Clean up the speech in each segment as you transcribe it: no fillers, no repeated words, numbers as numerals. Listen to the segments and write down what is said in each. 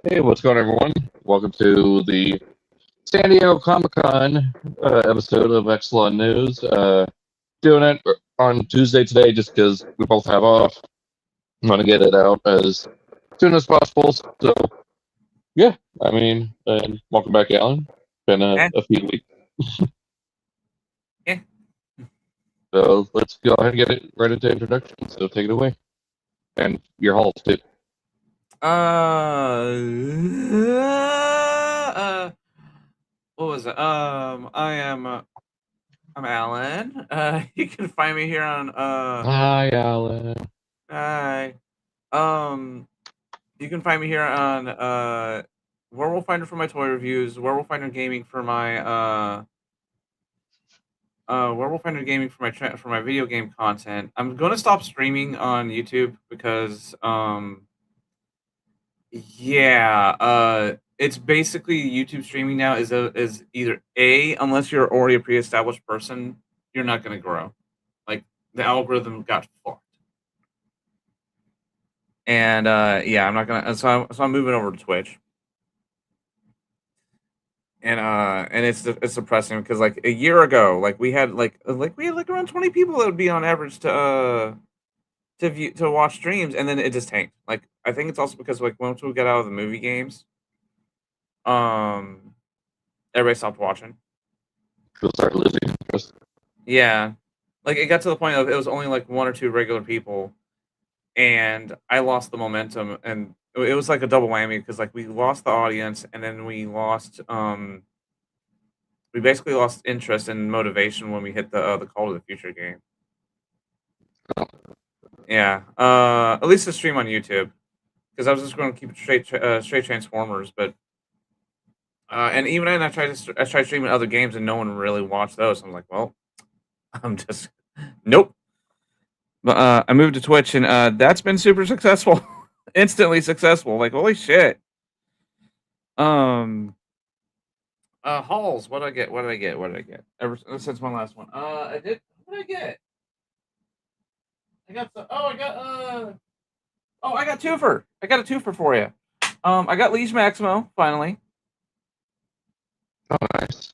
Hey, what's going on, everyone? Welcome to the San Diego Comic-Con episode of Axalon News. Doing it on Tuesday today just because we both have off. I want to get it out as soon as possible. So, yeah, and welcome back, Alan. Been a few weeks. Yeah. So let's go ahead and get it right into introduction. So take it away. And your halls, too. What was it? I'm Alan. You can find me here on Hi, Alan. Hi. You can find me here on Werewolf Finder for my toy reviews, Werewolf Finder Gaming for my Werewolf Finder Gaming for my video game content. I'm gonna stop streaming on YouTube because it's basically YouTube streaming now is either unless you're already a pre-established person, you're not going to grow. Like the algorithm got fucked. And I'm not gonna. So I'm moving over to Twitch. And it's depressing because like a year ago, we had around 20 people that would be on average to watch streams, and then it just tanked. Like I think it's also because like once we got out of the movie games, everybody stopped watching. People started losing interest. Yeah, like it got to the point of it was only like one or two regular people, and I lost the momentum, and it was like a double whammy because like we lost the audience, and then we basically lost interest and motivation when we hit the Call to the Future game. Yeah, at least the stream on YouTube, because I was just going to keep it straight Transformers, but and even then I tried streaming other games and no one really watched those. So I'm like, well, I'm just nope. But I moved to Twitch, and that's been super successful, instantly successful. Like holy shit. Halls. What did I get? What did I get? Ever since my last one. I did. What did I get? I got the. Oh, I got. Oh, I got twofer. I got a twofer for you. I got Leash Maximo finally. Oh, nice.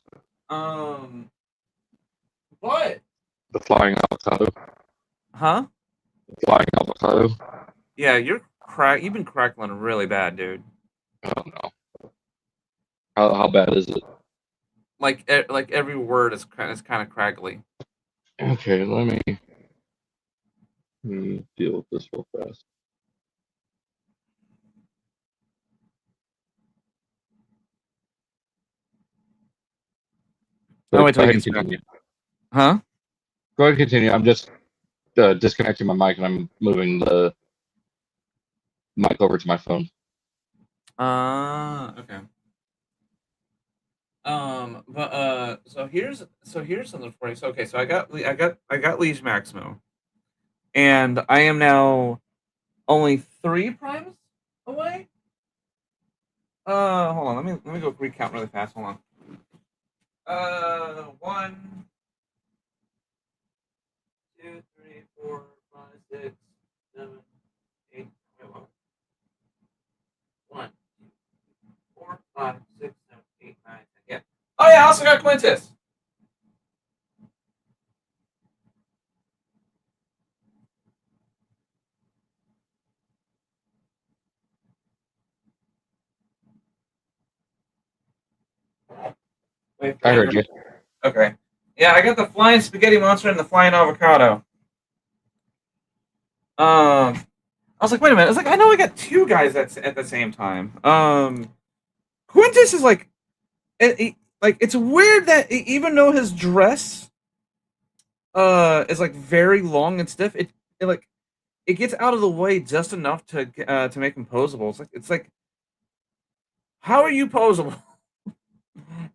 What? The flying avocado. Huh? The flying avocado. Yeah, you've been crackling really bad, dude. Oh no. How bad is it? Like every word is kind of craggly. Okay, let me deal with this real fast. Oh, wait till go we ahead get and continue. Huh? Go ahead and continue. I'm just disconnecting my mic and I'm moving the mic over to my phone. Okay. But so here's something for you. So okay, so I got Leash Maximo, and I am now only 3 primes away. Hold on, let me go recount really fast. Hold on. 1, 2, 3, 4, 5, 6, 7, 8. 1, 4, 5, 6, 7, 8, 9, 10. Yeah. Oh yeah, I also got Quintus. Wait, I heard you. Okay. Yeah, I got the flying spaghetti monster and the flying avocado. I was like, wait a minute. I was like, I know I got 2 guys that's at the same time. Quintus is like, it's weird that even though his dress is like very long and stiff, it gets out of the way just enough to make him posable. It's like, how are you posable?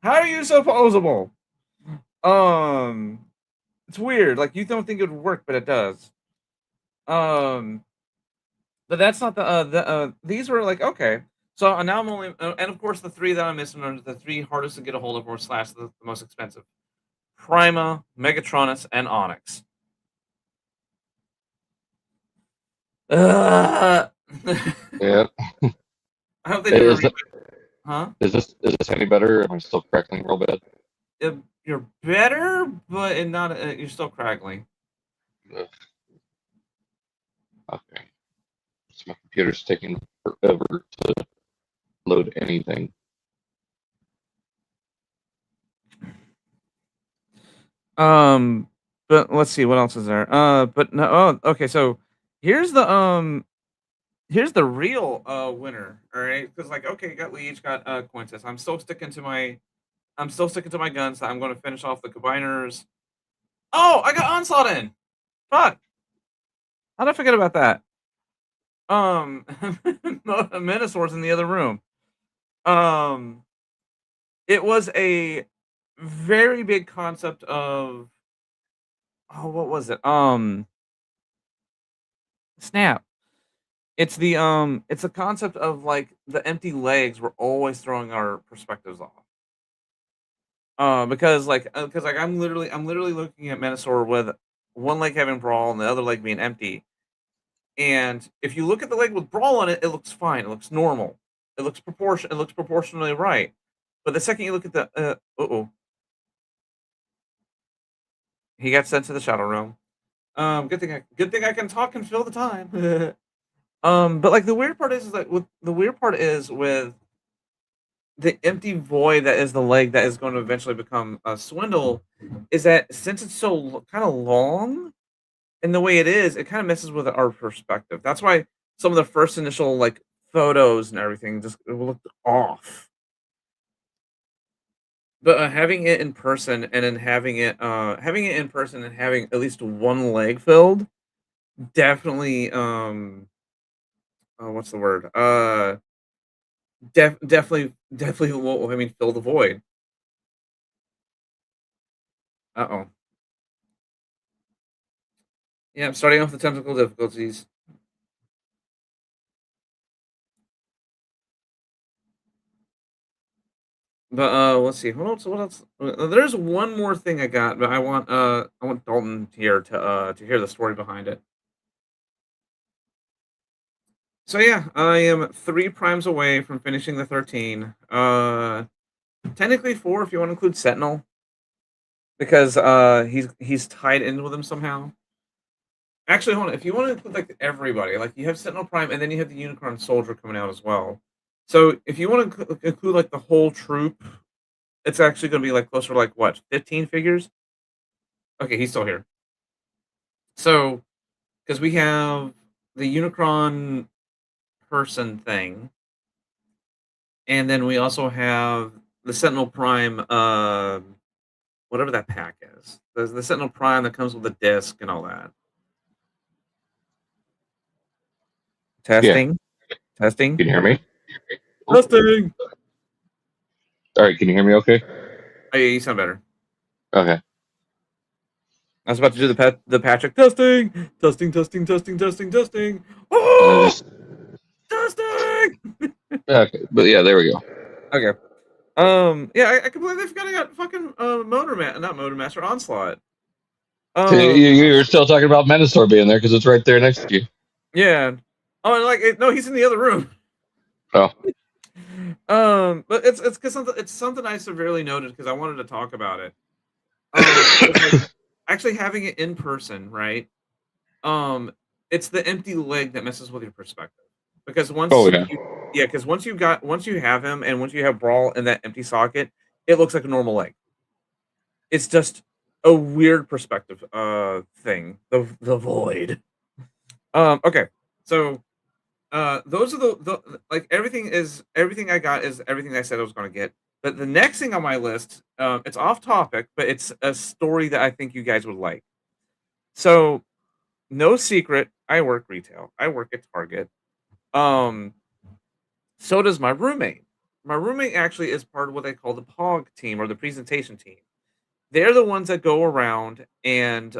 How are you so posable? It's weird. Like you don't think it would work, but it does. But that's not these were like okay. So now I'm only and of course the 3 that I'm missing are the 3 hardest to get a hold of or / the most expensive: Prima, Megatronus, and Onyx. Yeah. I hope they do a Is, remake. Huh? is this any better? Am I still crackling real bad? You're better, but not. You're still crackling. Ugh. Okay. So my computer's taking forever to load anything. But let's see what else is there. But no. Oh, okay. So here's the real winner. All right, because like okay, got Leech, got Quintus. I'm still sticking to my guns. That I'm going to finish off the combiners. Oh, I got Onslaught in. Fuck. How did I forget about that? Minosaur's in the other room. It was a very big concept of what was it? Snap. It's the concept of like the empty legs were always throwing our perspectives off. Because I'm literally looking at Minosaur with one leg having brawl and the other leg being empty. And if you look at the leg with brawl on it, it looks fine. It looks normal. It looks proportionally right. But the second you look at the he got sent to the shadow realm. Good thing I can talk and fill the time. But like the weird part is that with the empty void that is the leg that is going to eventually become a swindle, is that since it's so kind of long in the way it is, it kind of messes with our perspective. That's why some of the first initial like photos and everything just looked off. But having it in person and then having it in person and having at least one leg filled definitely what's the word? Definitely will, I mean, fill the void. Uh-oh. Yeah, I'm starting off the technical difficulties. But let's see. What else? There's one more thing I got, but I want Dalton here to hear the story behind it. So yeah, I am 3 primes away from finishing the 13. Technically 4 if you want to include Sentinel, because he's tied in with him somehow. Actually, hold on. If you want to include like everybody, like you have Sentinel Prime, and then you have the Unicron Soldier coming out as well. So if you want to include like the whole troop, it's actually going to be like closer to like what 15 figures. Okay, he's still here. So because we have the Unicron person thing, and then we also have the Sentinel Prime, whatever that pack is. There's the Sentinel Prime that comes with a disc and all that. Testing. Yeah. Testing. Can you hear me? Testing. All right, can you hear me okay? Oh, yeah, you sound better. Okay. I was about to do the Patrick testing. Oh, testing. Okay, but yeah, there we go. Okay. Yeah, I can believe they forgot I got fucking not Motor Master Onslaught. You're still talking about Minosaur being there because it's right there next to you. Yeah. Oh, and like no, he's in the other room. Oh. But it's because it's something I severely noted because I wanted to talk about it. Like, actually having it in person, right? It's the empty leg that messes with your perspective because once once you have him and once you have Brawl in that empty socket, it looks like a normal leg. It's just a weird perspective thing. The void. Okay. So those are the like everything I got is everything I said I was going to get. But the next thing on my list, it's off topic, but it's a story that I think you guys would like. So, no secret, I work retail. I work at Target. So does my roommate. My roommate actually is part of what they call the POG team or the presentation team. They're the ones that go around and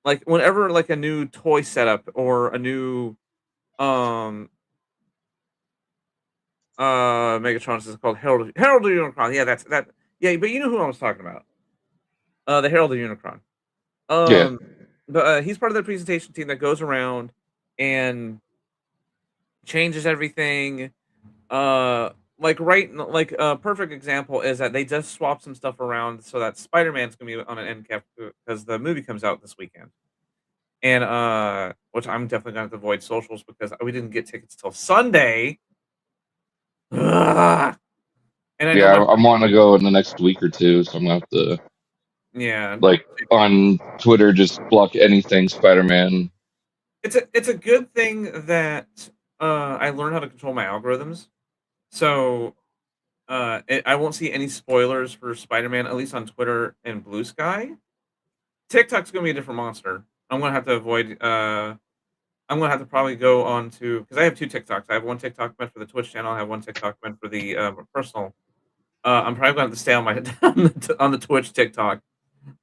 like whenever like a new toy setup or a new Megatron is called Herald of Unicron. Yeah, that's that. Yeah, but you know who I was talking about. The Herald of Unicron. Yeah. But he's part of the presentation team that goes around and changes everything. A perfect example is that they just swapped some stuff around so that Spider-Man's gonna be on an end cap because the movie comes out this weekend. And which I'm definitely gonna have to avoid socials because we didn't get tickets till Sunday. Ugh. And I know Yeah, my I'm wanting to go in the next week or two, so I'm gonna have to yeah. like on Twitter just block anything Spider-Man. It's a good thing that I learned how to control my algorithms. So I won't see any spoilers for Spider-Man, at least on Twitter and Blue Sky. TikTok's gonna be a different monster. I'm gonna have to avoid. I'm gonna have to probably go on to because I have two TikToks. I have one TikTok meant for the Twitch channel. I have one TikTok meant for the personal. I'm probably gonna have to stay on my on the Twitch TikTok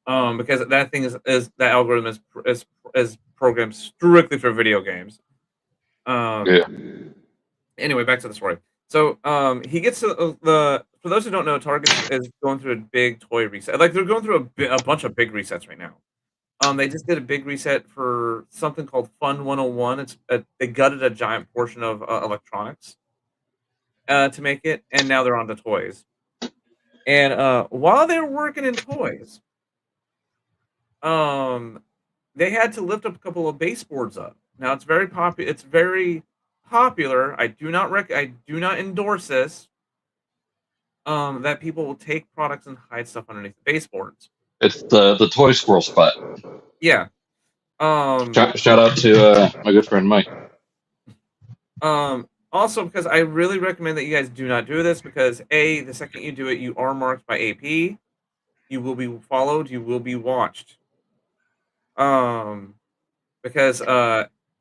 because that thing is that algorithm is programmed strictly for video games. Yeah. Anyway, back to the story. So he gets to the. For those who don't know, Target is going through a big toy reset. Like they're going through a bunch of big resets right now. They just did a big reset for something called Fun 101. They gutted a giant portion of electronics to make it, and now they're on to toys. And while they're working in toys, they had to lift up a couple of baseboards up. Now it's very popular. It's very popular. I do not endorse this. That people will take products and hide stuff underneath the baseboards. It's the toy squirrel spot. Yeah. Shout out to my good friend Mike. Also, because I really recommend that you guys do not do this because the second you do it, you are marked by AP. You will be followed. You will be watched. Because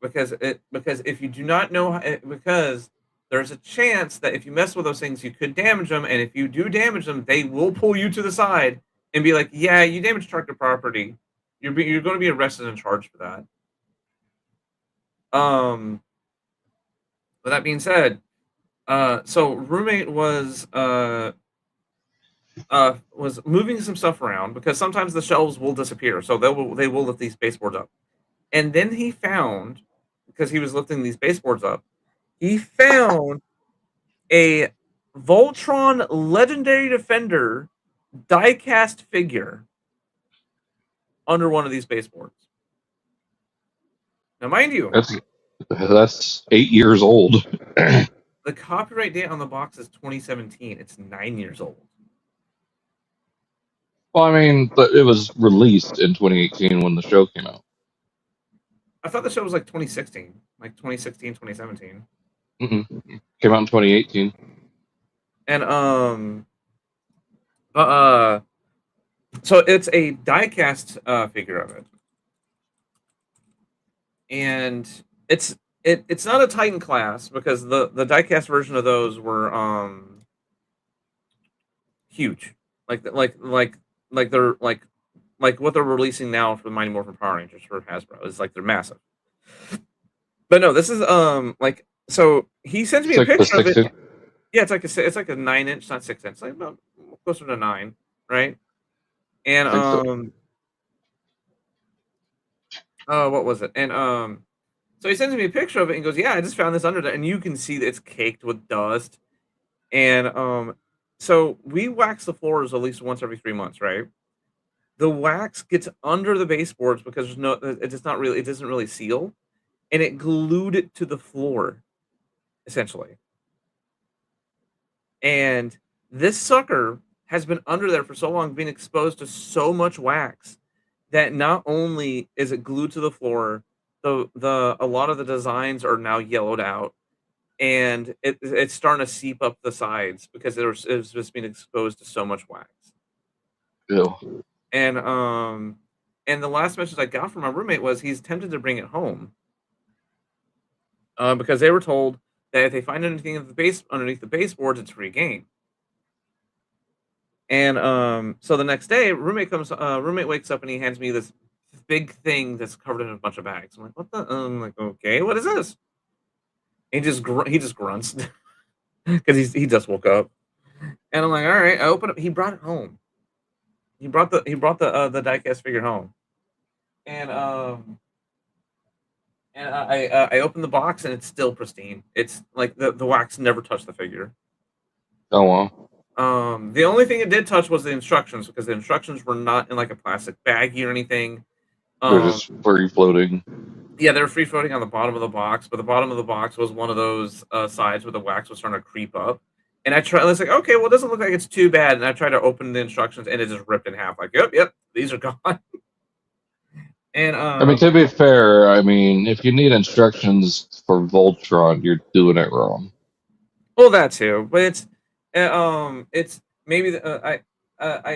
if you do not know, because there's a chance that if you mess with those things, you could damage them, and if you do damage them, they will pull you to the side and be like, "Yeah, you damaged target property. You're going to be arrested and charged for that." With that being said, so roommate was moving some stuff around because sometimes the shelves will disappear, so they will lift these baseboards up. And then he found, because he was lifting these baseboards up, he found a Voltron Legendary Defender die-cast figure under one of these baseboards. Now, mind you, That's 8 years old. the copyright date on the box is 2017. It's 9 years old. Well, I mean, but it was released in 2018 when the show came out. I thought the show was like 2016, like 2016, 2017. Came out in 2018. And so it's a die-cast figure of it, and it's not a Titan class because the die-cast version of those were huge, like they're like what they're releasing now for the Mighty Morphin Power Rangers for Hasbro is like they're massive. But no, this is like so he sends me a picture of it. Yeah, it's like a 9-inch, not 6-inch, like about closer to 9, right? And what was it? And so he sends me a picture of it and goes, "Yeah, I just found this under there," and you can see that it's caked with dust. And so we wax the floors at least once every 3 months, right? The wax gets under the baseboards because it doesn't really seal, and it glued it to the floor, essentially. And this sucker has been under there for so long, being exposed to so much wax that not only is it glued to the floor, a lot of the designs are now yellowed out, and it's starting to seep up the sides because it was just being exposed to so much wax. Ew. And the last message I got from my roommate was he's tempted to bring it home because they were told that if they find anything underneath the baseboards, it's free game. And so the next day, roommate wakes up and he hands me this big thing that's covered in a bunch of bags. I'm like, what the? I'm like, okay, what is this? And he just grunts because he just woke up. And I'm like, all right. I open up. He brought it home. He brought the diecast figure home, and And I opened the box and it's still pristine. It's like the wax never touched the figure. Oh wow. The only thing it did touch was the instructions, because the instructions were not in like a plastic baggie or anything. They're just free floating. Yeah, they were free floating on the bottom of the box, but the bottom of the box was one of those sides where the wax was starting to creep up. And I was like, okay, well, it doesn't look like it's too bad. And I tried to open the instructions, and it just ripped in half. Like, yep, these are gone. And I mean, to be fair, I mean, if you need instructions for Voltron, you're doing it wrong. well, that too, but it's maybe I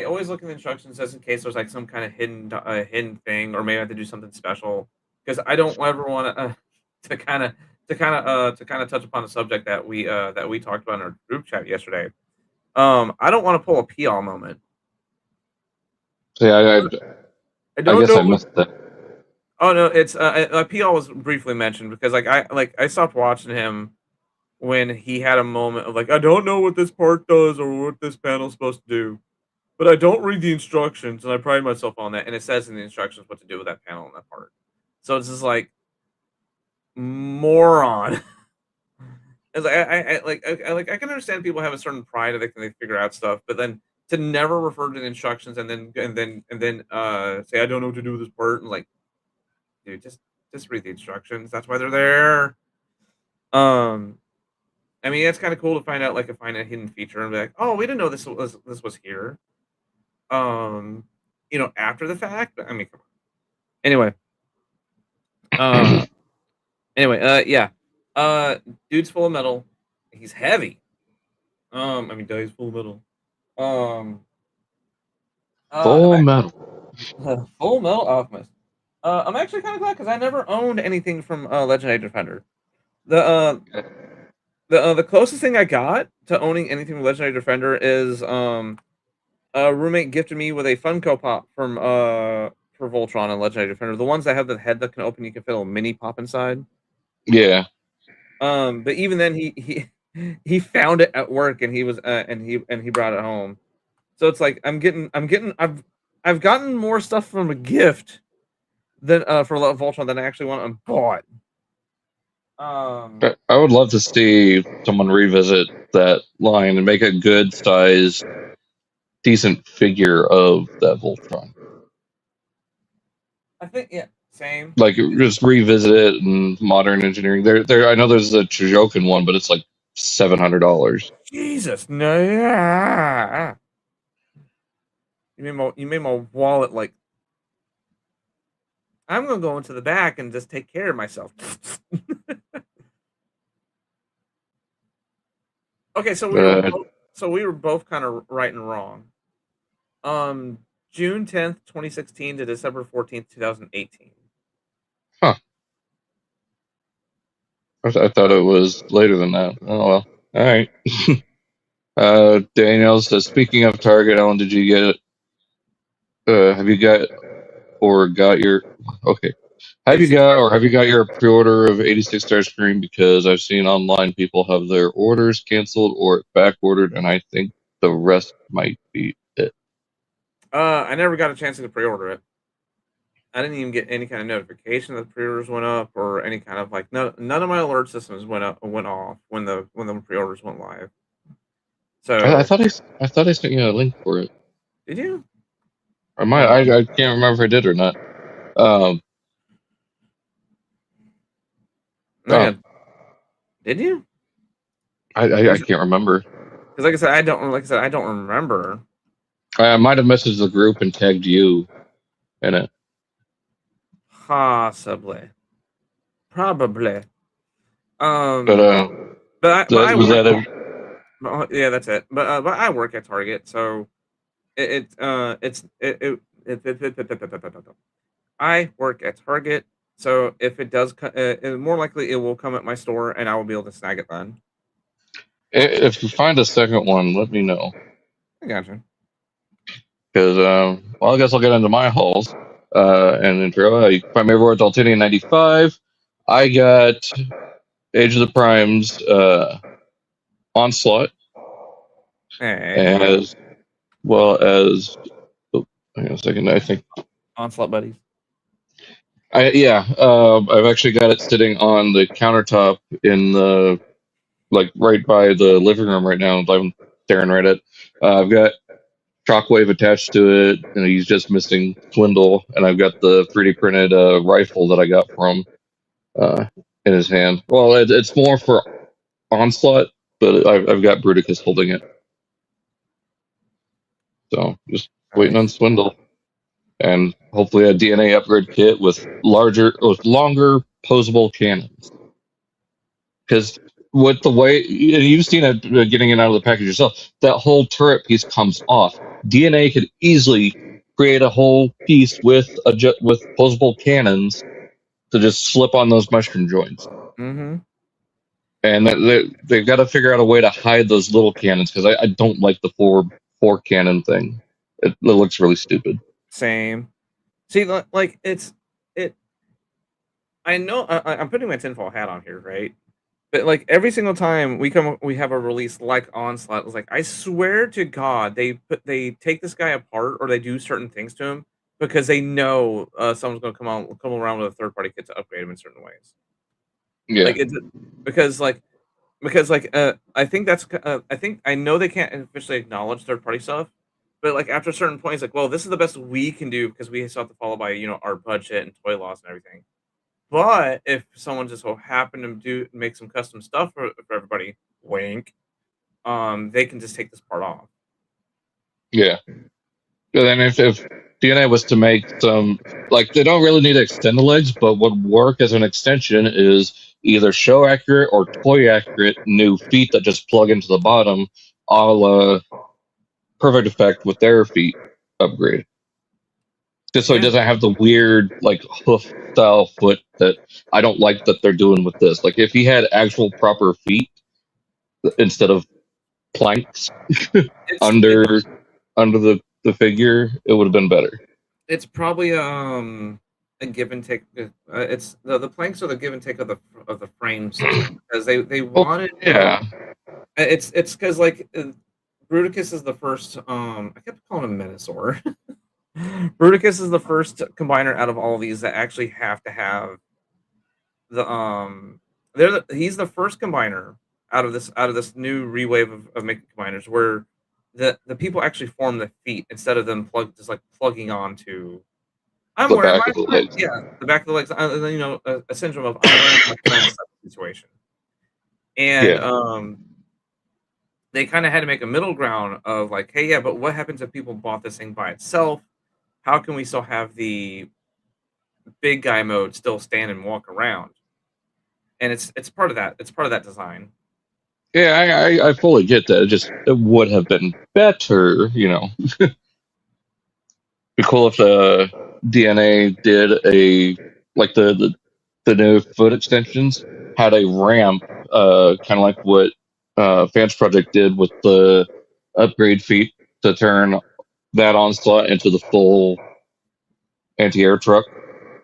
always look at the instructions just in case there's like some kind of hidden thing, or maybe I have to do something special, because I don't ever want to kind of touch upon the subject that we talked about in our group chat yesterday. I don't want to pull a PL moment. So yeah, I don't guess know. I missed that. Oh no, it's PL was briefly mentioned because I stopped watching him when he had a moment of like, I don't know what this part does or what this panel's supposed to do, but I don't read the instructions, and I pride myself on that. And it says in the instructions what to do with that panel and that part. So it's just like, moron. It's like I can understand people have a certain pride that they figure out stuff, but then to never refer to the instructions and then say I don't know what to do with this part, and like, dude, just read the instructions. That's why they're there. I mean, it's kind of cool to find out, like, find a hidden feature and be like, oh, we didn't know this was here. After the fact. But, I mean, come on. Anyway, yeah. Dude's full of metal. He's heavy. I mean, he's full of metal. Full metal. Full metal Optimus. I'm actually kind of glad because I never owned anything from Legendary Defender. The closest thing I got to owning anything from Legendary Defender is a roommate gifted me with a Funko Pop from for Voltron and Legendary Defender. The ones that have the head that can open, you can fit a mini pop inside. Yeah. But even then, he found it at work, and he brought it home. So it's like I've gotten more stuff from a gift than for Voltron than I actually want and bought. I would love to see someone revisit that line and make a good size, decent figure of that Voltron. I think, yeah, same. Like, just revisit it in modern engineering. There. I know there's a Chojokin one, but it's like $700. Jesus, no, yeah. You made my wallet like. I'm gonna go into the back and just take care of myself. Okay, so we were both kind of right and wrong. June 10th, 2016 to December 14th, 2018. Huh. I thought it was later than that. Oh well. All right. Daniel says, speaking of Target, Alan, did you get it? Have you got your okay? Have you got your pre-order of 86 Starscream? Because I've seen online people have their orders canceled or back ordered, and I think the rest might be it. I never got a chance to pre-order it. I didn't even get any kind of notification that the pre-orders went up, or any kind of like none of my alert systems went off when the pre-orders went live. So I thought I sent you a link for it. Did you? I can't remember if I did or not. Did you? I can't remember. Because like I said, I don't remember. I might have messaged the group and tagged you in it. Possibly. Probably. Was that it? Yeah, that's it. But I work at Target, so I work at Target, so if it does, more likely it will come at my store, and I will be able to snag it then. If you find a second one, let me know. I gotcha. Because, well, I guess I'll get into my hauls and intro. You can find me over at Daltinian 95. I got Age of the Primes Onslaught, as well as. Oh, hang on a second. I think Onslaught buddies. I've actually got it sitting on the countertop in the like right by the living room right now. I'm staring right at. I've got Shockwave attached to it, and he's just missing Swindle, and I've got the 3D printed rifle that I got from uh, in his hand. Well, it's more for Onslaught, but I've got Bruticus holding it. So just waiting on Swindle, and hopefully a DNA upgrade kit with longer posable cannons. Because with the way you've seen it getting it out of the package yourself, that whole turret piece comes off. DNA could easily create a whole piece with with posable cannons to just slip on those mushroom joints. Mm-hmm. And they've got to figure out a way to hide those little cannons because I don't like the four cannon thing. It looks really stupid. Same. See, like it. I know I'm putting my tinfoil hat on here, right? But like every single time we have a release like Onslaught, it's like I swear to God, they take this guy apart or they do certain things to him because they know someone's going to come around with a third party kit to upgrade him in certain ways. Yeah, Like it's because I think I know they can't officially acknowledge third party stuff, but like after a certain point, it's like, well, this is the best we can do because we still have to follow by our budget and toy laws and everything. But if someone just so happened to make some custom stuff for everybody, wink, they can just take this part off. yeah. But then if DNA was to make some, like, they don't really need to extend the legs, but what would work as an extension is either show accurate or toy accurate new feet that just plug into the bottom, a la Perfect Effect with their feet upgrade. Just so he doesn't have the weird, like, hoof style foot that I don't like that they're doing with this. Like, if he had actual proper feet instead of planks under the figure, it would have been better. It's probably a give and take. It's the planks are the give and take of the frame system because they wanted. It's because like Bruticus is the first. I kept calling him Menasor. Bruticus is the first combiner out of all of these that actually have to have the he's the first combiner out of this new rewave of making combiners where the people actually form the feet instead of them plugging onto. I'm the wearing back of the legs. the back of the legs. A syndrome of I'm wearing my friend's situation, and they kind of had to make a middle ground of like, hey, yeah, but what happens if people bought this thing by itself? How can we still have the big guy mode still stand and walk around? And it's part of that. It's part of that design. Yeah, I fully get that. It would have been better, Be cool if the DNA did like the new foot extensions had a ramp, kind of like what Fans Project did with the upgrade feet to turn that Onslaught into the full anti-air truck,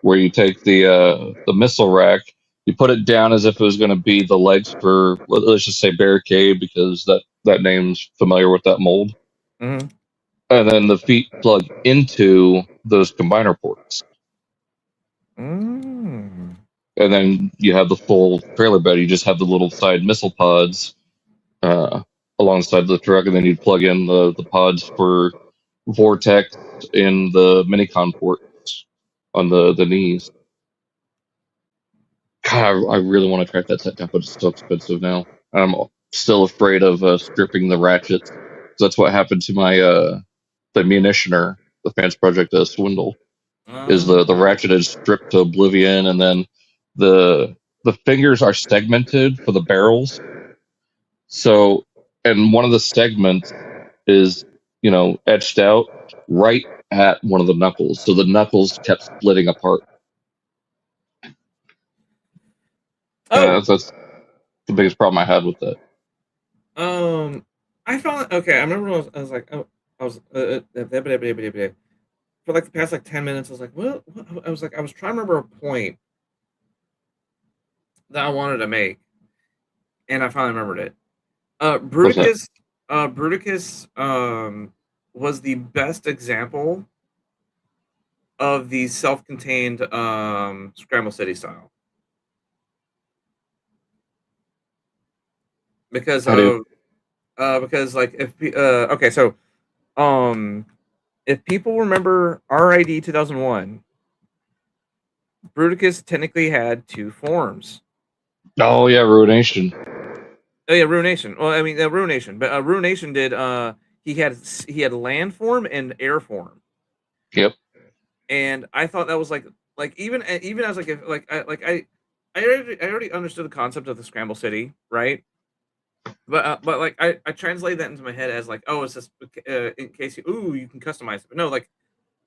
where you take the missile rack, you put it down as if it was going to be the legs for, let's just say, Barricade, because that name's familiar with that mold. Mm-hmm. And then the feet plug into those combiner ports. Mm. And then you have the full trailer bed. You just have the little side missile pods alongside the truck, and then you'd plug in the pods for Vortex in the Minicon ports on the knees. God, I really want to track that set down, but it's so expensive now. I'm still afraid of stripping the ratchets. That's what happened to my the munitioner, the Fans Project Swindle. Is the ratchet is stripped to oblivion, and then the fingers are segmented for the barrels. So, and one of the segments is etched out right at one of the knuckles, so the knuckles kept splitting apart. That's the biggest problem I had with that. I felt okay. I remember I was like, oh, I was for like the past 10 minutes. I was like, what? I was trying to remember a point that I wanted to make, and I finally remembered it. Bruticus was the best example of the self-contained Scramble City style. Because like okay, so if people remember RID 2001, Bruticus technically had 2 forms. Oh yeah, Ruination. Oh yeah, Ruination. Well, I mean Ruination, but Ruination did he had land form and air form. Yep. And I thought that was like even as I already understood the concept of the Scramble City, right? But like I translate that into my head as like, oh, it's just in case you can customize it. But no, like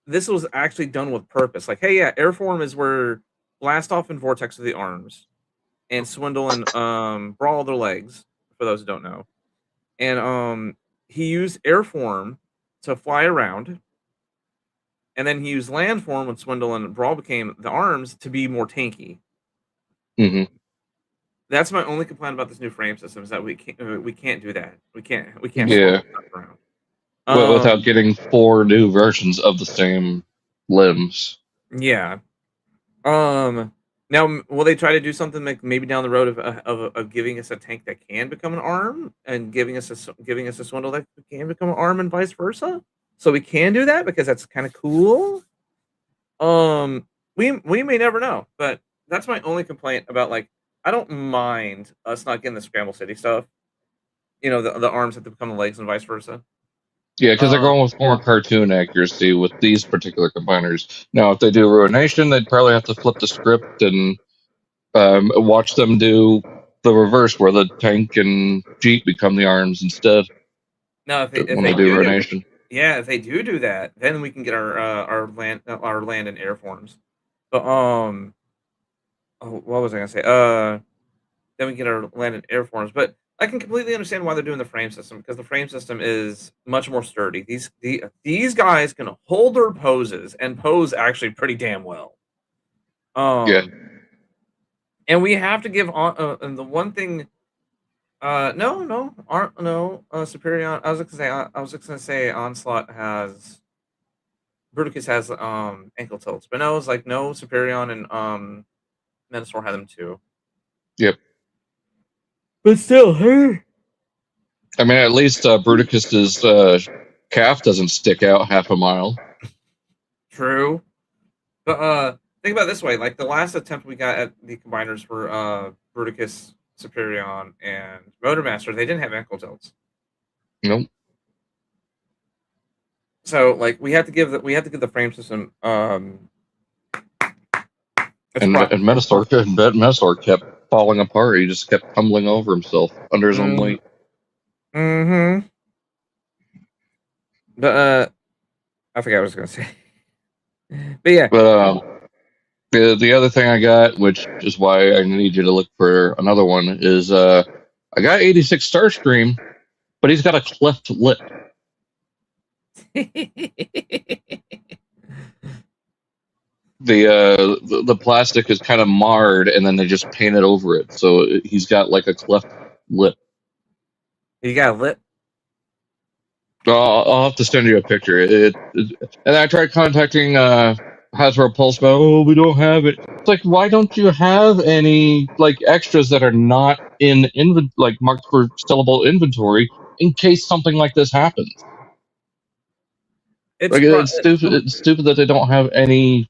this was actually done with purpose. Like, hey, yeah, Airform is where Blast Off and Vortex are the arms, and Swindle and Brawl are their legs, for those who don't know. And he used Airform to fly around, and then he used Landform when Swindle and Brawl became the arms to be more tanky. Mm-hmm. That's my only complaint about this new frame system is that we can't do that. We can't Yeah. around. Without getting 4 new versions of the same limbs. Yeah. Now, will they try to do something like maybe down the road of giving us a tank that can become an arm and giving us a Swindle that can become an arm and vice versa? So we can do that because that's kind of cool. We may never know, but that's my only complaint about like I don't mind us not getting the Scramble City stuff. You know, the arms that become the legs and vice versa. Yeah, because they're going with more cartoon accuracy with these particular combiners. Now, if they do Ruination, they'd probably have to flip the script and watch them do the reverse, where the tank and Jeep become the arms instead. No, if they do Ruination. Yeah, if they do that, then we can get our land and air forms. But what was I gonna say? Then we get our land and air forms. But I can completely understand why they're doing the frame system because the frame system is much more sturdy. These guys can hold their poses and pose actually pretty damn well. Yeah. And we have to give on and the one thing. No, Superior. I was just gonna say Onslaught has. Bruticus has ankle tilts, but no, it's like no Superion and Menasor had them too. Yep. But still, hey. I mean, at least Bruticus's calf doesn't stick out half a mile. True. But think about it this way: like the last attempt we got at the combiners for Bruticus, Superion, and Motormaster, they didn't have ankle tilts. Nope. So like we have to give the frame system and Menasor kept falling apart. He just kept tumbling over himself under his own weight. Mm-hmm. But I forgot what I was gonna say. But yeah. But the other thing I got, which is why I need you to look for another one, is I got 86 Starscream, but he's got a cleft lip. The plastic is kind of marred, and then they just painted over it, so he's got like a cleft lip. You got a lip? I'll have to send you a picture. And I tried contacting Hasbro Pulse, but we don't have it. It's like, why don't you have any like extras that are not in like marked for sellable inventory in case something like this happens? It's stupid. It's stupid that they don't have any.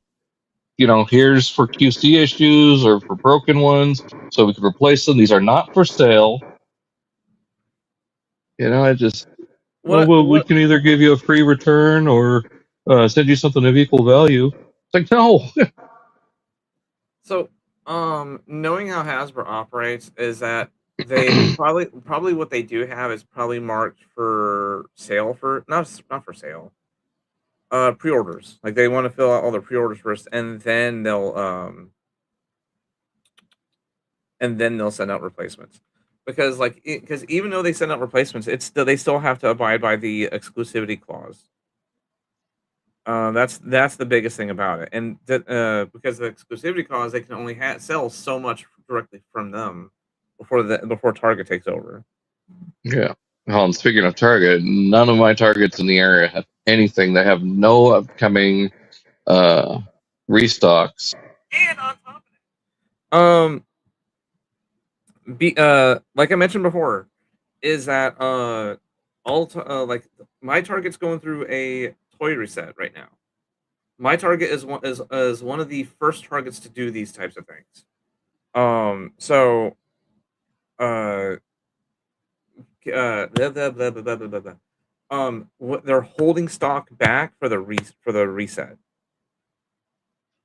You know, here's for QC issues or for broken ones, so we can replace them. These are not for sale. You know, I just. We can either give you a free return or send you something of equal value. It's like, no. So, knowing how Hasbro operates is that they probably what they do have is probably marked for sale for not for sale. Pre-orders. Like they want to fill out all their pre-orders first, and then they'll send out replacements. Because even though they send out replacements, they still have to abide by the exclusivity clause. That's the biggest thing about it, and because of the exclusivity clause, they can only sell so much directly from them before Target takes over. Yeah. Well, and speaking of Target, none of my Targets in the area have anything. They have no upcoming restocks. And on top of it, like I mentioned before, is that like my target's going through a toy reset right now. My target is one of the first targets to do these types of things. So they're holding stock back for the reset.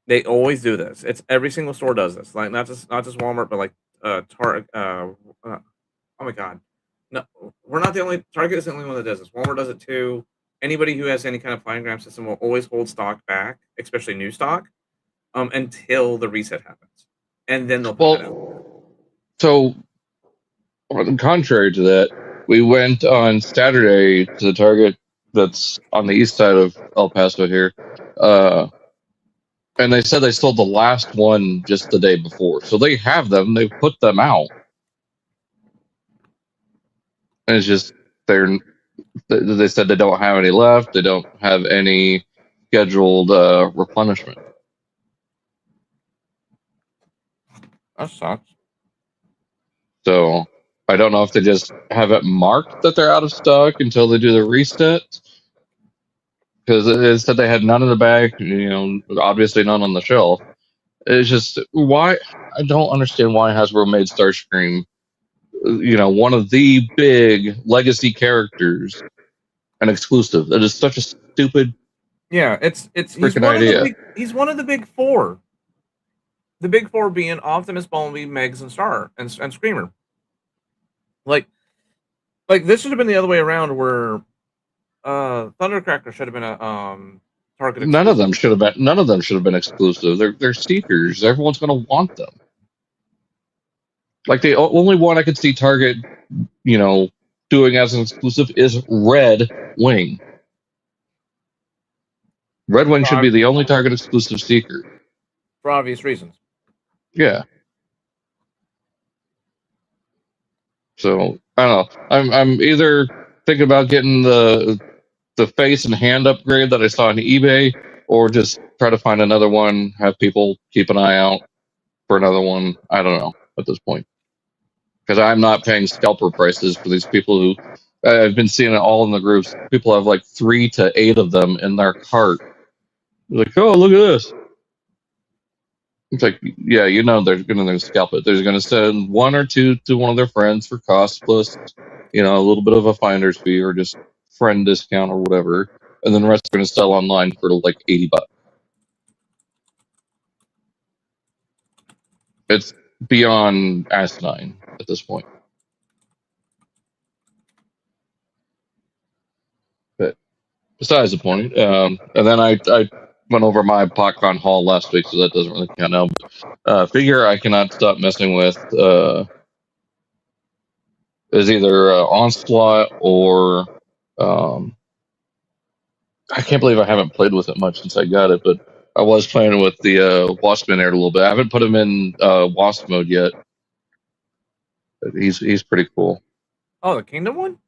They always do this. It's every single store does this. Like not just Walmart, but like Target. Oh my god, no, we're not the only. Target is the only one that does this. Walmart does it too. Anybody who has any kind of planogram system will always hold stock back, especially new stock, until the reset happens, and then they'll put it out. So, contrary to that, we went on Saturday to the Target that's on the east side of El Paso here, and they said they sold the last one just the day before. So they have them. They put them out, and it's just they said they don't have any left. They don't have any scheduled replenishment. That sucks. So I don't know if they just have it marked that they're out of stock until they do the reset. Because it said they had none in the bag, obviously none on the shelf. It's just why I don't understand why Hasbro made Starscream, one of the big legacy characters, an exclusive. That is such a stupid. Yeah, he's freaking one idea. of the he's one of the big four. The big four being Optimus, Bumblebee, Megs, and Star and Screamer. Like this should have been the other way around, where Thundercracker should have been a Target exclusive. None of them should have been exclusive. They're seekers. Everyone's going to want them. Like the only one I could see Target, doing as an exclusive is Red Wing. Red Wing should be the only Target exclusive seeker. For obvious reasons. Yeah. So I don't know. I'm either thinking about getting the face and hand upgrade that I saw on eBay, or just try to find another one. Have people keep an eye out for another one. I don't know at this point, because I'm not paying scalper prices for these people who I've been seeing it all in the groups. People have like 3 to 8 of them in their cart. They're like, oh, look at this. It's like, yeah, they're going to scalp it. They're going to send 1 or 2 to one of their friends for cost plus, a little bit of a finder's fee or just friend discount or whatever, and then the rest are going to sell online for like $80. It's beyond asinine at this point. But besides the point, and then I went over my PotCon haul last week, so that doesn't really count now. But, figure I cannot stop messing with is either Onslaught or I can't believe I haven't played with it much since I got it, but I was playing with the Waspman Air a little bit. I haven't put him in Wasp mode yet. But he's pretty cool. Oh, the Kingdom one?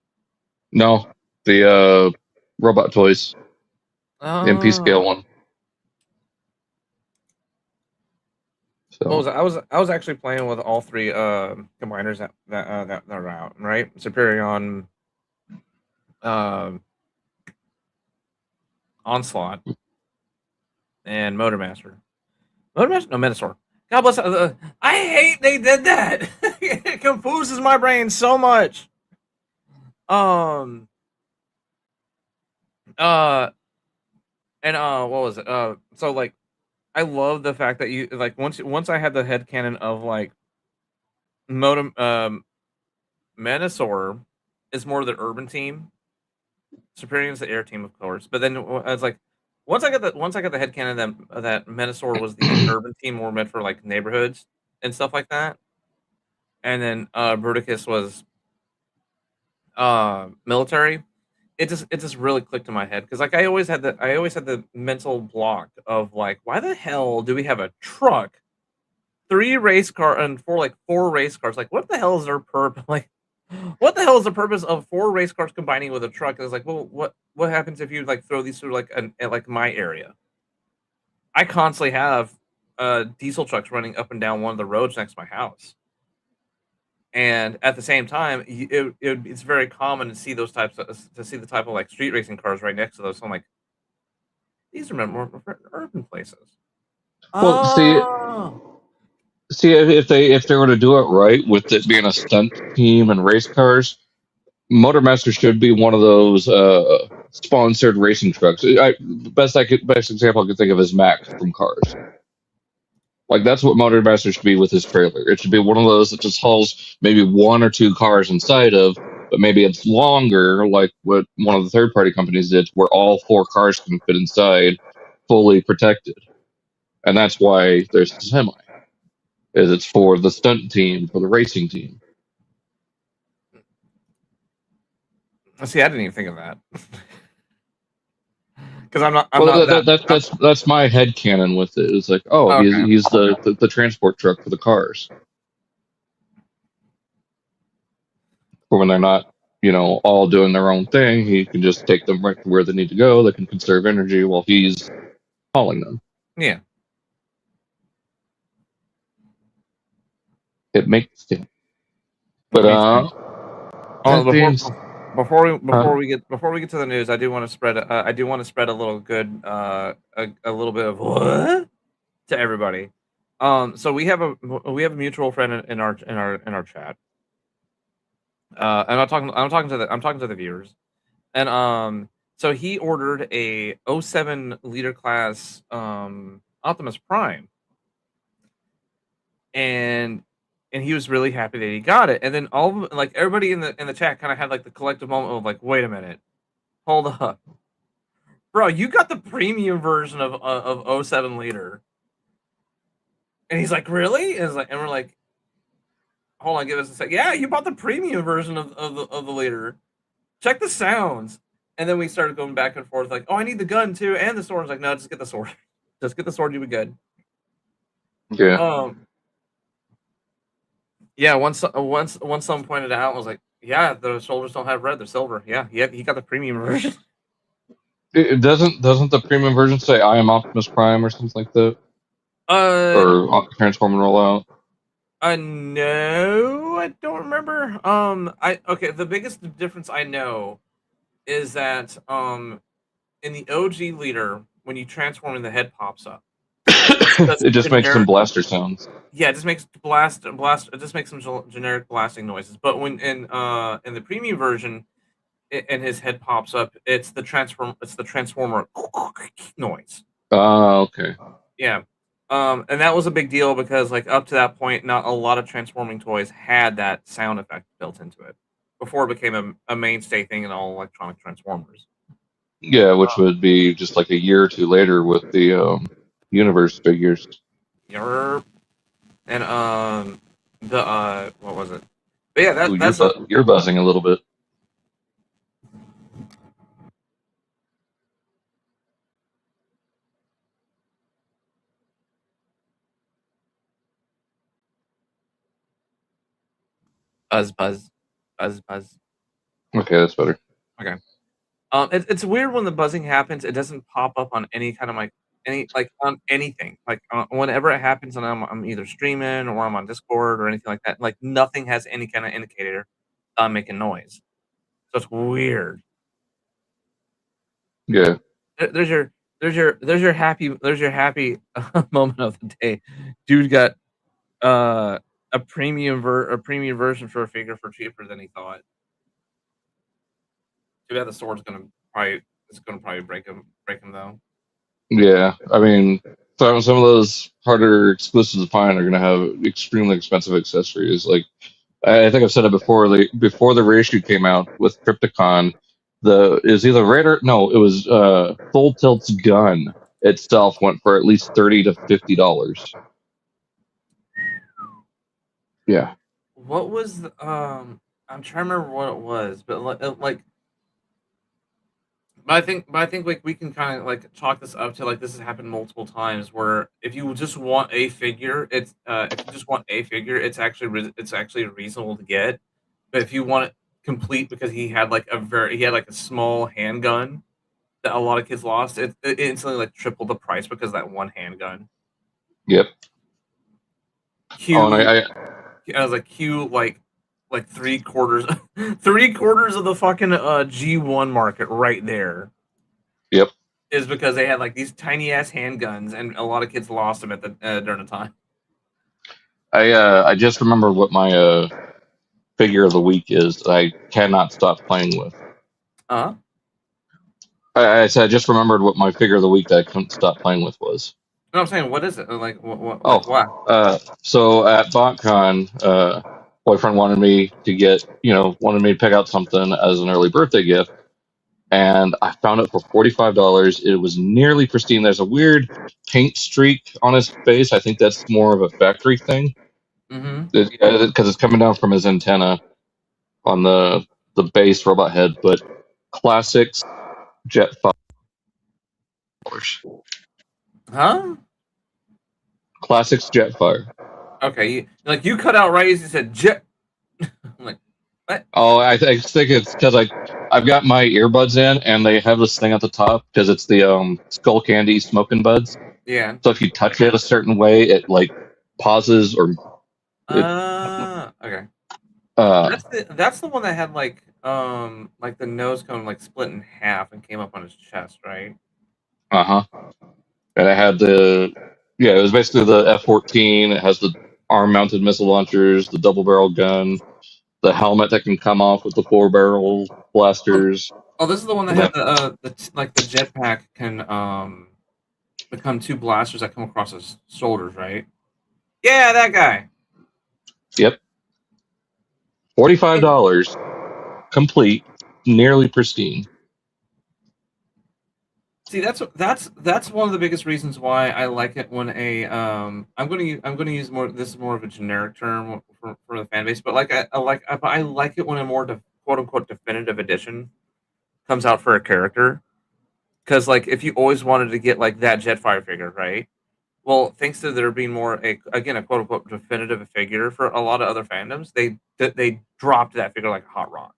No, the Robot Toys. MP scale one. So I was actually playing with all 3 combiners that are out, right? Superion, Onslaught, and Motormaster. No, Metasaur. God bless. I hate they did that. It confuses my brain so much. And what was it? So like, I love the fact that you like once I had the headcanon of like Metasaur is more the urban team. Superior is the air team, of course. But then I was like, once I got the headcanon that Metasaur was the urban team, more meant for like neighborhoods and stuff like that. And then Bruticus was military. It just really clicked in my head, because like I always had the mental block of like, why the hell do we have a truck, 3 race car and 4 race cars? Like, what the hell is their purpose? Like, what the hell is the purpose of 4 race cars combining with a truck? It's like, well, what happens if you like throw these through like my area? I constantly have diesel trucks running up and down one of the roads next to my house. And at the same time, it's very common to see those types of, to see the type of like street racing cars right next to those. So I'm like, these are more urban places. Well, see, if they were to do it right with it being a stunt team and race cars, Motormaster should be one of those sponsored racing trucks. Best example I could think of is Max from Cars. Like that's what Motormaster should be with his trailer. It should be one of those that just hauls maybe one or two cars inside of, but maybe it's longer, like what one of the third-party companies did, where all four cars can fit inside, fully protected. And that's why there's the semi. Is it's for the stunt team, for the racing team. See, I didn't even think of that. Because I'm not. That's my headcanon with it. It's like, he's the transport truck for the cars. For when they're not, all doing their own thing, he can just take them right to where they need to go. They can conserve energy while he's hauling them. Yeah. It makes sense. But before we get to the news, I do want to spread a little good a little bit of what to everybody. So we have a mutual friend in our chat. I'm talking to the viewers, and so he ordered a 07 liter class Optimus Prime, and he was really happy that he got it. And then everybody in the chat kind of had like the collective moment of like, wait a minute, hold up, bro, you got the premium version of 07 liter. And he's like, really? And we're like, hold on, give us a sec. Yeah, you bought the premium version of the leader. Check the sounds. And then we started going back and forth, like, oh, I need the gun too, and the sword. I was like, no, just get the sword. Just get the sword, you'll be good. Yeah. Yeah, once someone pointed out, I was like, yeah, the shoulders don't have red, they're silver. Yeah, he got the premium version. It doesn't the premium version say I am Optimus Prime or something like that? Or Transform and Rollout? No, I don't remember. The biggest difference I know is that in the OG leader, when you transform and the head pops up, it just makes some blaster sounds. Yeah, it just makes it just makes some generic blasting noises. But when in the premium version, and his head pops up, it's the transformer noise. Oh, okay. Yeah. And that was a big deal because like up to that point, not a lot of transforming toys had that sound effect built into it before it became a mainstay thing in all electronic transformers. Yeah, which would be just like a year or two later with the Universe figures. And what was it? But yeah, you're buzzing a little bit. Buzz. Okay, that's better. Okay. It's weird when the buzzing happens. It doesn't pop up on any kind of on anything. Whenever it happens, and I'm either streaming or I'm on Discord or anything like that. Like nothing has any kind of indicator that I'm making noise. So it's weird. Yeah. There's your happy moment of the day. Dude got a premium version for a figure for cheaper than he thought. Too bad the sword's gonna probably break him though. Yeah, I mean, some of those harder exclusives to find are going to have extremely expensive accessories. Like, I think I've said it before. Before the reissue came out with Crypticon, it was either Raider. No, it was Full Tilt's gun itself went for at least $30 to $50. Yeah. What was I'm trying to remember what it was, but like. But I think like we can kind of like chalk this up to like this has happened multiple times where if you just want a figure, it's actually reasonable to get. But if you want it complete because he had like a small handgun that a lot of kids lost, it instantly like tripled the price because of that one handgun. Yep. Q, Oh, and I was like Q like 3/4 3/4 of the fucking G1 market right there. Yep. Is because they had like these tiny ass handguns, and a lot of kids lost them at the during the time. I just remembered what my figure of the week is. I cannot stop playing with. Uh-huh. I said I just remembered what my figure of the week that I couldn't stop playing with was. No, I'm saying, what is it? Like, what? Oh, Like, wow. So at BotCon, boyfriend wanted me to pick out something as an early birthday gift, and I found it for $45. It was nearly pristine. There's a weird paint streak on his face. I think that's more of a factory thing. Mm-hmm. Because it's coming down from his antenna on the base robot head, but classics Jetfire. Huh? Classics Jetfire. Okay, you cut out right as you said jet. I'm like, what? Oh, I think it's because I've got my earbuds in and they have this thing at the top because it's the Skull Candy smoking buds. Yeah. So if you touch it a certain way, it like pauses or. Okay. That's the one that had like the nose cone like split in half and came up on his chest, right? Uh-huh. And it had it was basically the F-14. It has the arm-mounted missile launchers, the double-barrel gun, the helmet that can come off with the 4-barrel blasters. Oh, this is the one that had the jetpack can become 2 blasters that come across his shoulders, right? Yeah, that guy. Yep. $45, complete, nearly pristine. See, that's one of the biggest reasons why I like it when a I'm going to use more. This is more of a generic term for the fan base, but I like it when a more quote unquote definitive edition comes out for a character, because like if you always wanted to get like that Jetfire figure, right? Well, thanks to there being more a quote unquote definitive figure for a lot of other fandoms, they dropped that figure like a hot rock.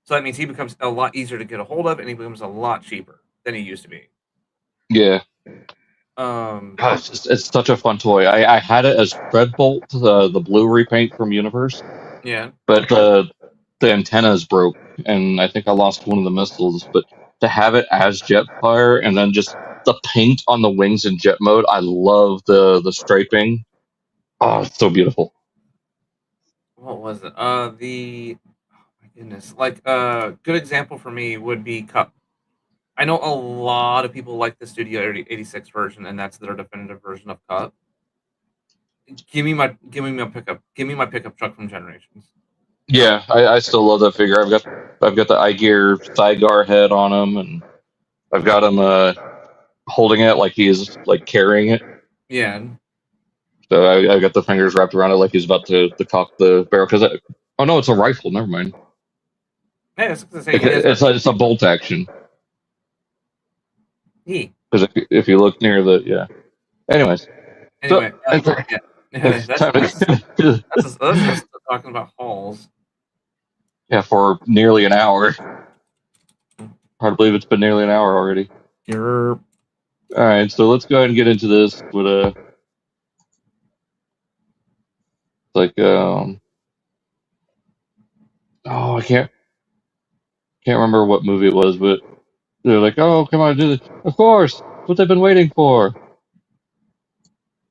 So that means he becomes a lot easier to get a hold of, and he becomes a lot cheaper than he used to be. Yeah. Gosh, it's such a fun toy. I had it as Threadbolt, the blue repaint from Universe. Yeah. But the antennas broke, and I think I lost one of the missiles. But to have it as Jetfire, and then just the paint on the wings in jet mode, I love the striping. Oh, it's so beautiful. What was it? Oh my goodness. Like good example for me would be Cup. I know a lot of people like the Studio 86 version, and that's their definitive version of Cup. Give me my pickup truck from Generations. Yeah, I still love that figure. I've got the iGear sidecar head on him, and I've got him holding it like he's like carrying it. Yeah. So I got the fingers wrapped around it like he's about to cock the barrel. Oh no, it's a rifle. Never mind. Yeah, It's a bolt action. Yeah. Because if you look near the Anyways. Anyway, so, that's just talking about hauls. Yeah, for nearly an hour. Hard to believe it's been nearly an hour already. You're. All right, so let's go ahead and get into this with I can't remember what movie it was, but they're like, oh, come on, do this. Of course, what they've been waiting for.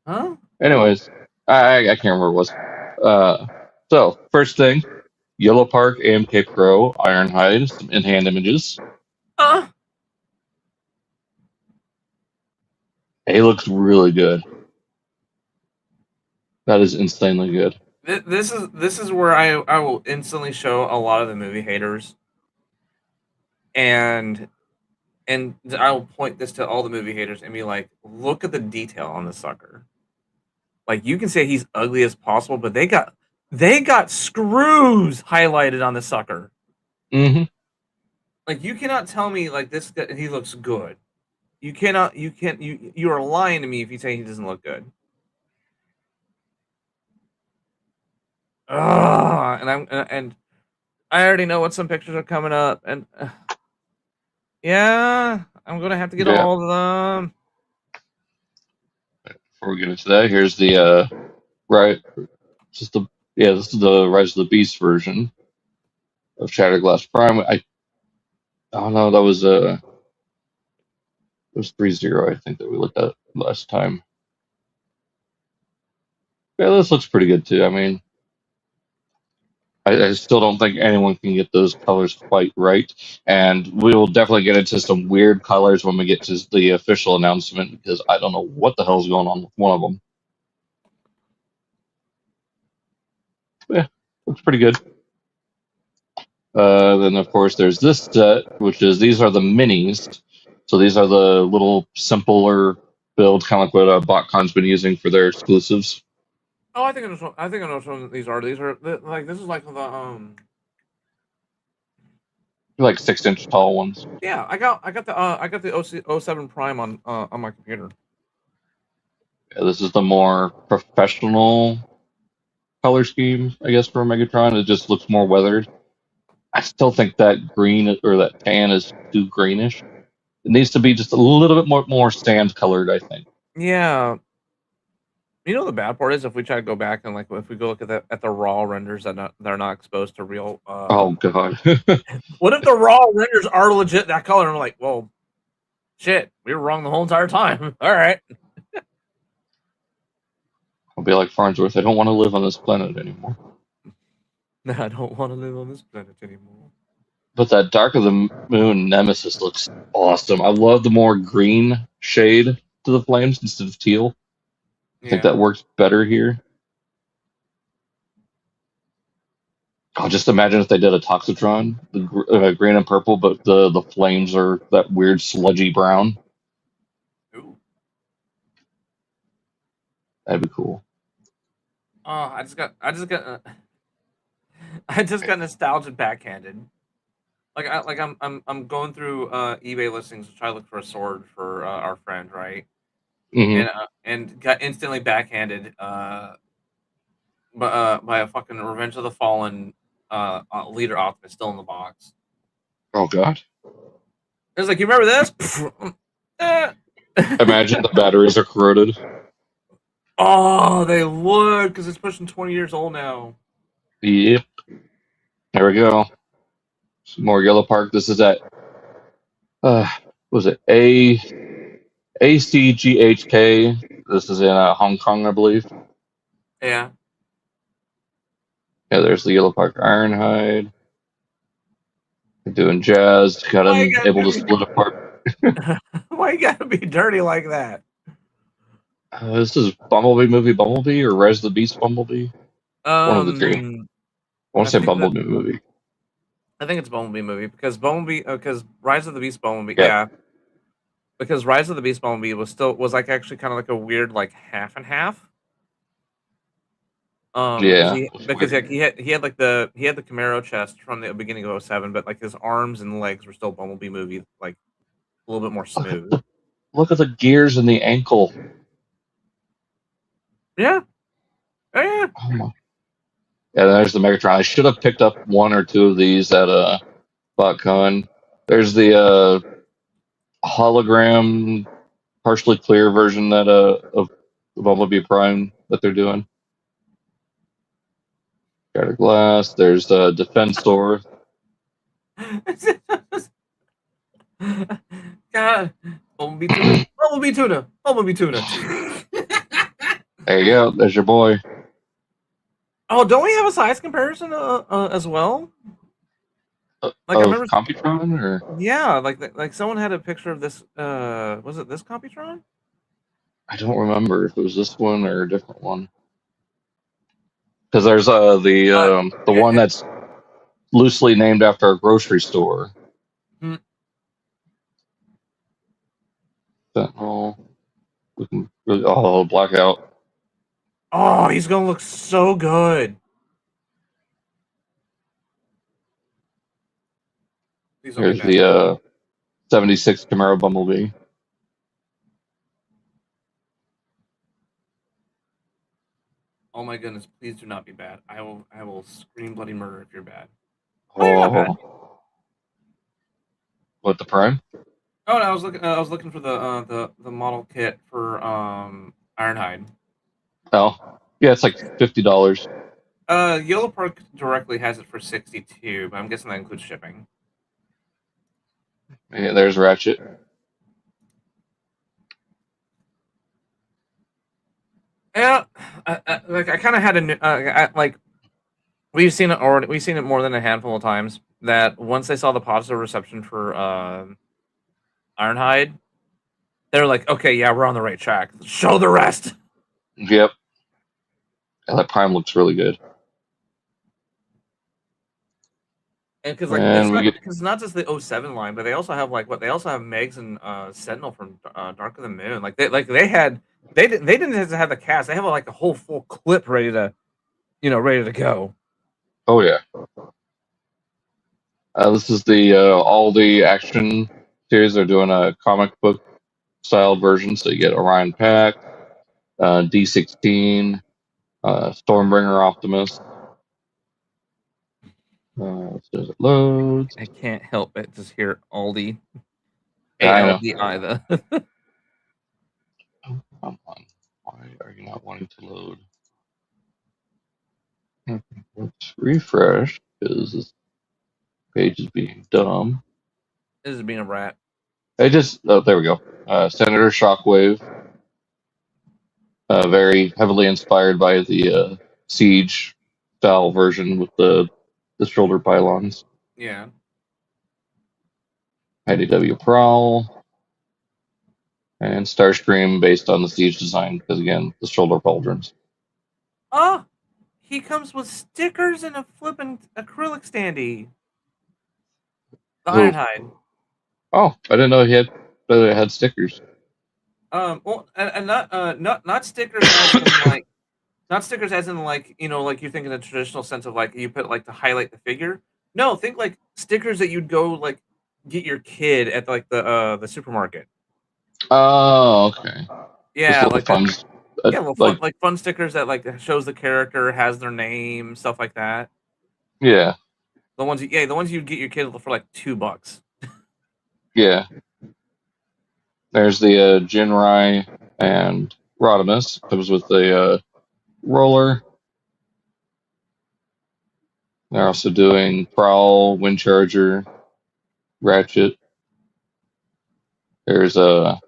Huh? Anyways, I can't remember what it was. So first thing, Yolopark AMK Pro Ironhide, some in-hand images. It looks really good. That is insanely good. This is where I will instantly show a lot of the movie haters, and I will point this to all the movie haters and be like, look at the detail on the sucker. Like, you can say he's ugly as possible, but they got screws highlighted on the sucker. Mm-hmm. Like, you cannot tell me like this that he looks good. You are lying to me if you say he doesn't look good. And I already know what some pictures are coming up, and yeah, I'm gonna have to get all of them. Before we get into that, here's the this is the Rise of the Beast version of Shatterglass Prime. I don't know, that was it was 3-0, I think, that we looked at last time. Yeah, this looks pretty good too. I mean, I still don't think anyone can get those colors quite right, and we will definitely get into some weird colors when we get to the official announcement, because I don't know what the hell's going on with one of them. Yeah, looks pretty good. Then of course there's this set, which is these are the minis. So these are the little simpler builds, kind of like what BotCon's been using for their exclusives. Oh, I think I know which one these are. These are like this is like the Like 6-inch tall ones. Yeah, I got the 07 Prime on my computer. Yeah, this is the more professional color scheme, I guess, for Megatron. It just looks more weathered. I still think that green or that tan is too greenish. It needs to be just a little bit more sand colored, I think. Yeah. You know the bad part is if we try to go back and like if we go look at the raw renders that they're not exposed to real. Oh god. What if the raw renders are legit that color? And I'm like, well, shit, we were wrong the whole entire time. All right. I'll be like Farnsworth. I don't want to live on this planet anymore. No, I don't want to live on this planet anymore. But that Dark of the Moon Nemesis looks awesome. I love the more green shade to the flames instead of teal. I think that works better here. Oh, just imagine if they did a Toxitron, the green and purple, but the flames are that weird sludgy brown. Ooh. That'd be cool. Oh, I just got nostalgia backhanded. I'm going through eBay listings to try to look for a sword for our friend, right? Mm-hmm. And got instantly backhanded by a fucking Revenge of the Fallen leader Optimus still in the box. Oh god. It's like, you remember this? Imagine the batteries are corroded. Oh, they would, because it's pushing 20 years old now. Yep. There we go. Some more Yolopark. This is at what was it ACGHK? This is in Hong Kong, I believe. Yeah. Yeah, there's the Yolopark Ironhide. They're doing jazz. Got him able to split apart. Why you gotta be dirty like that? This is Bumblebee or Rise of the Beast Bumblebee? One of the three. I want to say Bumblebee movie. I think it's Bumblebee movie because Rise of the Beast Bumblebee, yeah. Because Rise of the Beast Bumblebee was like actually kind of like a weird like half and half. Yeah. Because he had the Camaro chest from the beginning of 07, but like his arms and legs were still Bumblebee movie, like a little bit more smooth. Look at the gears in the ankle. Yeah. Oh, yeah. Oh my. Yeah, there's the Megatron. I should have picked up one or two of these at BotCon. There's the hologram, partially clear version that of Bumblebee Prime that they're doing. Shattered glass. There's Defensor. God, Bumblebee tuna. There you go. There's your boy. Oh, don't we have a size comparison as well? Like I remember Computron, or yeah, like someone had a picture of this. Was it this Computron? I don't remember if it was this one or a different one. Because there's the one that's loosely named after a grocery store. Sentinel. Oh, blackout. Oh, he's gonna look so good. Here's the 76 Camaro Bumblebee. Oh my goodness! Please do not be bad. I will scream bloody murder if you're bad. Oh, you're not bad. What, the Prime? Oh, no, I was looking for the model kit for Ironhide. Oh, yeah, it's like $50. Yolopark directly has it for 62, but I'm guessing that includes shipping. Yeah, there's Ratchet. Yeah, I kind of had like we've seen it already. We've seen it more than a handful of times. That once they saw the positive reception for Ironhide, they're like, okay, yeah, we're on the right track. Show the rest. Yep. And that Prime looks really good. And because like it's not just the 07 line, but they also have they also have Megs and Sentinel from Dark of the Moon. They didn't just have the cast. They have like a whole full clip ready to go. Oh yeah. This is the Auldey action series. They're doing a comic book style version, so you get Orion Pack, D16, Stormbringer Optimus. As soon as it loads. I can't help but just hear Auldey. I know. The. Come on. Why are you not wanting to load? Let's refresh, because this page is being dumb. This is being a rat. There we go. Senator Shockwave. Very heavily inspired by the Siege style version with the shoulder pylons. Yeah. IDW Prowl. And Starscream based on the Siege design, because again, the shoulder pauldrons. Oh, he comes with stickers and a flippin' acrylic standee. The Ironhide. Oh, I didn't know he had stickers. Well, and not stickers as in like, not stickers as in like like you think in the traditional sense of like you put like to highlight the figure. No, think like stickers that you'd go like get your kid at like the supermarket. Oh, okay. Yeah, like fun. Like fun stickers that like shows the character, has their name, stuff like that. Yeah. The ones you'd get your kid for like $2. Yeah. There's the Jinrai and Rodimus. Comes with the roller. They're also doing Prowl, Windcharger, Ratchet. There's a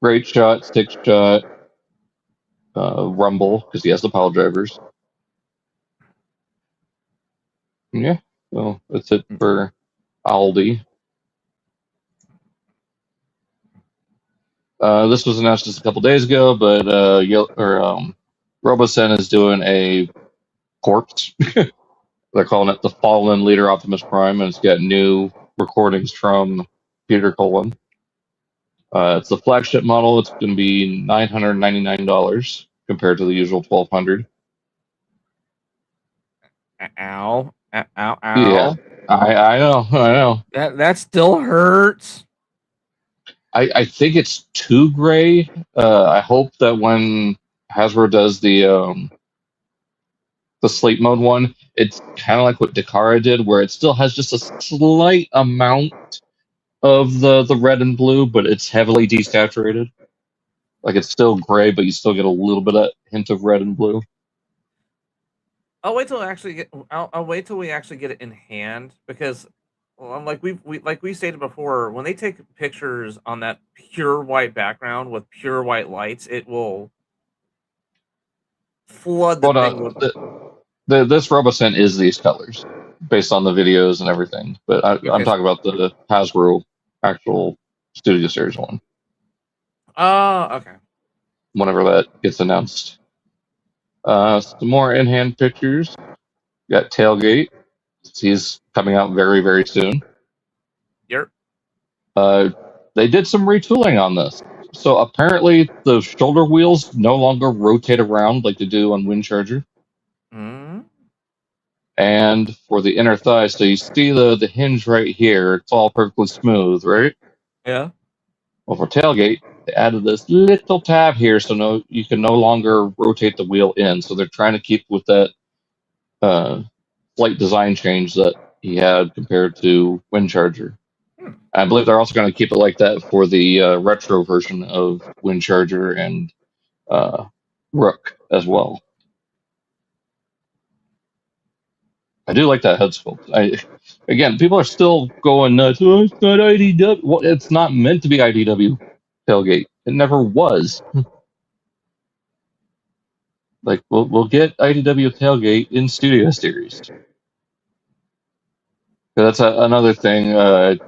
Great Shot, Stick Shot, Rumble, because he has the pile drivers. Yeah, well, that's it for Auldey. This was announced just a couple days ago, but Robosen is doing a corpse. They're calling it the Fallen Leader Optimus Prime, and it's got new recordings from Peter Cullen. It's the flagship model. It's going to be $999 compared to the usual $1,200. Ow. Yeah, I know. That still hurts. I think it's too gray. I hope that when Hasbro does the sleep mode one, it's kind of like what Takara did, where it still has just a slight amount of the red and blue, but it's heavily desaturated. Like it's still gray, but you still get a little bit of hint of red and blue. I'll wait till we actually get it in hand, because like we stated before, when they take pictures on that pure white background with pure white lights, it will flood the thing with this Robosen is these colors based on the videos and everything, but I'm talking about the Hasbro actual Studio Series one. Okay. Whenever that gets announced. Some more in-hand pictures. Got Tailgate. He's coming out very, very soon. Yep. They did some retooling on this. So apparently the shoulder wheels no longer rotate around like they do on Windcharger. Mm-hmm. And for the inner thigh, so you see the hinge right here, it's all perfectly smooth, right? Yeah. Well, for Tailgate, they added this little tab here, so you can no longer rotate the wheel in. So they're trying to keep with that slight design change that he had compared to Windcharger. I believe they're also going to keep it like that for the retro version of Windcharger and Rook as well. I do like that head sculpt. Again, people are still going nuts. Oh, it's not IDW. Well, it's not meant to be IDW tailgate. It never was. Like we'll get IDW tailgate in Studio Series. That's another thing.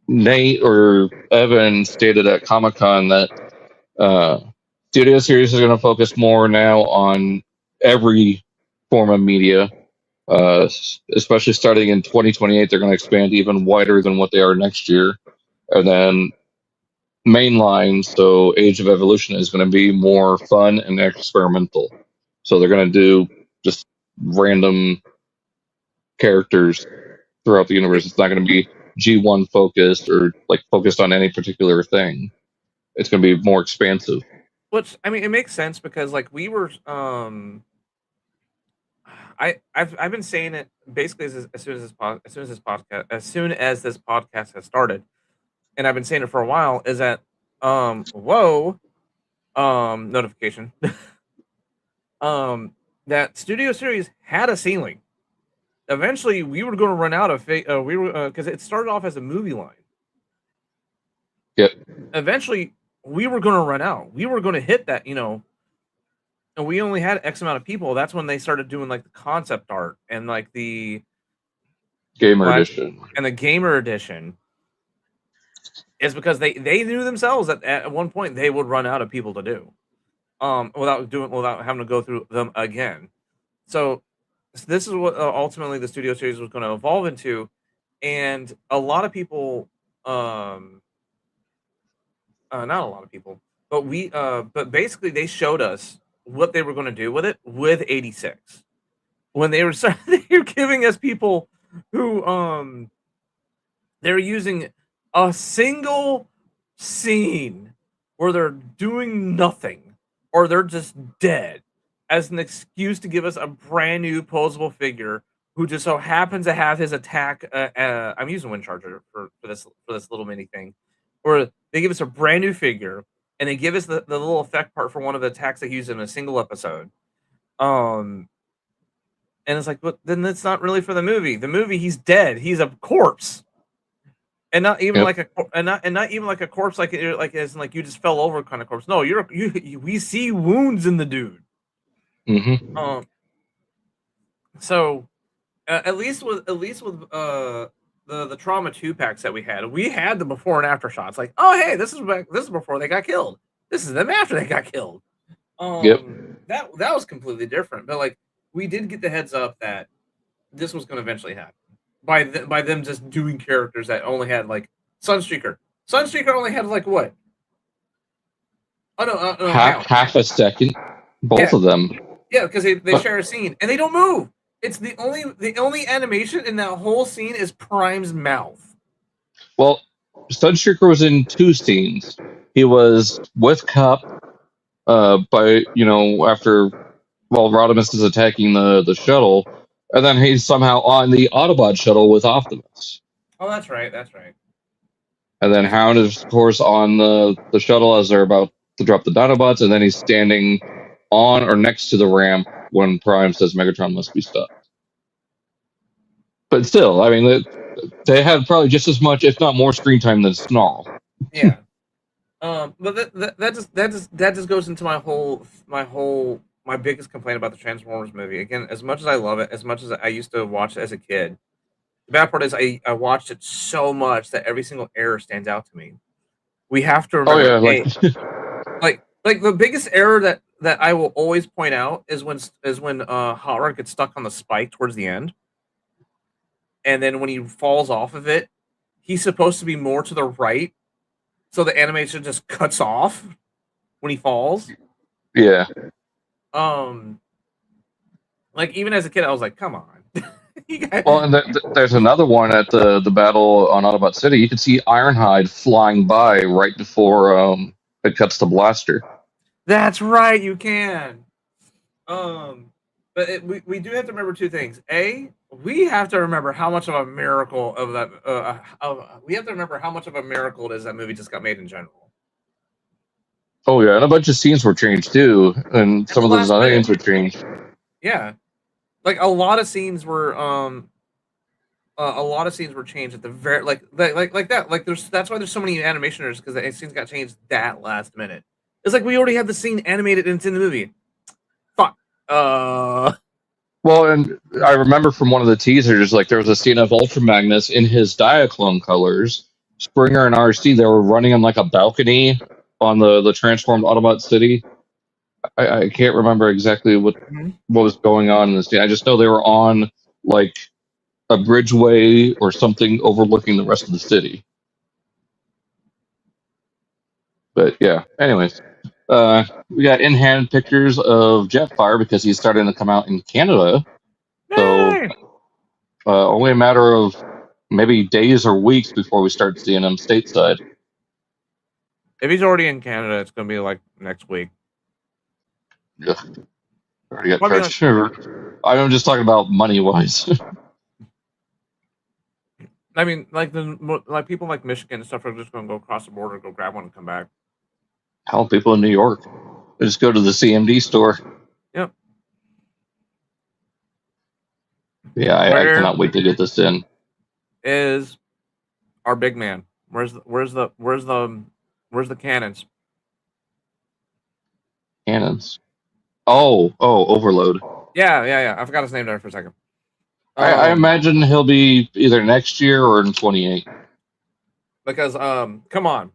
Nate or Evan stated at Comic-Con that Studio Series is going to focus more now on every form of media. Especially starting in 2028, they're going to expand even wider than what they are next year. And then mainline, so Age of Evolution, is going to be more fun and experimental. So they're going to do just random characters throughout the universe. It's not going to be G1 focused or like focused on any particular thing. It's going to be more expansive. Which, I mean, it makes sense because like we were I've been saying it basically as soon as this podcast has started, and I've been saying it for a while, is that notification that Studio Series had a ceiling. Eventually we were going to run out of because it started off as a movie line. Yep. Eventually we were going to run out. We were going to hit that, and we only had X amount of people. That's when they started doing like the concept art and like the gamer edition. And the gamer edition is because they knew themselves that at one point they would run out of people to do, without having to go through them again. So this is what ultimately the Studio Series was going to evolve into, and a lot of people, not a lot of people, but basically they showed us what they were going to do with it with 86 when they were giving us people who they're using a single scene where they're doing nothing or they're just dead as an excuse to give us a brand new posable figure who just so happens to have his attack. I'm using Windcharger for this little mini thing, where they give us a brand new figure and they give us the little effect part for one of the attacks they use in a single episode. And it's like, but then that's not really for the movie. The movie, he's dead. He's a corpse, and not even like not even like a corpse, like as in like you just fell over kind of corpse. No, we see wounds in the dude. Mm-hmm. So at least with the Trauma 2 packs that we had the before and after shots. Like, oh hey, this is before they got killed. This is them after they got killed. That was completely different. But like, we did get the heads up that this was going to eventually happen by them just doing characters that only had like Sunstreaker. Sunstreaker only had like what? Oh no, half a second. Both of them. Yeah, because they share a scene and they don't move. It's the only animation in that whole scene is Prime's mouth. Well, Sunstreaker was in 2 scenes. He was with Cup after Rodimus is attacking the shuttle, and then he's somehow on the Autobot shuttle with Optimus. Oh, that's right. And then Hound is, of course, on the shuttle as they're about to drop the Dinobots, and then he's standing on or next to the ramp when Prime says Megatron must be stopped. But still, I mean, they had probably just as much, if not more, screen time than Snarl. Yeah. But that just goes into my biggest complaint about the Transformers movie. Again, as much as I love it, as much as I used to watch it as a kid, the bad part is I watched it so much that every single error stands out to me. We have to remember, like the biggest error that I will always point out is when Hot Rod gets stuck on the spike towards the end, and then when he falls off of it, he's supposed to be more to the right, so the animation just cuts off when he falls. Yeah. Like even as a kid, I was like, "Come on." Well, and there's another one at the battle on Autobot City. You can see Ironhide flying by right before it cuts the blaster. That's right, you can. But we do have to remember 2 things. A, we have to remember how much of a miracle of that. We have to remember how much of a miracle it is that movie just got made in general. Oh yeah, and a bunch of scenes were changed too, and At some the of the last designs minute. were changed. Yeah, like a lot of scenes were changed at the very like that. Like that's why there's so many animationers, because the scenes got changed that last minute. It's like we already had the scene animated and it's in the movie. Fuck. Well, and I remember from one of the teasers, like there was a scene of Ultra Magnus in his Diaclone colors. Springer and RC, they were running on like a balcony on the transformed Autobot city. I can't remember exactly what was going on in the scene. I just know they were on like a bridgeway or something overlooking the rest of the city. But yeah, anyways, we got in-hand pictures of Jetfire because he's starting to come out in Canada. So only a matter of maybe days or weeks before we start seeing him stateside. If he's already in Canada, it's gonna be like next week. Ugh. Already got Probably charged. I'm just talking about money-wise. I mean, like people like Michigan and stuff are just gonna go across the border, go grab one, and come back. Hell, people in New York, they just go to the CMD store. Yep. Yeah, I cannot wait to get this in. Is our big man? Where's the cannons? Cannons. Oh, Overload. Yeah. I forgot his name there for a second. I imagine he'll be either next year or in 28. Because come on,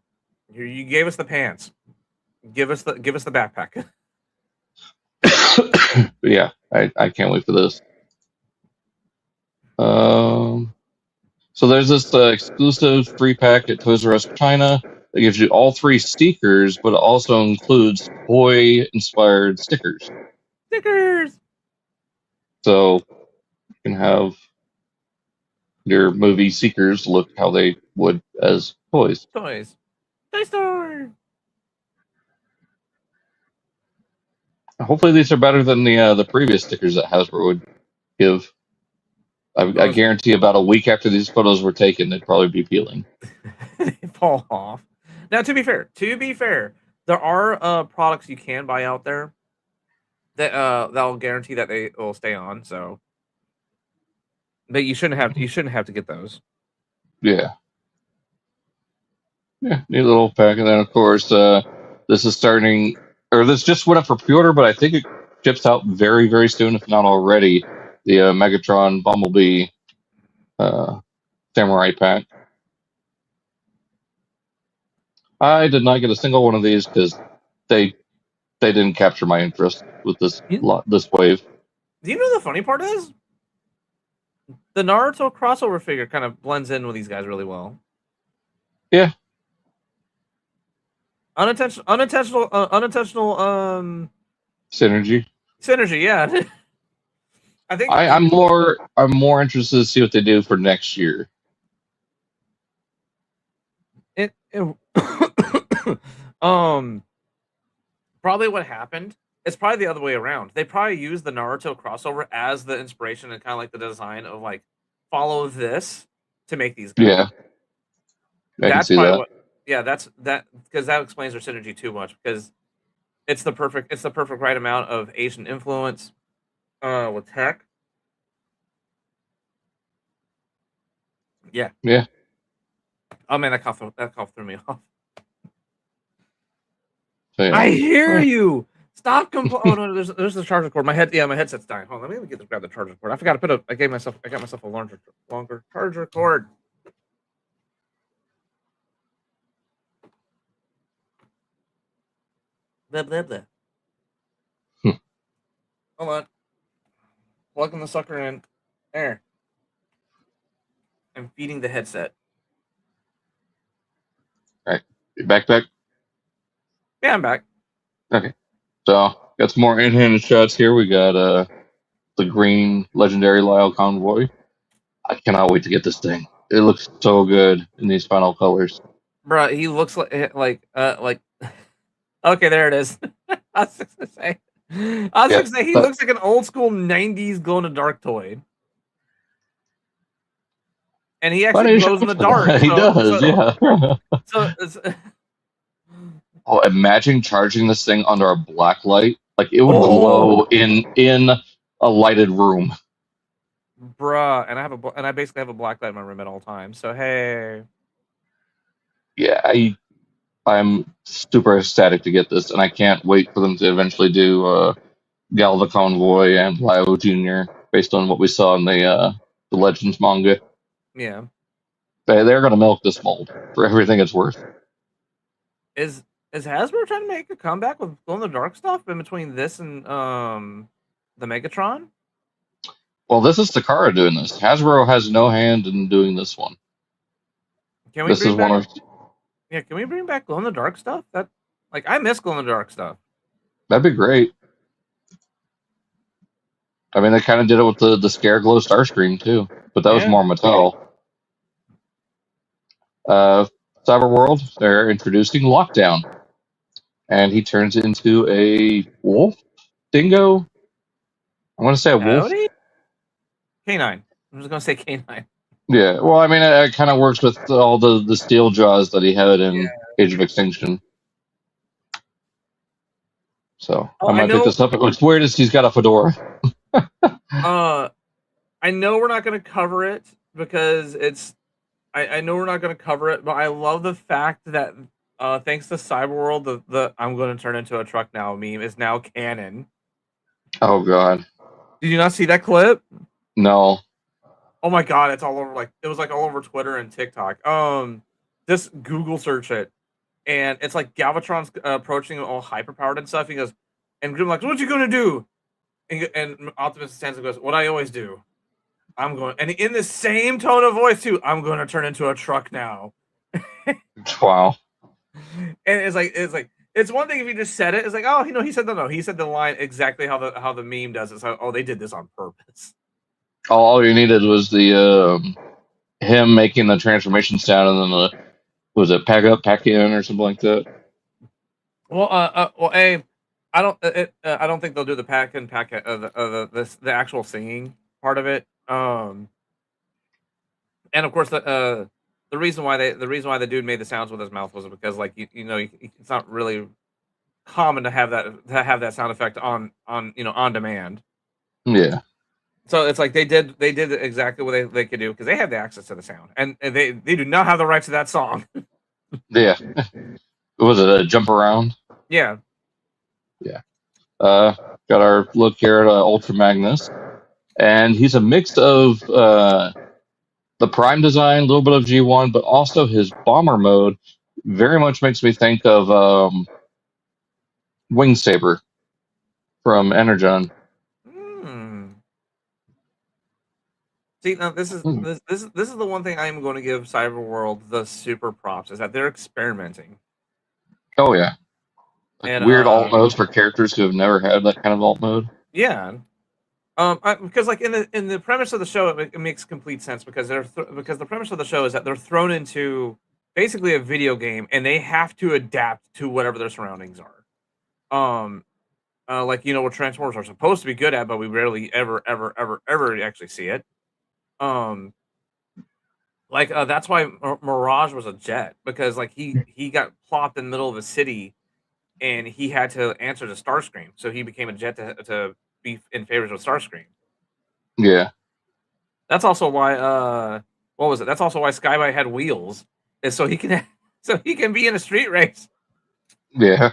you gave us the pants. Give us the backpack. Yeah, I can't wait for this. So there's this exclusive free pack at ToysRUs China that gives you all 3 stickers, but it also includes toy-inspired stickers. Stickers. So you can have your movie seekers look how they would as toys. Toy store. Hopefully these are better than the previous stickers that Hasbro would give. I guarantee about a week after these photos were taken, they'd probably be peeling. They fall off. Now, to be fair, there are products you can buy out there that that'll guarantee that they will stay on. So, but you shouldn't have to get those. Yeah. Yeah, neat little pack. And then, of course, this is starting, or this just went up for pre-order, but I think it ships out very, very soon, if not already. The Megatron Bumblebee Samurai pack. I did not get a single one of these because they didn't capture my interest with this wave. Do you know the funny part is? The Naruto crossover figure kind of blends in with these guys really well. Yeah. Unintentional synergy. Synergy, yeah. I think I'm more interested to see what they do for next year. Probably what happened, it's probably the other way around. They probably used the Naruto crossover as the inspiration and kind of like the design of like follow this to make these guys. Yeah. I can see that. That's because that explains their synergy too much, because it's the perfect right amount of Asian influence with tech. Yeah. Yeah. Oh man, that cough threw me off. So, yeah. I hear you. Stop complaining. Oh no, there's the charger cord. My headset's dying. Hold on, let me grab the charger cord. I forgot to I got myself a longer charger cord. Blah, blah, blah. Hold on. Plugging the sucker in. There. I'm feeding the headset. All right. You back? Yeah, I'm back. Okay. So, got some more in-hand shots here. We got the green legendary Lyle Convoy. I cannot wait to get this thing. It looks so good in these final colors. Bruh, he looks like okay, there it is. I was just gonna say he looks like an old school 90s glow in the dark toy. And he actually glows in the dark. He does, yeah. So it's, oh, imagine charging this thing under a black light. Like, it would glow in a lighted room. Bruh, and I basically have a black light in my room at all times. So hey. Yeah, I'm super ecstatic to get this, and I can't wait for them to eventually do Gal the Convoy and Lio Jr. based on what we saw in the Legends manga. Yeah. They're gonna milk this mold for everything it's worth. Is Hasbro trying to make a comeback with glow in the dark stuff in between this and the Megatron? Well, this is Takara doing this. Hasbro has no hand in doing this one. Can we can we bring back glow in the dark stuff? That, like, I miss glow in the dark stuff. That'd be great. I mean, they kind of did it with the Scare Glow Starscream too, but that was more Mattel. Cyberworld, they're introducing Lockdown, and he turns into a wolf, dingo. I want to say a wolf. Canine. I'm just gonna say canine. Yeah, well, I mean, it kind of works with all the steel jaws that he had in Age of Extinction. So I might pick this up. What's weird is he's got a fedora. I know we're not going to cover it because it's. I know we're not going to cover it, but I love the fact that thanks to Cyberworld, the "I'm going to turn into a truck now" meme is now canon. Oh God! Did you not see that clip? No. Oh my God! It's all over. Like, it was like all over Twitter and TikTok. Just Google search it, and it's like Galvatron's approaching all hyperpowered and stuff. He goes, and Grim like, "What you gonna do?" And Optimus stands and goes, "What I always do. I'm going," and in the same tone of voice too. "I'm going to turn into a truck now." Wow. And it's like it's one thing if he just said it. It's like, oh, he said no. He said the line exactly how the meme does. It's like, oh, they did this on purpose. All you needed was the him making the transformation sound, and then was it pack up, pack in, or something like that. Well, I don't think they'll do the pack in, pack the actual singing part of it. And of course the reason why the dude made the sounds with his mouth was because, like, it's not really common to have that sound effect on demand. Yeah. So it's like they did exactly what they could do because they have the access to the sound, and they do not have the rights to that song. Yeah. Was it a jump around? Yeah. Yeah. Got our look here at Ultra Magnus, and he's a mix of the Prime design, a little bit of G1, but also his bomber mode very much makes me think of Wing Saber from Energon. See, now this is the one thing I am going to give Cyberworld the super props is that they're experimenting. Oh yeah, like weird alt modes for characters who have never had that kind of alt mode. Yeah, because like in the premise of the show, it makes complete sense because because the premise of the show is that they're thrown into basically a video game and they have to adapt to whatever their surroundings are. Like, what Transformers are supposed to be good at, but we rarely ever actually see it. That's why Mirage was a jet, because like he got plopped in the middle of a city and he had to answer to Starscream, so he became a jet to be in favor of Starscream. Yeah, that's also why what was it? That's also why Skybite had wheels, is so he can be in a street race. Yeah.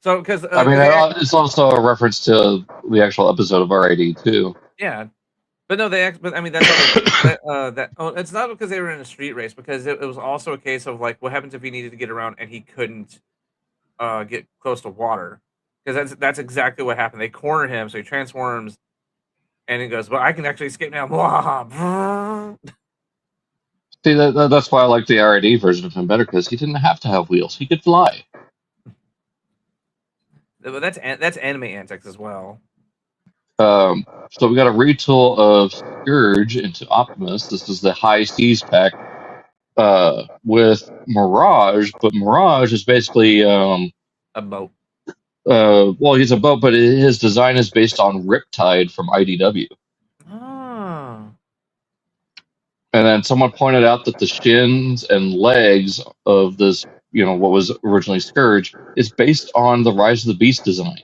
So because I mean, it's also a reference to the actual episode of RID too. Yeah. But no, I mean, that's it's not because they were in a street race, because it was also a case of like, what happens if he needed to get around and he couldn't get close to water? Because that's exactly what happened. They corner him, so he transforms, and he goes, "Well, I can actually escape now." Blah. See, that's why I like the RID version of him better, because he didn't have to have wheels; he could fly. But that's anime antics as well. So we got a retool of Scourge into Optimus. This is the High Seas pack with Mirage, but Mirage is basically a boat. Well, he's a boat, but his design is based on Riptide from IDW. Oh. And then someone pointed out that the shins and legs of this, what was originally Scourge, is based on the Rise of the Beast design.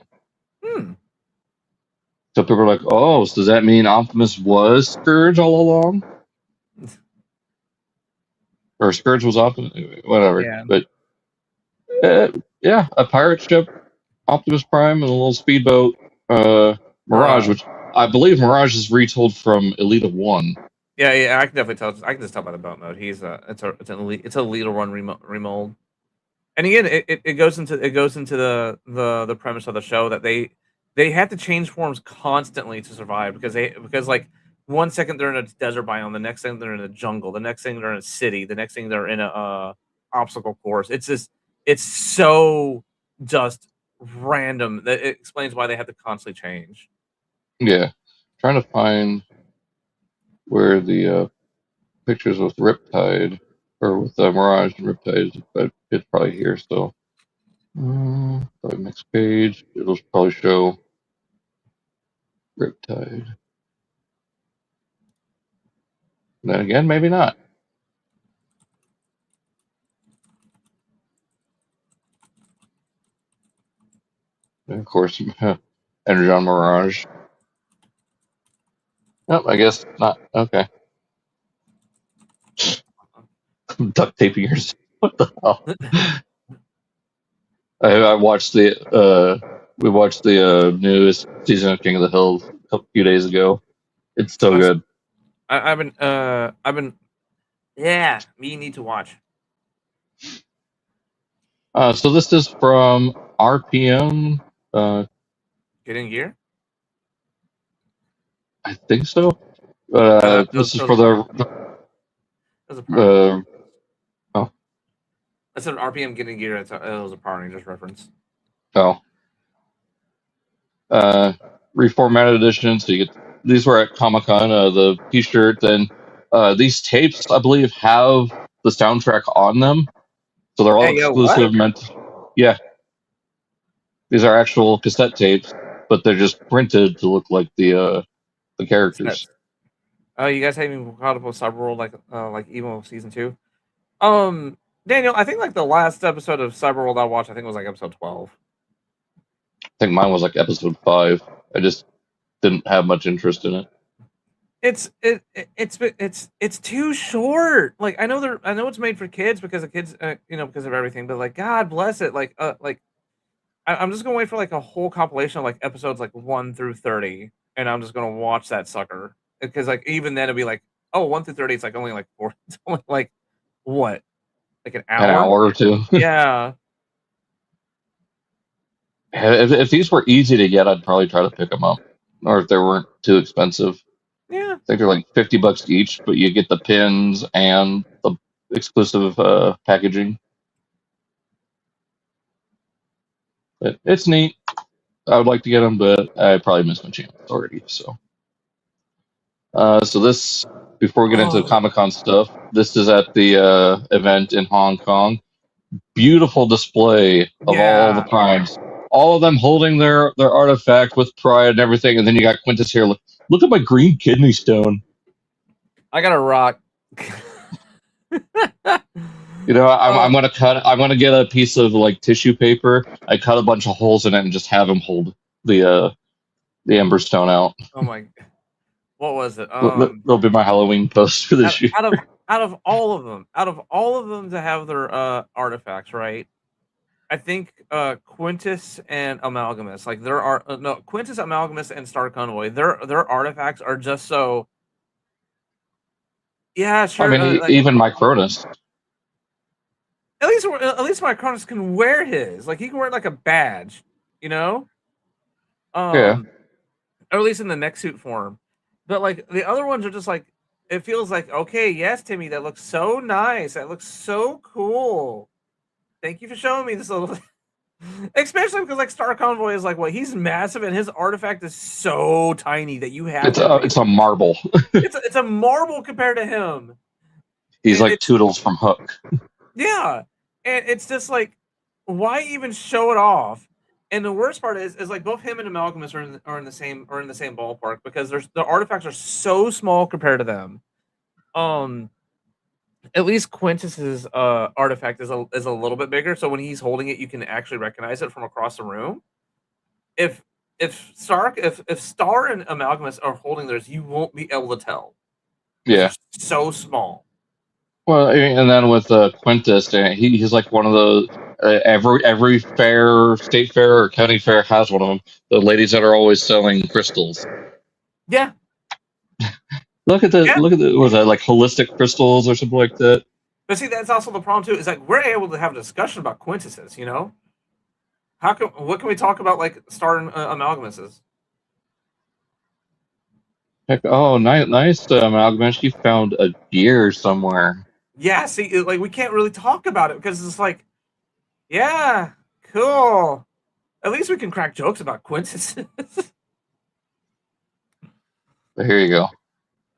So people are like, oh, so does that mean Optimus was Scourge all along? Or Scourge was Optimus? Whatever. Yeah. But, yeah, a pirate ship, Optimus Prime, and a little speedboat, Mirage, which I believe Mirage is retold from Elita 1. Yeah, I can definitely tell. I can just tell by the boat mode. It's a Elita 1 remold. And again, it goes into the premise of the show that they have to change forms constantly to survive because like 1 second they're in a desert biome, the next thing they're in a jungle, the next thing they're in a city, the next thing they're in a obstacle course. It's so just random that it explains why they have to constantly change. Yeah, trying to find where the pictures with Riptide or with Mirage and Riptide, but it's probably here still. Probably next page, it'll probably show Riptide. Then again, maybe not. And of course, Energon Mirage. Nope, I guess not. Okay. Duct taping yours. What the hell? I watched we watched the newest season of King of the Hill a few days ago. It's so good. I've been yeah, me need to watch. So this is from RPM. Get in gear? I think so. This is for the I said RPM getting gear. It was a Power Rangers reference. Oh. Reformatted edition. So you get these were at Comic-Con. The T-shirt. Then these tapes, I believe, have the soundtrack on them. So they're all exclusive. Yeah. These are actual cassette tapes, but they're just printed to look like the characters. Oh, you guys haven't even caught up with Cyberworld like Evo Season 2? Daniel, I think like the last episode of Cyberworld I watched, I think it was like episode 12. I think mine was like episode 5. I just didn't have much interest in it. It's too short. Like I know it's made for kids because of kids, because of everything. But like, God bless it. I'm just gonna wait for like a whole compilation of like episodes like 1 through 30, and I'm just gonna watch that sucker because like even then it'll be like 1 through 30. It's like only like 4. It's only like what, like an hour? An hour or two. Yeah. If these were easy to get, I'd probably try to pick them up, or if they weren't too expensive. Yeah, I think they're like $50 each, but you get the pins and the exclusive packaging. But it's neat. I would like to get them, but I probably missed my chance already. So this, before we get into the Comic-Con stuff, this is at the event in Hong Kong. Beautiful display of all the primes. All of them holding their artifact with pride and everything, and then you got Quintus here. Look at my green kidney stone. I got a rock. I'm gonna get a piece of like tissue paper. I cut a bunch of holes in it and just have him hold the Ember Stone out. Oh my! What was it? That'll be my Halloween post for this year. Out of all of them to have their artifacts, right? I think Quintus and Amalgamus, like Quintus, Amalgamus, and Star Convoy, their artifacts are just so. Yeah, sure. I mean, even Micronus. At least Micronus can wear his. Like he can wear it like a badge, yeah. Or at least in the neck suit form. But like the other ones are just like, it feels like, okay, yes, Timmy, that looks so nice. That looks so cool. Thank you for showing me this little. Especially because like Star Convoy is like, he's massive and his artifact is so tiny that you have. It's a marble. it's a marble compared to him. He's like Toodles from Hook. Yeah, and it's just like, why even show it off? And the worst part is like both him and Amalgamus are in the same ballpark because the artifacts are so small compared to them. At least Quintus's artifact is a little bit bigger, so when he's holding it, you can actually recognize it from across the room. If Star and Amalgamus are holding theirs, you won't be able to tell. Yeah. So small. Well, and then with Quintus, he's like one of those. Every fair, state fair or county fair has one of them. The ladies that are always selling crystals. Yeah. Look at the was that like holistic crystals or something like that? But see, that's also the problem too. Is like we're able to have a discussion about Quintuses. You know, what can we talk about like Star and Amalgamuses? Heck, oh, nice Amalgamus. You found a gear somewhere. Yeah, see, like we can't really talk about it because it's like, yeah, cool. At least we can crack jokes about Quintuses. Here you go.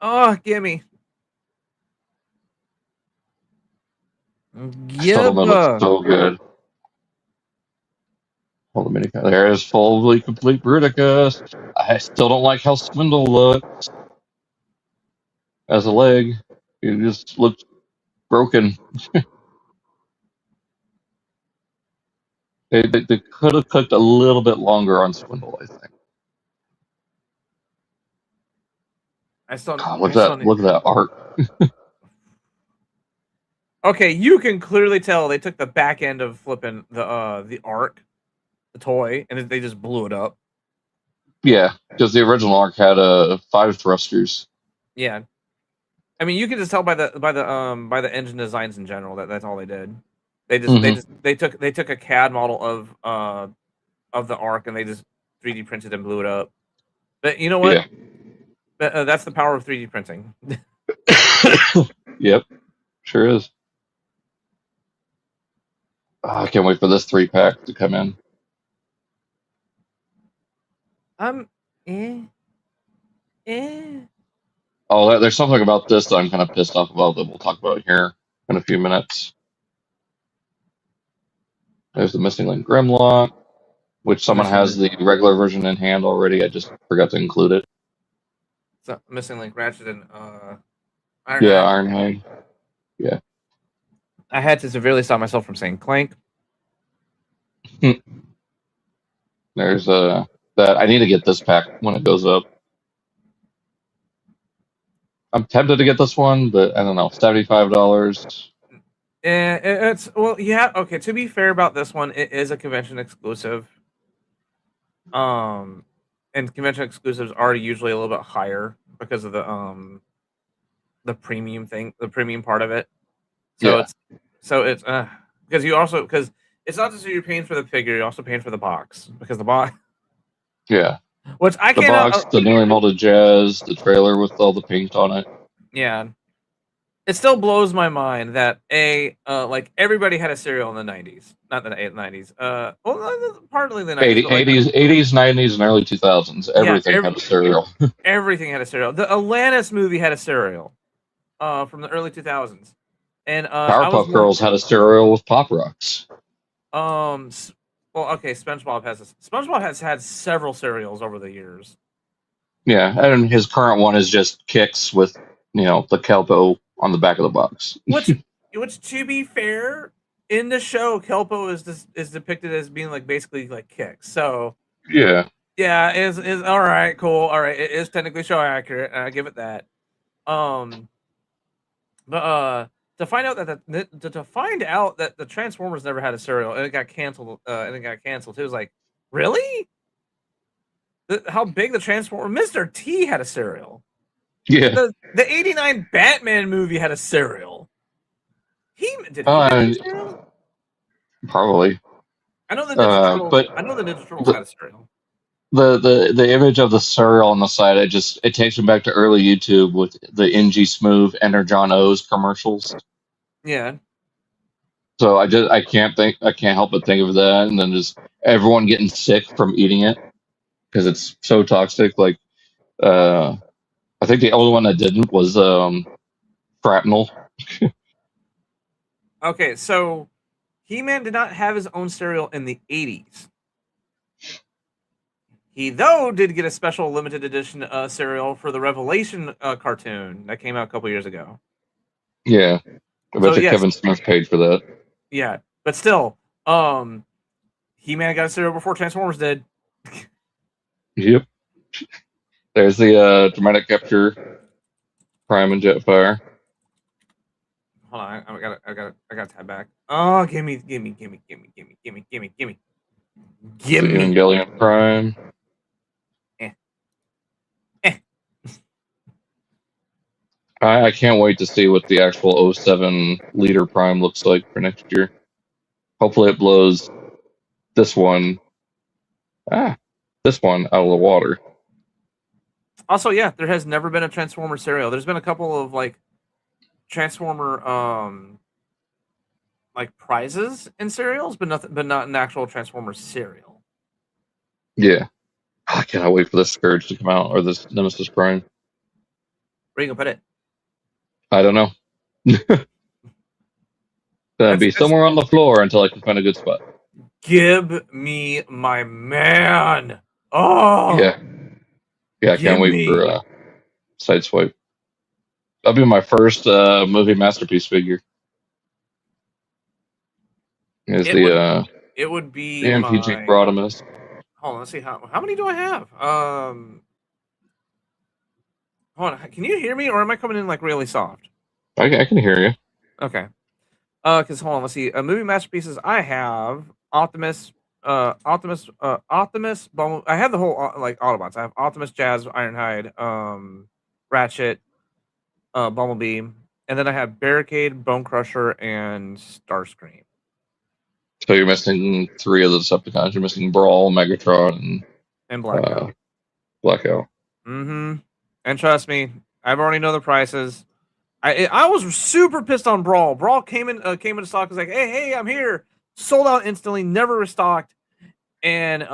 Oh, gimme. Settlement looks so good. Hold the mini. There is fully complete Bruticus. I still don't like how Swindle looks as a leg. It just looks broken. They could have cooked a little bit longer on Swindle, I think. God, look at that art. Okay, you can clearly tell they took the back end of flipping the Arc, the toy, and they just blew it up. Yeah, because the original Arc had 5 thrusters. Yeah, I mean you can just tell by the engine designs in general that's all they did. They took a CAD model of the Arc and they just 3D printed and blew it up. But you know what? Yeah. That's the power of 3D printing. Yep, sure is. I can't wait for this 3-pack to come in. Oh, there's something about this that I'm kind of pissed off about that we'll talk about here in a few minutes. There's the Missing Link Grimlock, which someone has the regular version in hand already. I just forgot to include it. So, Missing Link Ratchet and Ironhide. Yeah, Ironhide. Yeah. I had to severely stop myself from saying Clank. There's that. I need to get this pack when it goes up. I'm tempted to get this one, but I don't know. $75. It's yeah. Okay. To be fair about this one, it is a convention exclusive. And convention exclusives are usually a little bit higher because of the premium thing, the premium part of it. So it's because it's not just that you're paying for the figure, you're also paying for the box because the box. Yeah. Which I can't. The box, the newly molded Jazz, the trailer with all the paint on it. Yeah. It still blows my mind that like everybody had a cereal in the 90s, not the 90s. Partly the 90s, 80s, 90s, and early 2000s. Everything had a cereal. Everything had a cereal. The Atlantis movie had a cereal, from the early 2000s, and Powerpuff Girls had a cereal with Pop Rocks. Well, okay, SpongeBob has had several cereals over the years. Yeah, and his current one is just Kix with the Kelpo on the back of the box. Which to be fair, in the show, Kelpo is depicted as being like basically like Kix. So yeah, is all right, cool, all right. It is technically show accurate, and I give it that. But to find out that the Transformers never had a cereal and it got canceled, too, is like, really? How big the Transformer? Mr. T had a cereal. Yeah. The '89 Batman movie had a cereal. Did he have a cereal? Probably. I know the Ninja Turtles had a cereal. The image of the cereal on the side, it takes me back to early YouTube with the NG Smooth Energon O's commercials. Yeah. So I can't help but think of that, and then just everyone getting sick from eating it because it's so toxic. Like, I think the only one that didn't was Shrapnel. Okay, so He-Man did not have his own cereal in the 80s. He, though, did get a special limited edition cereal for the Revelation cartoon that came out a couple years ago. Yeah. I bet Kevin Smith paid for that. Yeah, but still, He-Man got a cereal before Transformers did. Yep. There's the dramatic capture Prime and Jetfire. Hold on, I got to tab back. Oh, gimme. Evangelion Prime. I can't wait to see what the actual 07 Leader Prime looks like for next year. Hopefully it blows this one out of the water. Also, yeah, there has never been a Transformer cereal. There's been a couple of like Transformer like prizes in cereals, but not an actual Transformer cereal. Yeah. I cannot wait for this Scourge to come out, or this Nemesis Prime. Where you gonna put it? I don't know. Gonna be somewhere on the floor until I can find a good spot. Give me my man. Oh yeah, I can't wait for Sideswipe. That'll be my first movie masterpiece figure. It would be the MPG Optimus. Hold on, let's see how many do I have? Hold on, can you hear me, or am I coming in like really soft? I can hear you. Okay. Because hold on, let's see. Movie masterpieces. I have Optimus, Bumblebee. I have the whole like Autobots. I have Optimus, Jazz, Ironhide, Ratchet, Bumblebee, and then I have Barricade, Bone Crusher, and Starscream. So you're missing 3 of the Decepticons. You're missing Brawl, Megatron, and Blackout. Mm-hmm. And trust me, I've already know the prices. I was super pissed on Brawl. Brawl came into stock. Was like, hey, I'm here. Sold out instantly. Never restocked. And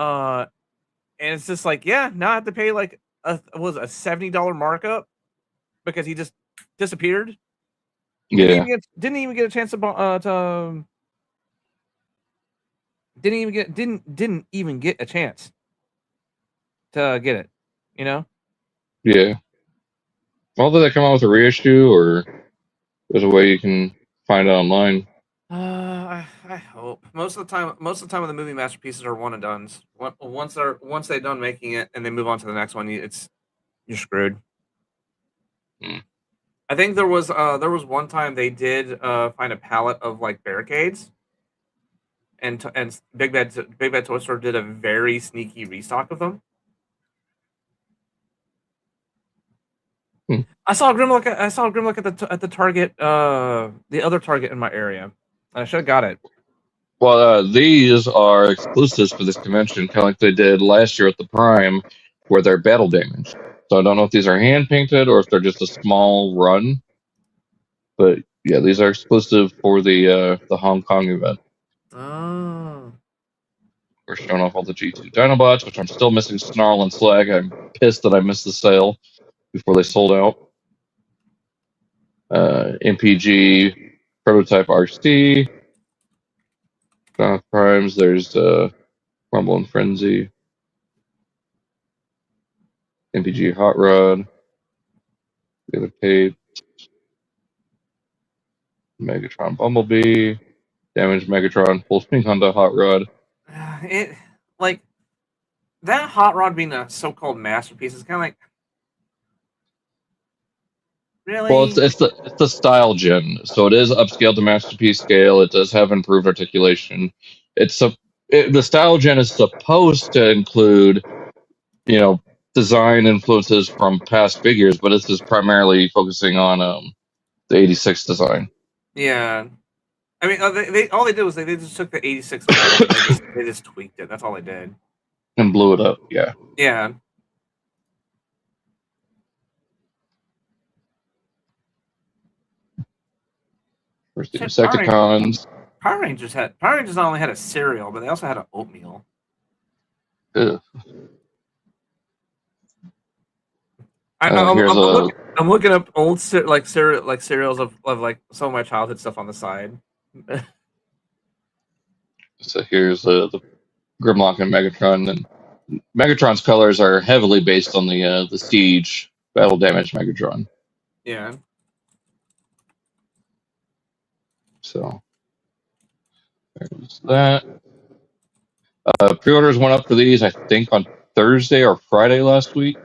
it's just like, yeah, now I have to pay like a $70 markup because he just disappeared. Yeah. Didn't even get a chance to didn't even get a chance to get it, you know? Yeah. Well, did they come out with a reissue, or there's a way you can find it online? I hope. Most of the time when the movie masterpieces are one and dones. Once they're done making it and they move on to the next one, you're screwed. I think there was one time they did find a pallet of like barricades. And Big Bad Toy Store did a very sneaky restock of them. I saw a Grimlock at the Target, the other Target in my area. I should have got it. Well, these are exclusives for this convention, kind of like they did last year at the Prime, where they're battle damaged. So I don't know if these are hand painted or if they're just a small run. But yeah, these are exclusive for the Hong Kong event. Oh. We're showing off all the G2 Dinobots, which I'm still missing Snarl and Slag. I'm pissed that I missed the sale before they sold out. MPG Prototype RC. Primes, there's Rumble and Frenzy. MPG Hot Rod. The other tape. Megatron Bumblebee. Damaged Megatron Full Swing Honda Hot Rod. It like that Hot Rod being a so-called masterpiece is kind of like, really? Well, it's the style gen, so it is upscaled to masterpiece scale. It does have improved articulation. The style gen is supposed to include, design influences from past figures, but this is primarily focusing on the '86 design. Yeah, I mean, they all they did was they just took the '86 model and they just tweaked it. That's all they did. And blew it up. Yeah. Yeah. First the Insecticons. Power Rangers not only had a cereal, but they also had an oatmeal. Ugh. I'm looking up old cereals of like some of my childhood stuff on the side. So here's the Grimlock and Megatron, and Megatron's colors are heavily based on the Siege battle damage Megatron. Yeah. So there's that. Pre-orders went up for these, I think, on Thursday or Friday last week.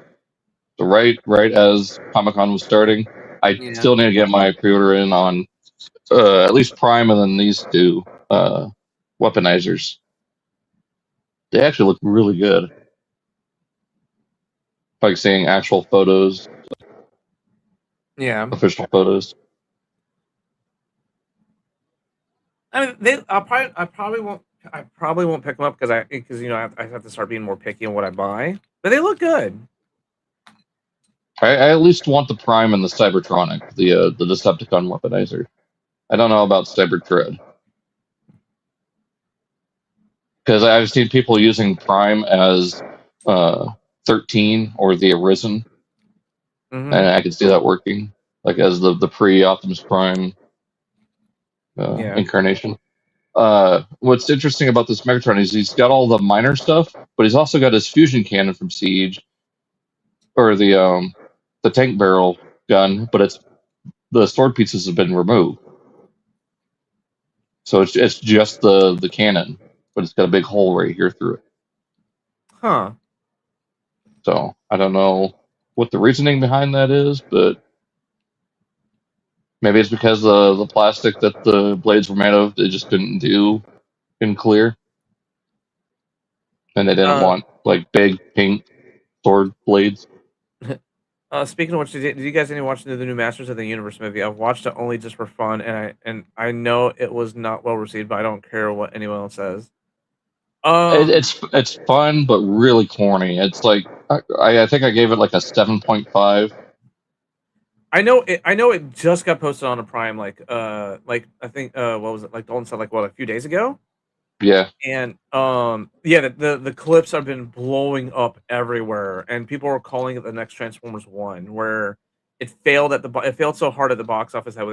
So right as Comic-Con was starting. I still need to get my pre-order in on at least Prime and then these two weaponizers. They actually look really good. Like seeing actual photos. Yeah. Official photos. I mean, I probably won't pick them up because I have to start being more picky on what I buy. But they look good. I at least want the Prime and the Cybertronic, the Decepticon weaponizer. I don't know about Cybertread. Because I've seen people using Prime as 13 or the Arisen. Mm-hmm. And I could see that working. Like as the pre-Optimus Prime incarnation. What's interesting about this Megatron is he's got all the minor stuff, but he's also got his fusion cannon from Siege, or the tank barrel gun, but it's the sword pieces have been removed, so it's just the cannon, but it's got a big hole right here through it. Huh. So I don't know what the reasoning behind that is, but maybe it's because the plastic that the blades were made of, they just couldn't do in clear. And they didn't want like big pink sword blades. Speaking of which, did you guys any watch the new Masters of the Universe movie? I've watched it only just for fun, and I know it was not well received, but I don't care what anyone else says. It's fun, but really corny. It's like I think I gave it like a 7.5. I know it just got posted on a Prime like I think what was it, like Dalton said, like what, a few days ago? Yeah. And the clips have been blowing up everywhere, and people are calling it the next Transformers 1, where it failed so hard at the box office that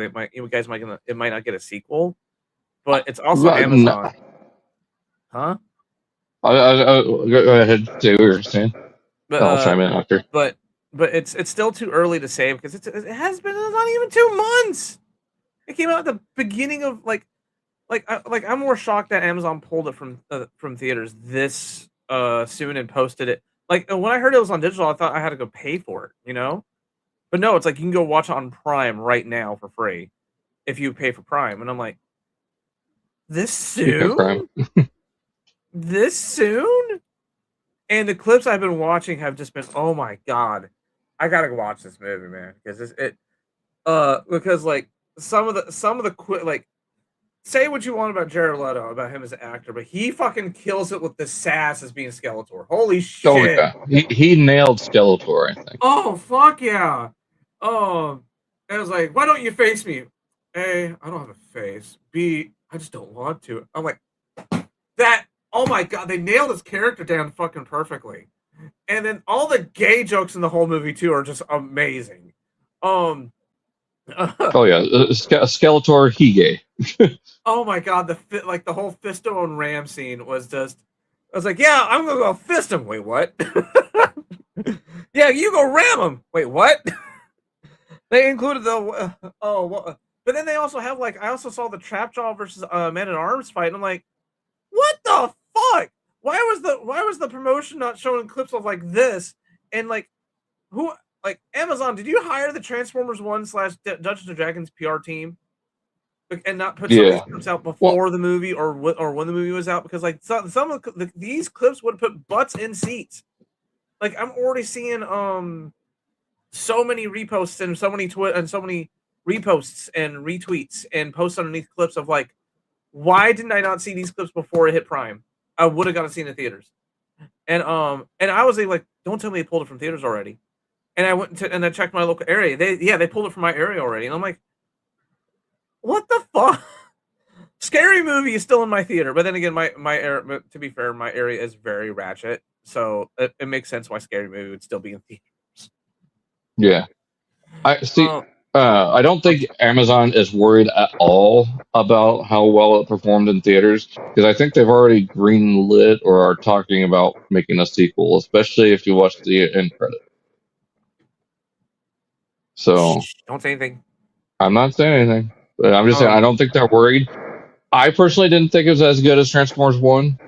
it might not get a sequel. But it's also Amazon. No. Huh? Go ahead, say what you're saying. But I'll chime in after. But it's still too early to say, because it has been not even 2 months. It came out at the beginning of I'm more shocked that Amazon pulled it from theaters this soon and posted it. Like when I heard it was on digital, I thought I had to go pay for it, But no, it's like you can go watch it on Prime right now for free if you pay for Prime. And I'm like, this soon? This soon? And the clips I've been watching have just been, oh my god, I gotta go watch this movie, man, because because like some of the say what you want about Jared Leto, about him as an actor, but he fucking kills it with the sass as being Skeletor. Holy shit! Oh yeah, he nailed Skeletor, I think. Oh fuck yeah! And I was like, why don't you face me? A, I don't have a face. B, I just don't want to. I'm like, that. Oh my god, they nailed his character down fucking perfectly. And then all the gay jokes in the whole movie too are just amazing. Oh yeah, Skeletor, he gay. Oh my god, the whole fist him on Ram scene was just. I was like, yeah, I'm gonna go fist him. Wait, what? Yeah, you go ram him. Wait, what? They included but then they also have I also saw the Trapjaw versus Man at Arms fight, and I'm like, what the fuck? Why was the promotion not showing clips of this? And who, Amazon, did you hire the Transformers 1 / Dungeons and Dragons PR team and not put some of these clips out before the movie or when the movie was out? Because some of these clips would put butts in seats. I'm already seeing so many reposts and so many reposts and retweets and posts underneath clips of why didn't I not see these clips before it hit Prime? I would have got to see it in theaters. And I was like, don't tell me they pulled it from theaters already. And I went and I checked my local area. They pulled it from my area already. And I'm like, what the fuck? Scary Movie is still in my theater, but then again, my area, to be fair, my area is very ratchet, so it makes sense why Scary Movie would still be in theaters. Yeah, I see. I don't think Amazon is worried at all about how well it performed in theaters, because I think they've already greenlit or are talking about making a sequel, especially if you watch the end credit. So don't say anything. I'm not saying anything. But I'm just saying, I don't think they're worried. I personally didn't think it was as good as Transformers 1.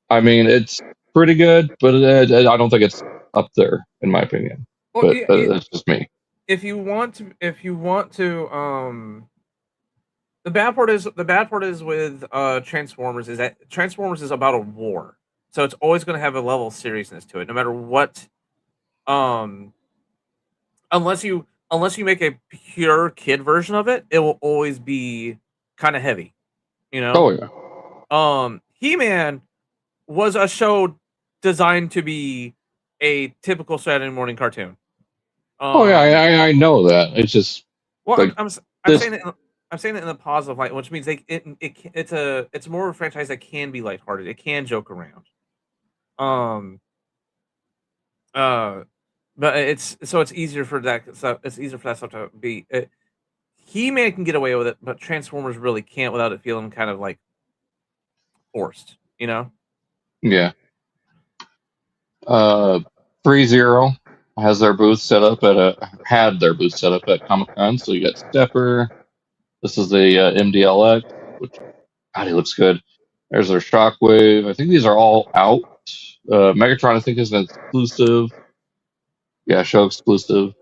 I mean, it's pretty good, but I don't think it's up there, in my opinion. Well, But that's just me. If you want to, the bad part is with Transformers is that Transformers is about a war, so it's always going to have a level of seriousness to it, no matter what. Unless you make a pure kid version of it, it will always be kind of heavy, you know. Oh yeah. He-Man was a show designed to be a typical Saturday morning cartoon. Oh yeah, I know that. It's just well, like I'm saying it. I'm saying it in the positive light, which means it's more of a franchise that can be lighthearted. It can joke around. But it's easier for that stuff. It's easier for that stuff to be. He-Man can get away with it, but Transformers really can't without it feeling kind of like forced. You know? Yeah. 3-0 has their booth set up had their booth set up at Comic-Con. So you got Stepper. This is the MDLX, which God, he looks good. There's their Shockwave. I think these are all out. Megatron, I think, is an exclusive. Yeah, show exclusive.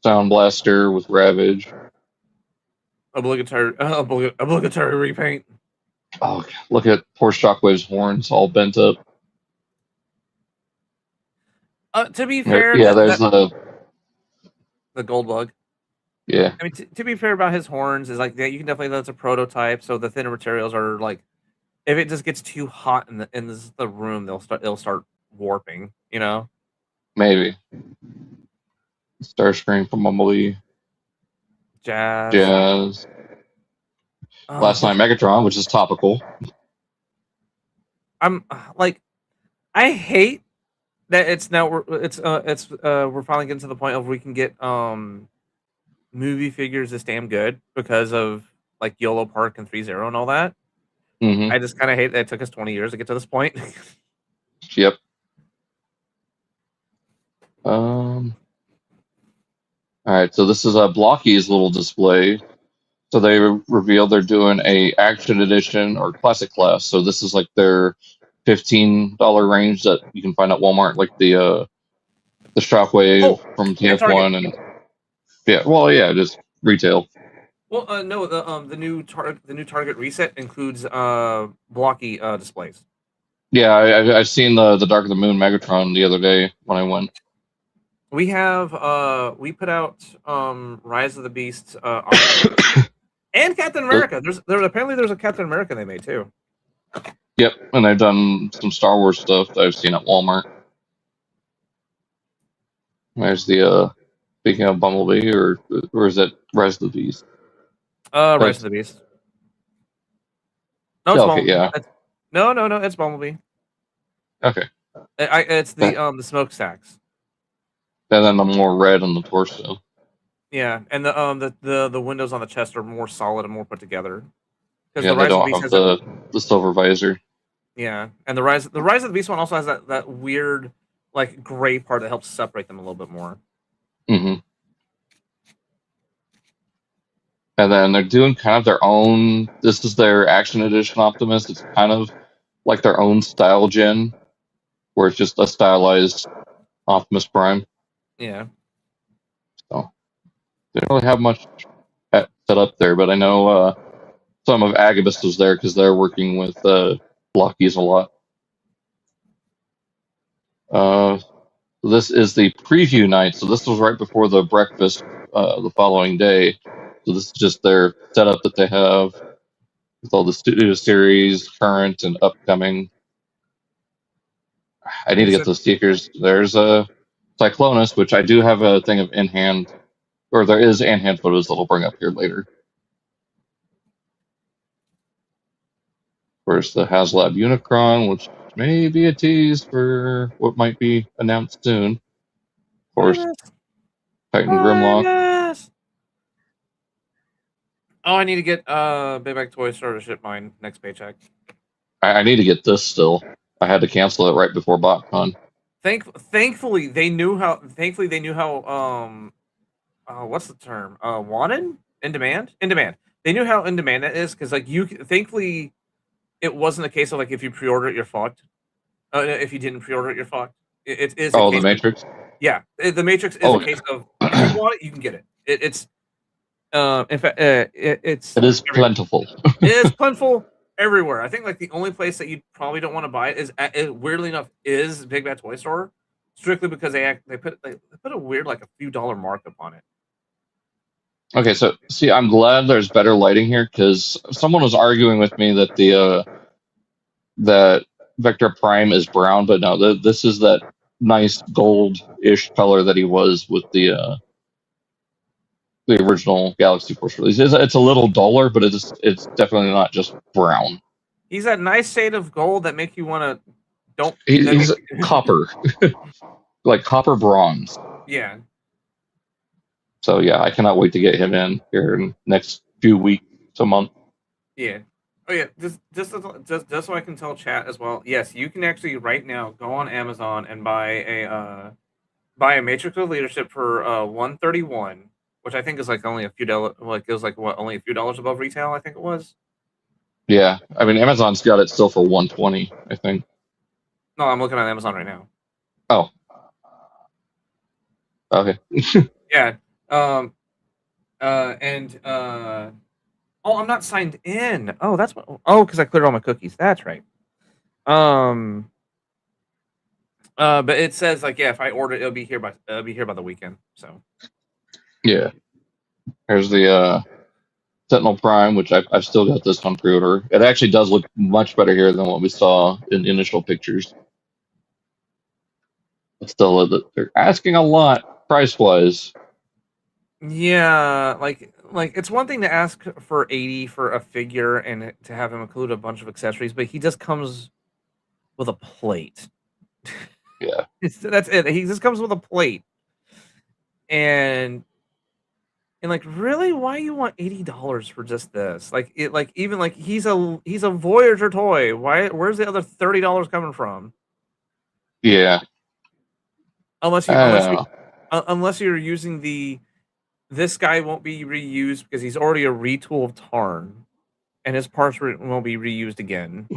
Sound Blaster with Ravage. Obligatory repaint. Oh, look at poor Shockwave's horns all bent up. To be fair, there's the gold bug. Yeah. I mean, to be fair about his horns is like that. You can definitely that's a prototype. So the thinner materials are like, if it just gets too hot in the room, it'll start warping. You know. Maybe. Starscream from Bumblebee. Jazz. Last Night Megatron, which is topical. I'm like, I hate that it's now we're finally getting to the point of we can get movie figures this damn good because of like Yolopark and 3-0 and all that. Mm-hmm. I just kind of hate that it took us 20 years to get to this point. Yep. All right, so this is Blocky's little display. So they revealed they're doing a Action Edition or Classic Class. So this is like their $15 range that you can find at Walmart, like the Shockwave from TF1 and just retail. Well, no, the new Target reset includes blocky displays. Yeah, I've seen the Dark of the Moon Megatron the other day when I went. We have we put out Rise of the Beasts and Captain America. There's a Captain America they made too. Yep, and they've done some Star Wars stuff that I've seen at Walmart. There's the speaking of Bumblebee, or is it Rise of the Beast? Rise of the Beast. No, it's Bumblebee. Yeah. No, it's Bumblebee. Okay. It's the smokestacks. And then the more red on the torso. Yeah, and the windows on the chest are more solid and more put together. Yeah, they don't have the silver visor. Yeah, and the Rise of the Beast one also has that weird like gray part that helps separate them a little bit more. Mm-hmm. And then they're doing kind of their own. This is their Action Edition Optimus. It's kind of like their own style gen, where it's just a stylized Optimus Prime. Yeah. So they don't really have much set up there, but I know some of Agabus was there because they're working with Blockies a lot. This is the preview night, so this was right before the breakfast the following day. So this is just their setup that they have with all the studio series, current and upcoming. I need to get those stickers. There's a Cyclonus, which I do have a thing of in-hand, or there is in-hand photos that I'll bring up here later. First, the HasLab Unicron, which may be a tease for what might be announced soon. Of course, Titan Grimlock. Oh, I need to get Big Bag Toys to ship mine next paycheck. I need to get this still. I had to cancel it right before BotCon. Thankfully, they knew how. What's the term? Wanted. In demand. They knew how in demand that is because, like, thankfully, it wasn't a case of like if you pre-order it, you're fucked. If you didn't pre-order it, you're fucked. It is a Oh, case the Matrix. the Matrix is a case of if you want it, you can get it. It's in fact, it's it is plentiful. It is plentiful everywhere. I think like the only place that you probably don't want to buy it is weirdly enough is Big Bad Toy Store, strictly because they put a weird like a few dollar markup on it. Okay, so see, I'm glad there's better lighting here because someone was arguing with me that that Vector Prime is brown, but no, this is that nice gold-ish color that he was with the original Galaxy Force release. It's a little duller, but it's definitely not just brown. He's that nice shade of gold that make you want to He's copper, like copper bronze. Yeah. So yeah, I cannot wait to get him in here in next few weeks to month. Yeah. Oh yeah. Just so I can tell chat as well. Yes, you can actually right now go on Amazon and buy a Matrix of Leadership for $131, which I think is like only a few dollars. Like it was like what, only a few dollars above retail. I think it was. Yeah, I mean Amazon's got it still for $120, I think. No, I'm looking on Amazon right now. Oh. Okay. Yeah. Oh, I'm not signed in. Oh, that's what. Oh, because I cleared all my cookies. That's right. But it says like, yeah, if I order it, it'll be here by the weekend. So. Yeah. Here's the Sentinel Prime, which I've still got this on pre-order. It actually does look much better here than what we saw in the initial pictures. But still, they're asking a lot price-wise. Yeah, like it's one thing to ask for 80 for a figure and to have him include a bunch of accessories, but he just comes with a plate. Yeah, that's it. He just comes with a plate, and like really, why you want $80 for just this? Like it, like even like he's a Voyager toy. Where's the other $30 coming from? Yeah. Unless you're using this guy won't be reused because he's already a retool of Tarn, and his parts won't be reused again.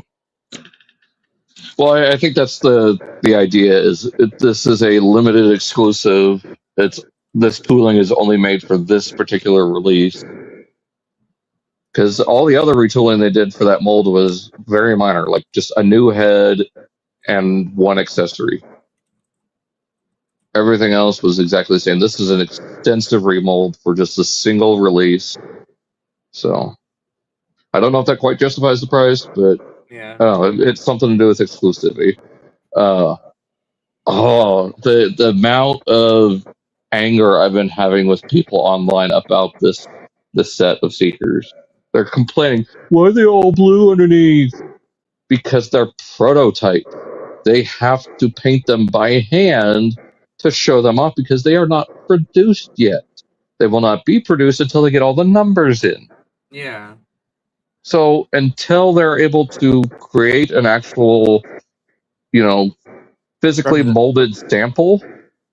Well, I think that's the idea. This is a limited exclusive. This tooling is only made for this particular release. Because all the other retooling they did for that mold was very minor, like just a new head and one accessory. Everything else was exactly the same. This is an extensive remold for just a single release. So I don't know if that quite justifies the price, but yeah, it's something to do with exclusivity. The amount of anger I've been having with people online about this set of Seekers. They're complaining, why are they all blue underneath? Because they're prototype. They have to paint them by hand to show them off because they are not produced yet. They will not be produced until they get all the numbers in. Yeah. So until they're able to create an actual, physically molded sample,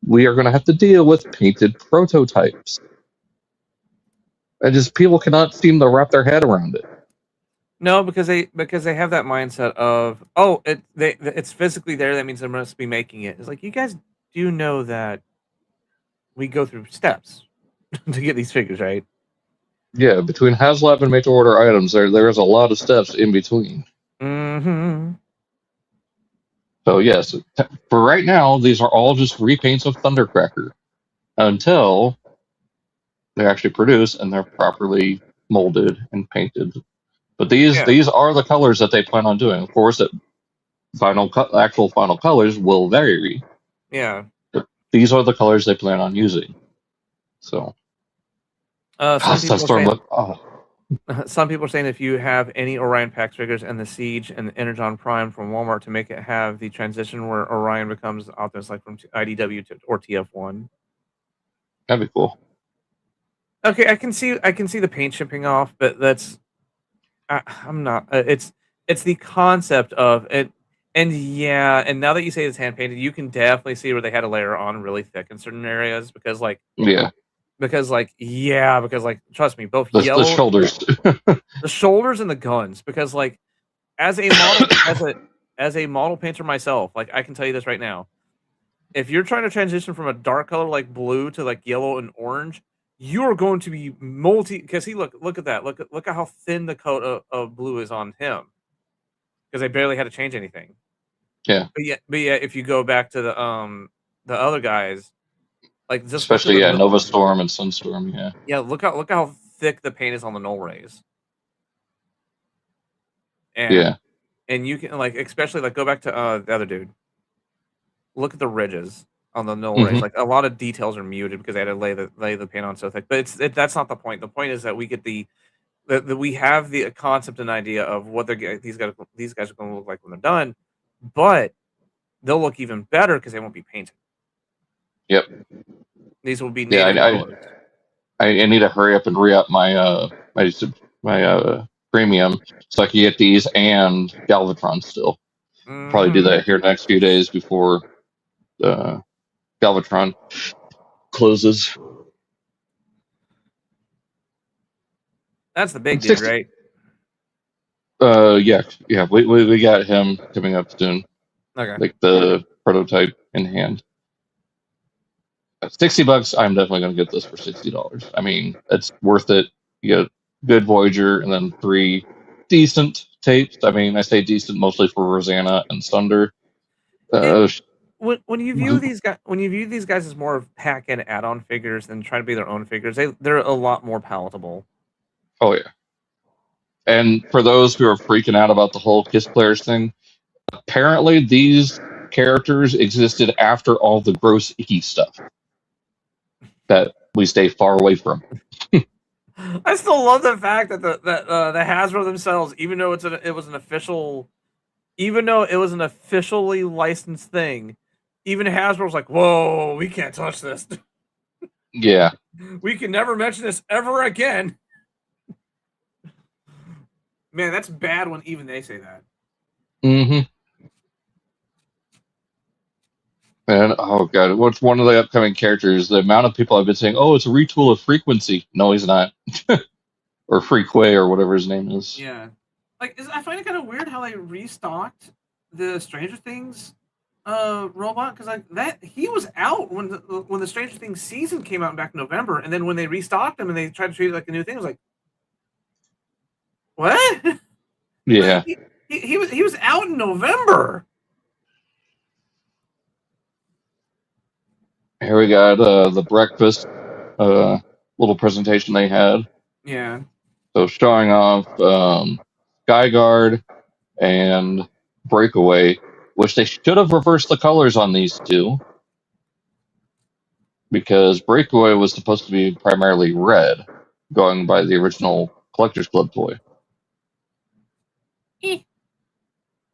we are going to have to deal with painted prototypes. And just people cannot seem to wrap their head around it. No, because they have that mindset of, it's physically there, that means they must be making it. It's like, you guys do know that we go through steps to get these figures, right? Yeah, between HasLab and made-to-order items, there's a lot of steps in between. Mm-hmm. So yes, for right now, these are all just repaints of Thundercracker until they're actually produced and they're properly molded and painted. But these are the colors that they plan on doing. Of course, actual final colors will vary. Yeah. But these are the colors they plan on using. So. Some people are saying if you have any Orion Pax figures and the Siege and the Energon Prime from Walmart to make it have the transition where Orion becomes Optimus, like from IDW or TF1. That'd be cool. Okay, I can see the paint chipping off, but that's I'm not. It's the concept of it, and yeah, and now that you say it's hand painted, you can definitely see where they had a layer on really thick in certain areas because, like, yeah, because like trust me, both The yellow shoulders. the shoulders and the guns, because like as a model as a model painter myself, like I can tell you this right now. If you're trying to transition from a dark color like blue to like yellow and orange, you are going to be because look at that. Look at how thin the coat of blue is on him. Because they barely had to change anything. Yeah. But yeah, if you go back to the other guys, like just especially Nova Storm and Sunstorm, yeah. Yeah, look how thick the paint is on the null rays. And and you can like especially like go back to the other dude. Look at the ridges on the null rays. Like a lot of details are muted because they had to lay the paint on so thick. But that's not the point. The point is that we get that we have the concept and idea of what these guys are going to look like when they're done, but they'll look even better because they won't be painted. Yep. These will be native. I need to hurry up and re-up my premium so I can get these and Galvatron still. Probably do that here next few days before Galvatron closes. That's the big dude, right? Yeah. We got him coming up soon. Okay. Like the prototype in hand. At $60, I'm definitely going to get this for $60. I mean, it's worth it. You get good Voyager and then 3 decent tapes. I mean, I say decent mostly for Rosanna and Thunder. When you view these guys as more of pack-in add-on figures than try to be their own figures, they're a lot more palatable. Oh yeah. And for those who are freaking out about the whole Kiss Players thing, apparently these characters existed after all the gross icky stuff that we stay far away from. I still love the fact that the Hasbro themselves, even though it was an officially licensed thing, even Hasbro was like, "Whoa, we can't touch this." Yeah, we can never mention this ever again. Man, that's bad when even they say that. Mm-hmm. And oh god, what's one of the upcoming characters? The amount of people have been saying, "Oh, it's a retool of Frequency." No, he's not. Or Freakway or whatever his name is. Yeah, like I find it kind of weird how they restocked the Stranger Things robot, because like that he was out when the Stranger Things season came out back in November, and then when they restocked him and they tried to treat it like a new thing, it was like, what? Yeah, like, he was out in November. Here we got the breakfast little presentation they had. Yeah. So showing off Skyguard and Breakaway, which they should have reversed the colors on these two, because Breakaway was supposed to be primarily red, going by the original Collector's Club toy.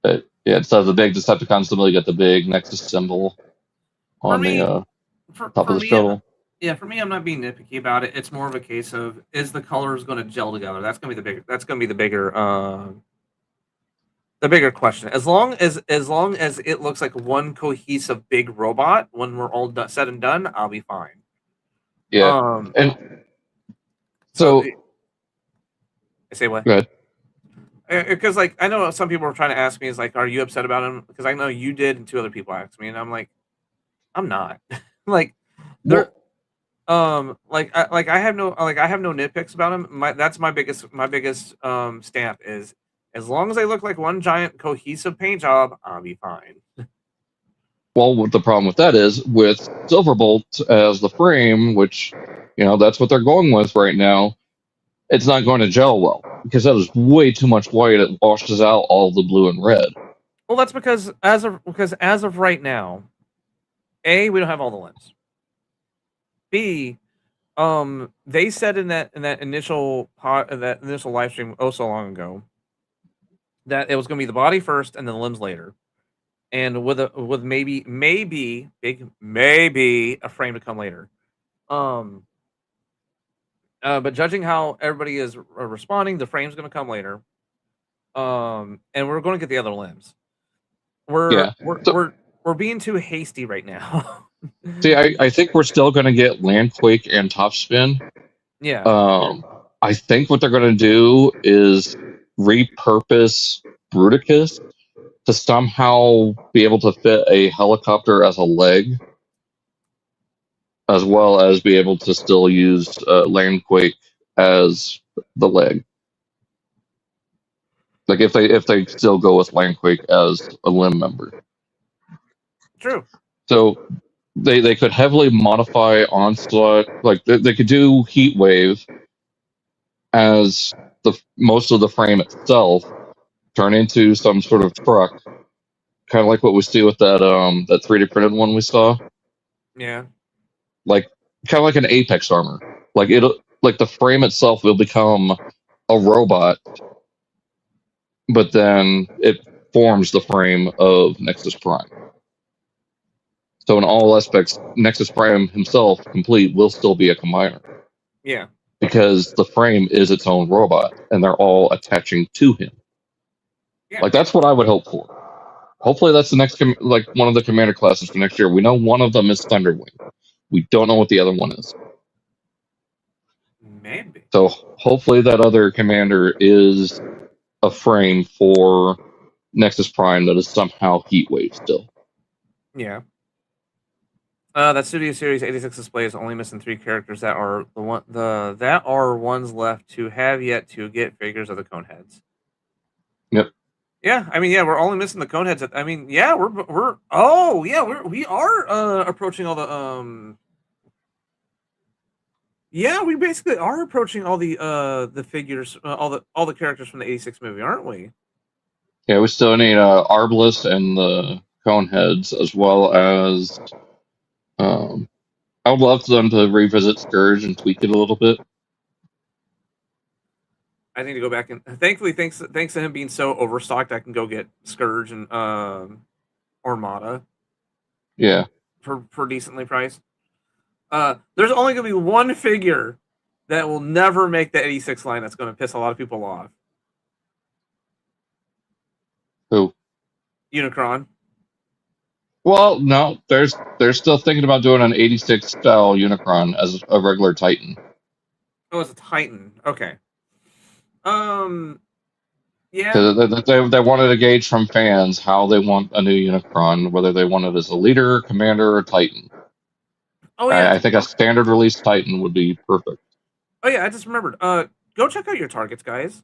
But yeah, so the big Decepticons still got the big Nexus symbol on the top of the shuttle. Yeah, for me, I'm not being nitpicky about it. It's more of a case of, is the colors going to gel together? That's going to be the bigger question. As long as it looks like one cohesive big robot, when we're all said and done, I'll be fine. Yeah. And so I say what? Go ahead. Because like I know some people were trying to ask me, is like, are you upset about him? Because I know you did, and 2 other people asked me, and I'm like, I'm not. like they're like I have no nitpicks about him. That's my biggest stamp is, as long as they look like one giant cohesive paint job, I'll be fine. Well, what the problem with that is, with Silverbolt as the frame, which that's what they're going with right now, it's not going to gel well because that is way too much white. It washes out all the blue and red. Well, that's because as of right now, A, we don't have all the limbs. B, they said in that initial live stream so long ago that it was going to be the body first and then the limbs later, and with maybe a frame to come later. But judging how everybody is responding, the frame's going to come later. And we're going to get the other limbs. We're being too hasty right now. See, I think we're still going to get Landquake and Topspin. Yeah. I think what they're going to do is repurpose Bruticus to somehow be able to fit a helicopter as a leg, as well as be able to still use Landquake as the leg. Like if they still go with Landquake as a limb member. True. So they could heavily modify Onslaught. Like they could do Heatwave as the most of the frame itself, turn into some sort of truck, kind of like what we see with that 3D printed one we saw. Yeah. Like kind of like an Apex armor. Like the frame itself will become a robot, but then it forms the frame of Nexus Prime. So in all aspects, Nexus Prime himself, complete, will still be a combiner. Yeah. Because the frame is its own robot, and they're all attaching to him. Yeah. Like that's what I would hope for. Hopefully, that's the next one of the commander classes for next year. We know one of them is Thunderwing. We don't know what the other one is. Maybe. So hopefully, that other commander is a frame for Nexus Prime that is somehow Heatwave still. Yeah. That Studio Series 86 display is only missing 3 characters that are ones left to have yet to get figures of the Coneheads. Yep. Yeah, I mean, yeah, we're only missing the Coneheads. I mean, yeah, we are approaching all the Yeah, we basically are approaching all the figures, all the characters from the 86 movie, aren't we? Yeah, we still need Arbalest and the Coneheads, as well as I would love for them to revisit Scourge and tweak it a little bit. I need to go back and thankfully, thanks to him being so overstocked, I can go get Scourge and Armada. Yeah. For decently priced. There's only gonna be one figure that will never make the 86 line that's gonna piss a lot of people off. Who? Unicron. Well, no, they're still thinking about doing an 86 style Unicron as a regular Titan. Oh, it's a Titan. Okay. Yeah. They wanted to gauge from fans how they want a new Unicron, whether they want it as a leader, commander, or Titan. Oh yeah. I think a standard release Titan would be perfect. Oh yeah, I just remembered. Go check out your targets, guys.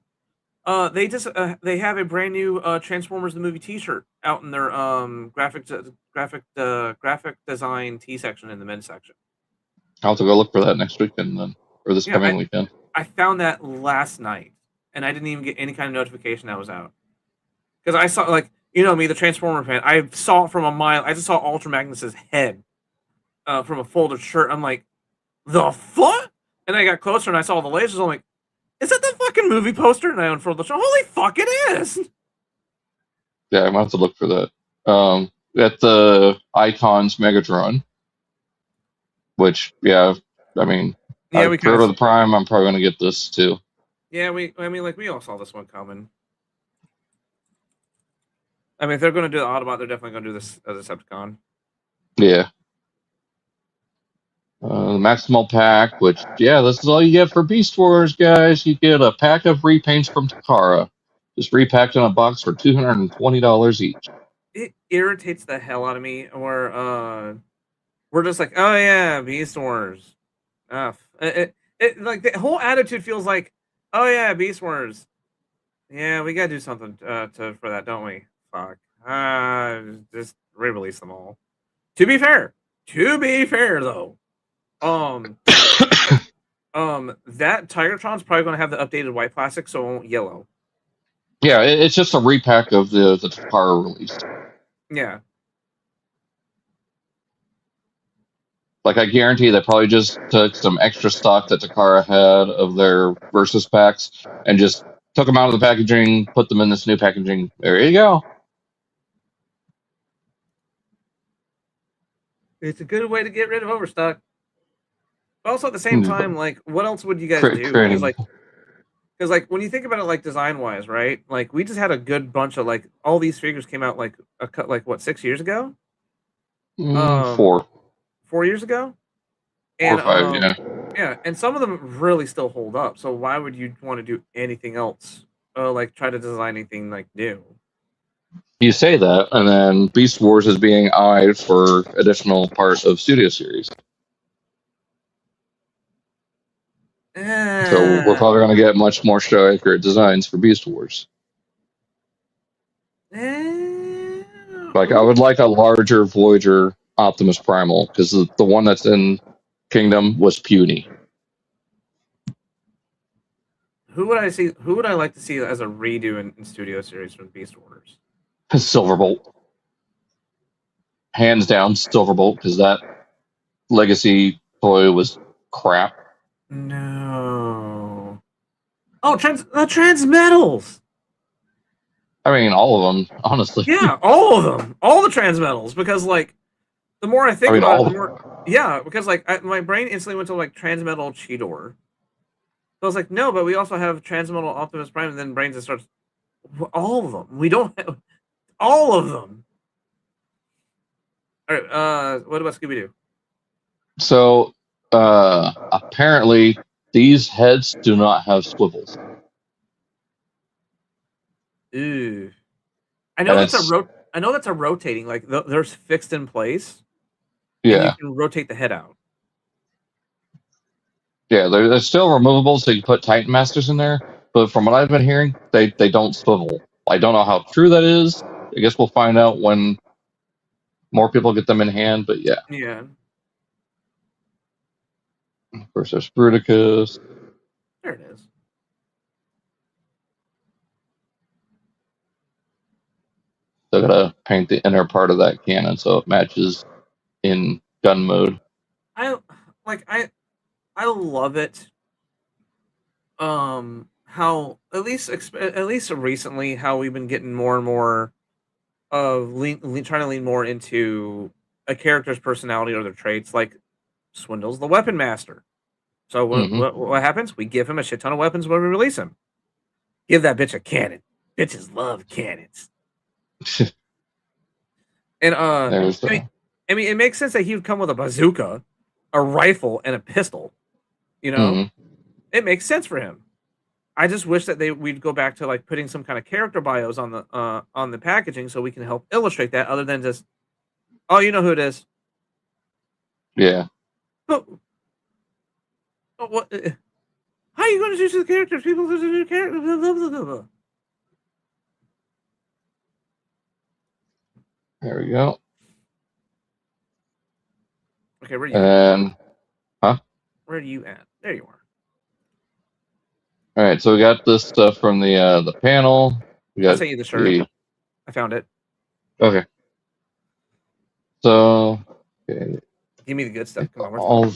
They have a brand new Transformers the movie T-shirt out in their graphic design T section in the men's section. I'll have to go look for that next weekend then, or this coming weekend. I found that last night, and I didn't even get any kind of notification that was out. Because I saw, like, you know me, the Transformer fan, I saw it from a mile. I just saw Ultra Magnus's head from a folded shirt. I'm like, the fuck? And I got closer and I saw the lasers. I'm like, is that the fucking movie poster? And I unfurled the show. Holy fuck, it is! Yeah, I'm gonna have to look for that. At the Icons Megatron, which, yeah, I mean, yeah, we go to the Prime. I'm probably gonna get this too. Yeah, we all saw this one coming. I mean, if they're gonna do the Autobot, they're definitely gonna do this as a Decepticon. Yeah. The Maximal Pack, which, yeah, this is all you get for Beast Wars, guys. You get a pack of repaints from Takara, just repacked in a box for $220 each. It irritates the hell out of me. Or we're just like, oh yeah, Beast Wars. It like the whole attitude feels like, oh yeah, Beast Wars. Yeah, we gotta do something for that, don't we? Fuck. Just re-release them all. To be fair though. That Tigertron's probably going to have the updated white plastic, so it won't yellow. Yeah, it's just a repack of the Takara release. Yeah. Like, I guarantee they probably just took some extra stock that Takara had of their Versus packs and just took them out of the packaging, put them in this new packaging. There you go. It's a good way to get rid of overstock. But also at the same time, like, what else would you guys do? Because like when you think about it, like design wise, right? Like we just had a good bunch of like all these figures came out like 6 years ago. 4. 4 years ago, 4 and or 5, yeah. yeah, and some of them really still hold up. So why would you want to do anything else? Like try to design anything like new? You say that, and then Beast Wars is being eyed for additional part of Studio Series. So we're probably going to get much more show accurate designs for Beast Wars. Like, I would like a larger Voyager Optimus Primal, because the one that's in Kingdom was puny. Who would I see? Who would I like to see as a redo in Studio Series for the Beast Wars? Silverbolt. Hands down, Silverbolt, because that Legacy toy was crap. No. Oh, Transmetals. I mean, all of them, honestly. Yeah, all of them, all the Transmetals, because like the more I think about it, the more because like my brain instantly went to like Transmetal Cheetor. So I was like, no, but we also have Transmetal Optimus Prime, and then brain just starts all of them. We don't have all of them. All right, what about Scooby Doo? So apparently these heads do not have swivels. Ooh. I know that's a rotating, like there's fixed in place. Yeah. And you can rotate the head out. Yeah, they're still removable, so you can put Titan Masters in there. But from what I've been hearing, they don't swivel. I don't know how true that is. I guess we'll find out when more people get them in hand, but yeah. Yeah. Of course, there's Bruticus. There it is. They're gonna paint the inner part of that cannon so it matches in gun mode. I love it. How at least recently, how we've been getting more and more of trying to lean more into a character's personality or their traits. Like Swindle's the weapon master. So what happens? We give him a shit ton of weapons when we release him. Give that bitch a cannon. Bitches love cannons. And I mean, it makes sense that he would come with a bazooka, a rifle, and a pistol. You know, it makes sense for him. I just wish that we'd go back to like putting some kind of character bios on the packaging so we can help illustrate that, other than just, oh, you know who it is. Yeah. But what? How are you going to choose the characters? People choose the characters. Blah, blah, blah, blah. There we go. Okay, where are you at? Huh? Where are you at? There you are. All right, so we got this stuff from the panel. I sent you the shirt. I found it. Okay. So, okay. Give me the good stuff. Come on.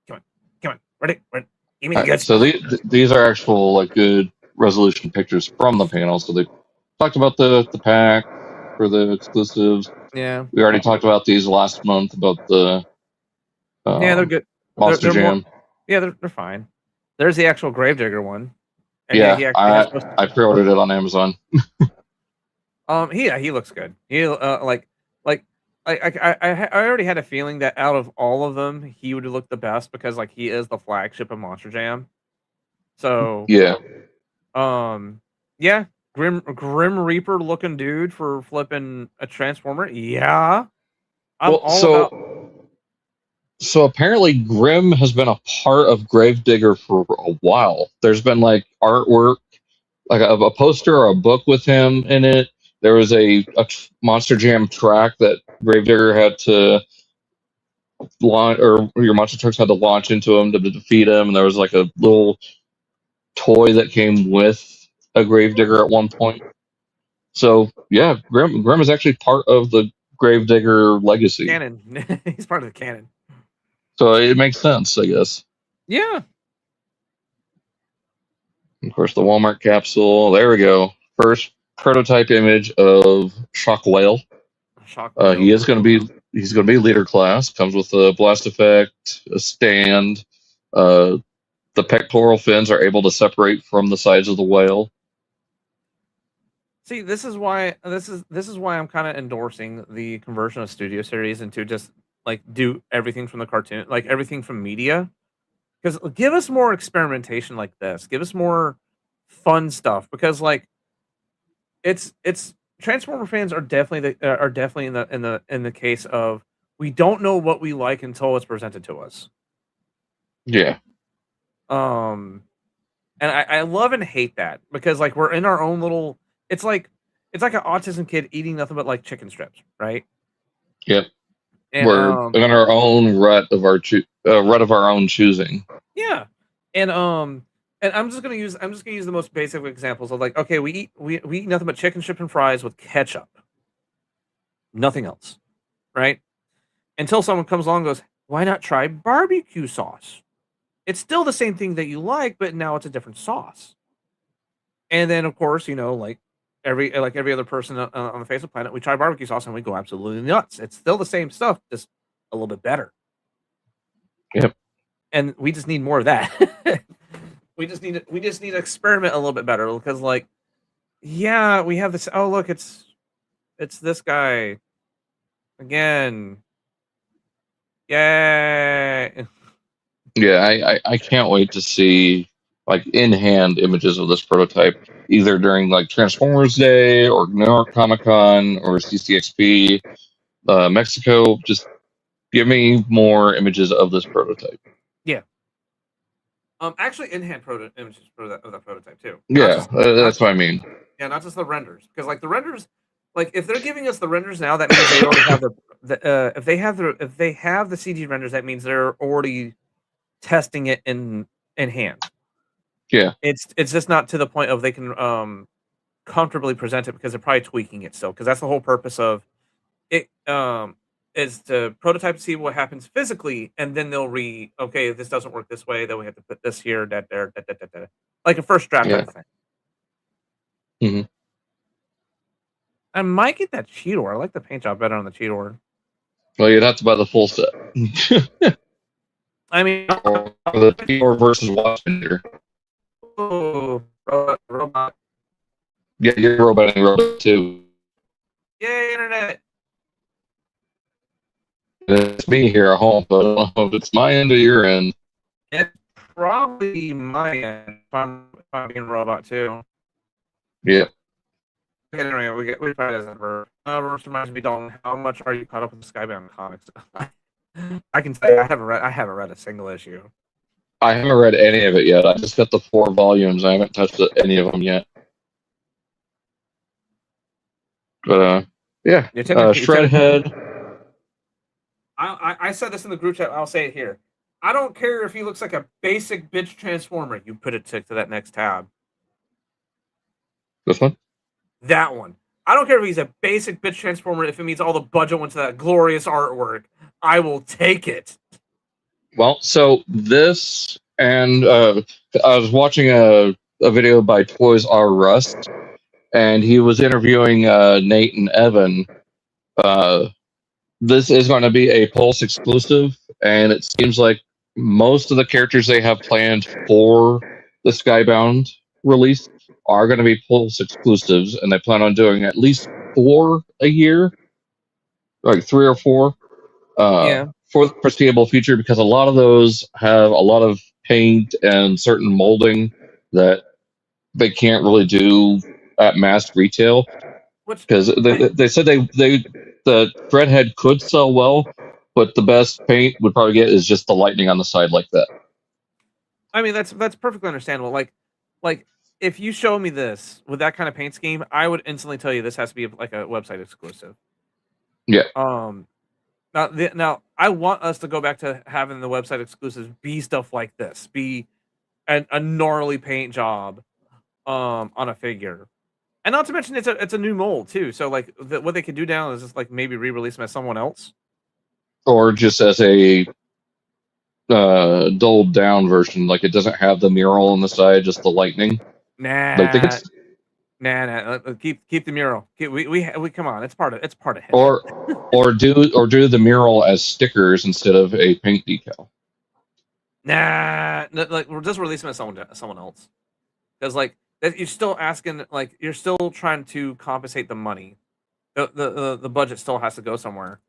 Come on. Ready? Give me the good stuff. So these are actual like good resolution pictures from the panel. So they talked about the pack for the exclusives. Yeah. We already talked about these last month about the yeah, they're good. Monster Jam. They're fine. There's the actual Gravedigger one. And yeah, I pre-ordered it on Amazon. He looks good. He I already had a feeling that out of all of them, he would look the best because like he is the flagship of Monster Jam. So yeah, yeah, Grim Reaper looking dude for flipping a Transformer. Yeah, So apparently Grim has been a part of Gravedigger for a while. There's been like artwork, like a poster or a book with him in it. There was a Monster Jam track that Gravedigger had to launch, or your monster trucks had to launch into him to defeat him. And there was like a little toy that came with a Gravedigger at one point. So yeah, Grim is actually part of the Gravedigger legacy. Canon. He's part of the canon. So it makes sense, I guess. Yeah. Of course, the Walmart capsule. There we go. First prototype image of Shock Whale. He's going to be leader class. Comes with a blast effect, a stand. The pectoral fins are able to separate from the sides of the whale. See, this is why I'm kind of endorsing the conversion of Studio Series into just like do everything from the cartoon, like everything from media. Because give us more experimentation like this. Give us more fun stuff. Because like it's Transformer fans are definitely in the case of we don't know what we like until it's presented to us. Yeah. And I love and hate that because like we're in our own little. It's like an autism kid eating nothing but like chicken strips, right? Yep. And We're in our own rut of our own choosing. yeah, and I'm just gonna use the most basic examples of like, okay, we eat nothing but chicken strips and fries with ketchup, nothing else, right? Until someone comes along and goes, why not try barbecue sauce? It's still the same thing that you like, but now it's a different sauce. And then of course, like every other person on the face of the planet, we try barbecue sauce and we go absolutely nuts. It's still the same stuff, just a little bit better. Yep. And we just need more of that. we just need to experiment a little bit better because like, yeah, we have this. Oh, look, it's this guy again. Yay. Yeah, I can't wait to see like in-hand images of this prototype, either during like Transformers Day or New York Comic Con or CCXP, Mexico. Just give me more images of this prototype. Yeah. Actually, in-hand images of that prototype too. Yeah, that's what I mean. Yeah, not just the renders, because like the renders, like if they're giving us the renders now, that means they already have if they have the CG renders, that means they're already testing it in hand. Yeah, it's just not to the point of they can comfortably present it because they're probably tweaking it still, because that's the whole purpose of it. Is to prototype to see what happens physically, and then they'll okay, if this doesn't work this way, then we have to put this here, that there, that. Like a first draft type of thing. Mm-hmm. I might get that Cheetor. I like the paint job better on the Cheetor. Well, you'd have to buy the full set. I mean, or the Cheetor versus Watchbender. Oh, robot. Yeah, you're roboting robot too. Yay, internet. It's me here at home, but I don't know if it's my end or your end. It's probably my end if I'm being a robot too. Yeah. Okay, anyway, we try this ever. Roast reminds me, Dalton, how much are you caught up with the Skybound comics? I can say I haven't read a single issue. I haven't read any of it yet. I just got the 4 volumes. I haven't touched any of them yet. But yeah, Shredhead. I said this in the group chat. I'll say it here. I don't care if he looks like a basic bitch transformer. You put it to that next tab. This one? That one. I don't care if he's a basic bitch transformer. If it means all the budget went to that glorious artwork, I will take it. Well, so this, and I was watching a video by ToysRUs, and he was interviewing Nate and Evan. This is going to be a Pulse exclusive, and it seems like most of the characters they have planned for the Skybound release are going to be Pulse exclusives, and they plan on doing at least 4 a year, like 3 or 4, for the foreseeable future, because a lot of those have a lot of paint and certain molding that they can't really do at mass retail. Because they said the Shredhead could sell well, but the best paint would probably get is just the lightning on the side like that. I mean, that's perfectly understandable. Like if you show me this with that kind of paint scheme, I would instantly tell you this has to be like a website exclusive. Yeah. Now I want us to go back to having the website exclusives be stuff like this, be a gnarly paint job on a figure. And not to mention, it's a new mold too. So like what they could do now is just like maybe re-release them as someone else, or just as a dulled down version. Like it doesn't have the mural on the side, just the lightning. Nah, like nah. Keep the mural. We come on. It's part of him. Or do the mural as stickers instead of a paint decal. Nah, like we're just releasing it as someone else, because like. You're still asking, like you're still trying to compensate the money. The budget still has to go somewhere.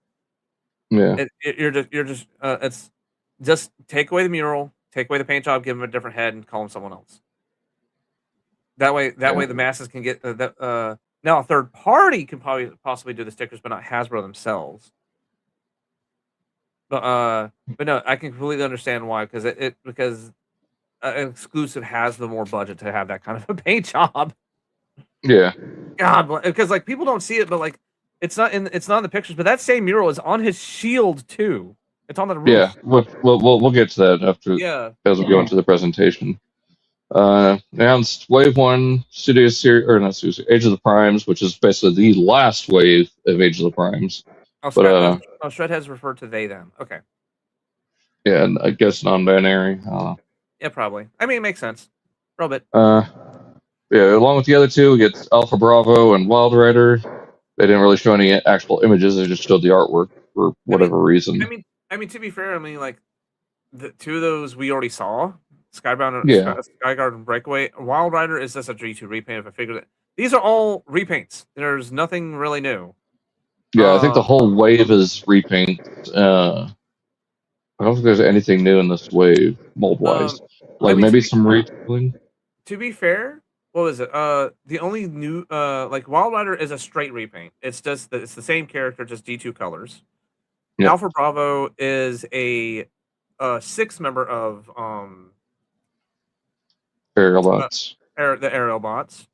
Yeah. It's just take away the mural, take away the paint job, give him a different head, and call him someone else. That way the masses can get now a third party can possibly do the stickers, but not Hasbro themselves. But no, I can completely understand why, because because an exclusive has the more budget to have that kind of a paint job. Yeah. God, because like people don't see it, but like it's not in the pictures. But that same mural is on his shield too. It's on the roof. Yeah. We'll get to that after. Yeah. As we go into the presentation. Announced Wave 1 Studio Series, or not Studio Series, Age of the Primes, which is basically the last wave of Age of the Primes. Shredheads referred to they, them. Okay. Yeah, and I guess non-binary. Yeah, probably. I mean, it makes sense. A little bit. Yeah, along with the other two, we get Alpha Bravo and Wild Rider. They didn't really show any actual images, they just showed the artwork for whatever reason. I mean, to be fair, like, the two of those we already saw. Skybound, Skyguard, and Breakaway. Wild Rider is just a G2 repaint of a figure. That these are all repaints. There's nothing really new. Yeah, I think the whole wave is repaint. I don't think there's anything new in this wave, mold-wise. Maybe some retooling. To be fair, what was it? The only new, like Wild Rider is a straight repaint. It's just it's the same character, just D2 colors. Yep. Alpha Bravo is a 6 member of aerial bots. The aerial bots.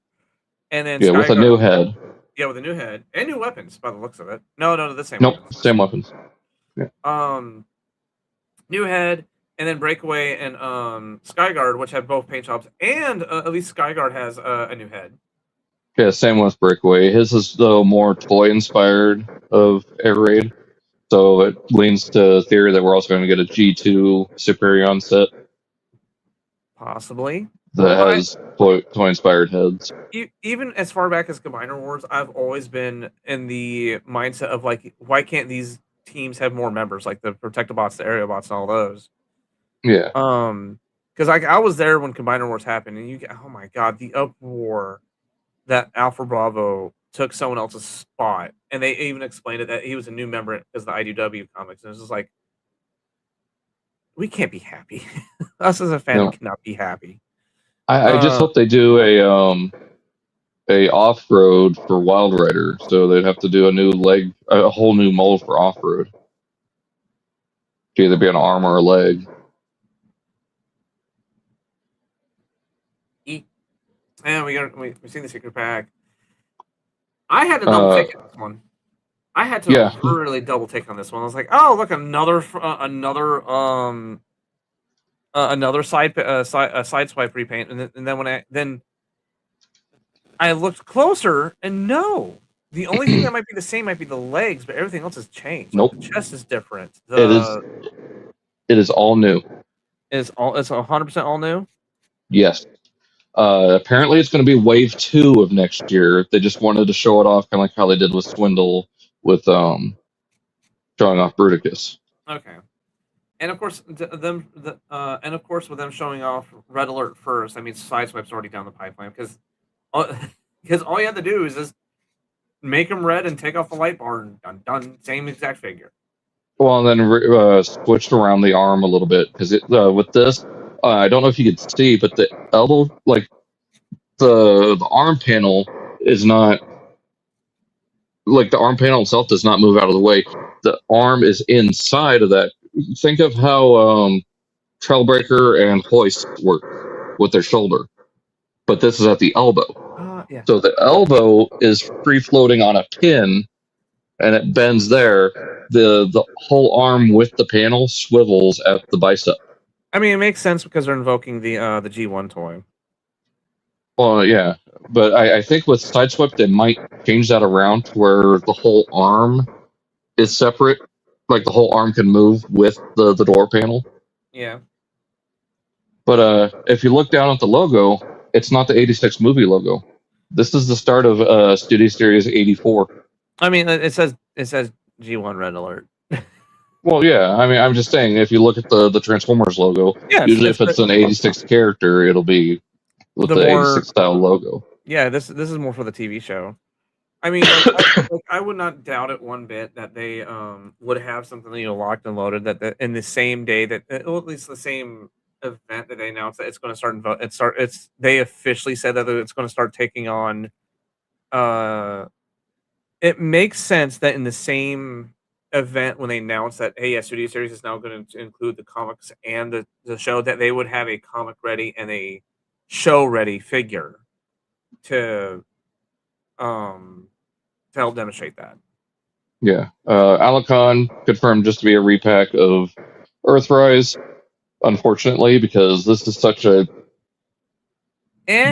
And then with a new head. Yeah, with a new head and new weapons by the looks of it. No, the same. Weapons. Same weapons. Yeah. New head, and then Breakaway and Skyguard, which have both paint jobs, and at least Skyguard has a new head. Yeah, same with Breakaway. His is though more toy inspired of Air Raid, so it leans to theory that we're also going to get a G2 Superion set. Possibly. That has toy-inspired heads. Even as far back as Combiner Wars, I've always been in the mindset of, like, why can't these teams have more members, like the Protectobots, the Aerial Bots, and all those? Yeah. Because I was there when Combiner Wars happened, and oh my god, the uproar that Alpha Bravo took someone else's spot, and they even explained it that he was a new member because of the IDW comics, and it was just like, we can't be happy. Us as a fan cannot be happy. I just hope they do a off-road for Wild Rider, so they'd have to do a whole new mold for off-road. To either be an arm or a leg. And we've seen the secret pack. I had to double take on this one. I had to really double take on this one. I was like, oh, look, another side swipe repaint, and then when I looked closer, and no, the only thing that might be the same might be the legs, but everything else has changed. Nope, like the chest is different. It is all new. It's 100% all new. Yes. Apparently, it's going to be Wave 2 of next year. They just wanted to show it off, kind of like how they did with Swindle, with showing off Bruticus. Okay. And of course, with them showing off Red Alert first, I mean, Sideswipe's already down the pipeline because all you have to do is just make them red and take off the light bar and done, same exact figure. Well, and then switched around the arm a little bit because with this, I don't know if you could see, but the elbow, like the arm panel is not, like the arm panel itself does not move out of the way. The arm is inside of that. Think of how Trailbreaker and Hoist work with their shoulder, but this is at the elbow. Yeah. So the elbow is free floating on a pin, and it bends there. The whole arm with the panel swivels at the bicep. I mean, it makes sense because they're invoking the G1 toy. Well, yeah, but I think with Sideswipe they might change that around to where the whole arm is separate. Like the whole arm can move with the door panel. Yeah. But if you look down at the logo, it's not the 86 movie logo. This is the start of Studio Series 84. I mean, it says G1 Red Alert. Well, yeah. I mean, I'm just saying, if you look at the Transformers logo, usually if it's an 86 character, it'll be with the 86 style logo. Yeah, this is more for the TV show. I mean, I would not doubt it one bit that they would have something locked and loaded that in the same day that well, at least the same event that they announced that it's going to start it's they officially said that it's going to start taking on uh it makes sense that in the same event when they announced that hey, yeah, Studio Series is now going to include the comics and the show that they would have a comic ready and a show ready figure to um to help demonstrate that. Yeah. Alacon confirmed just to be a repack of Earthrise, unfortunately, because this is such a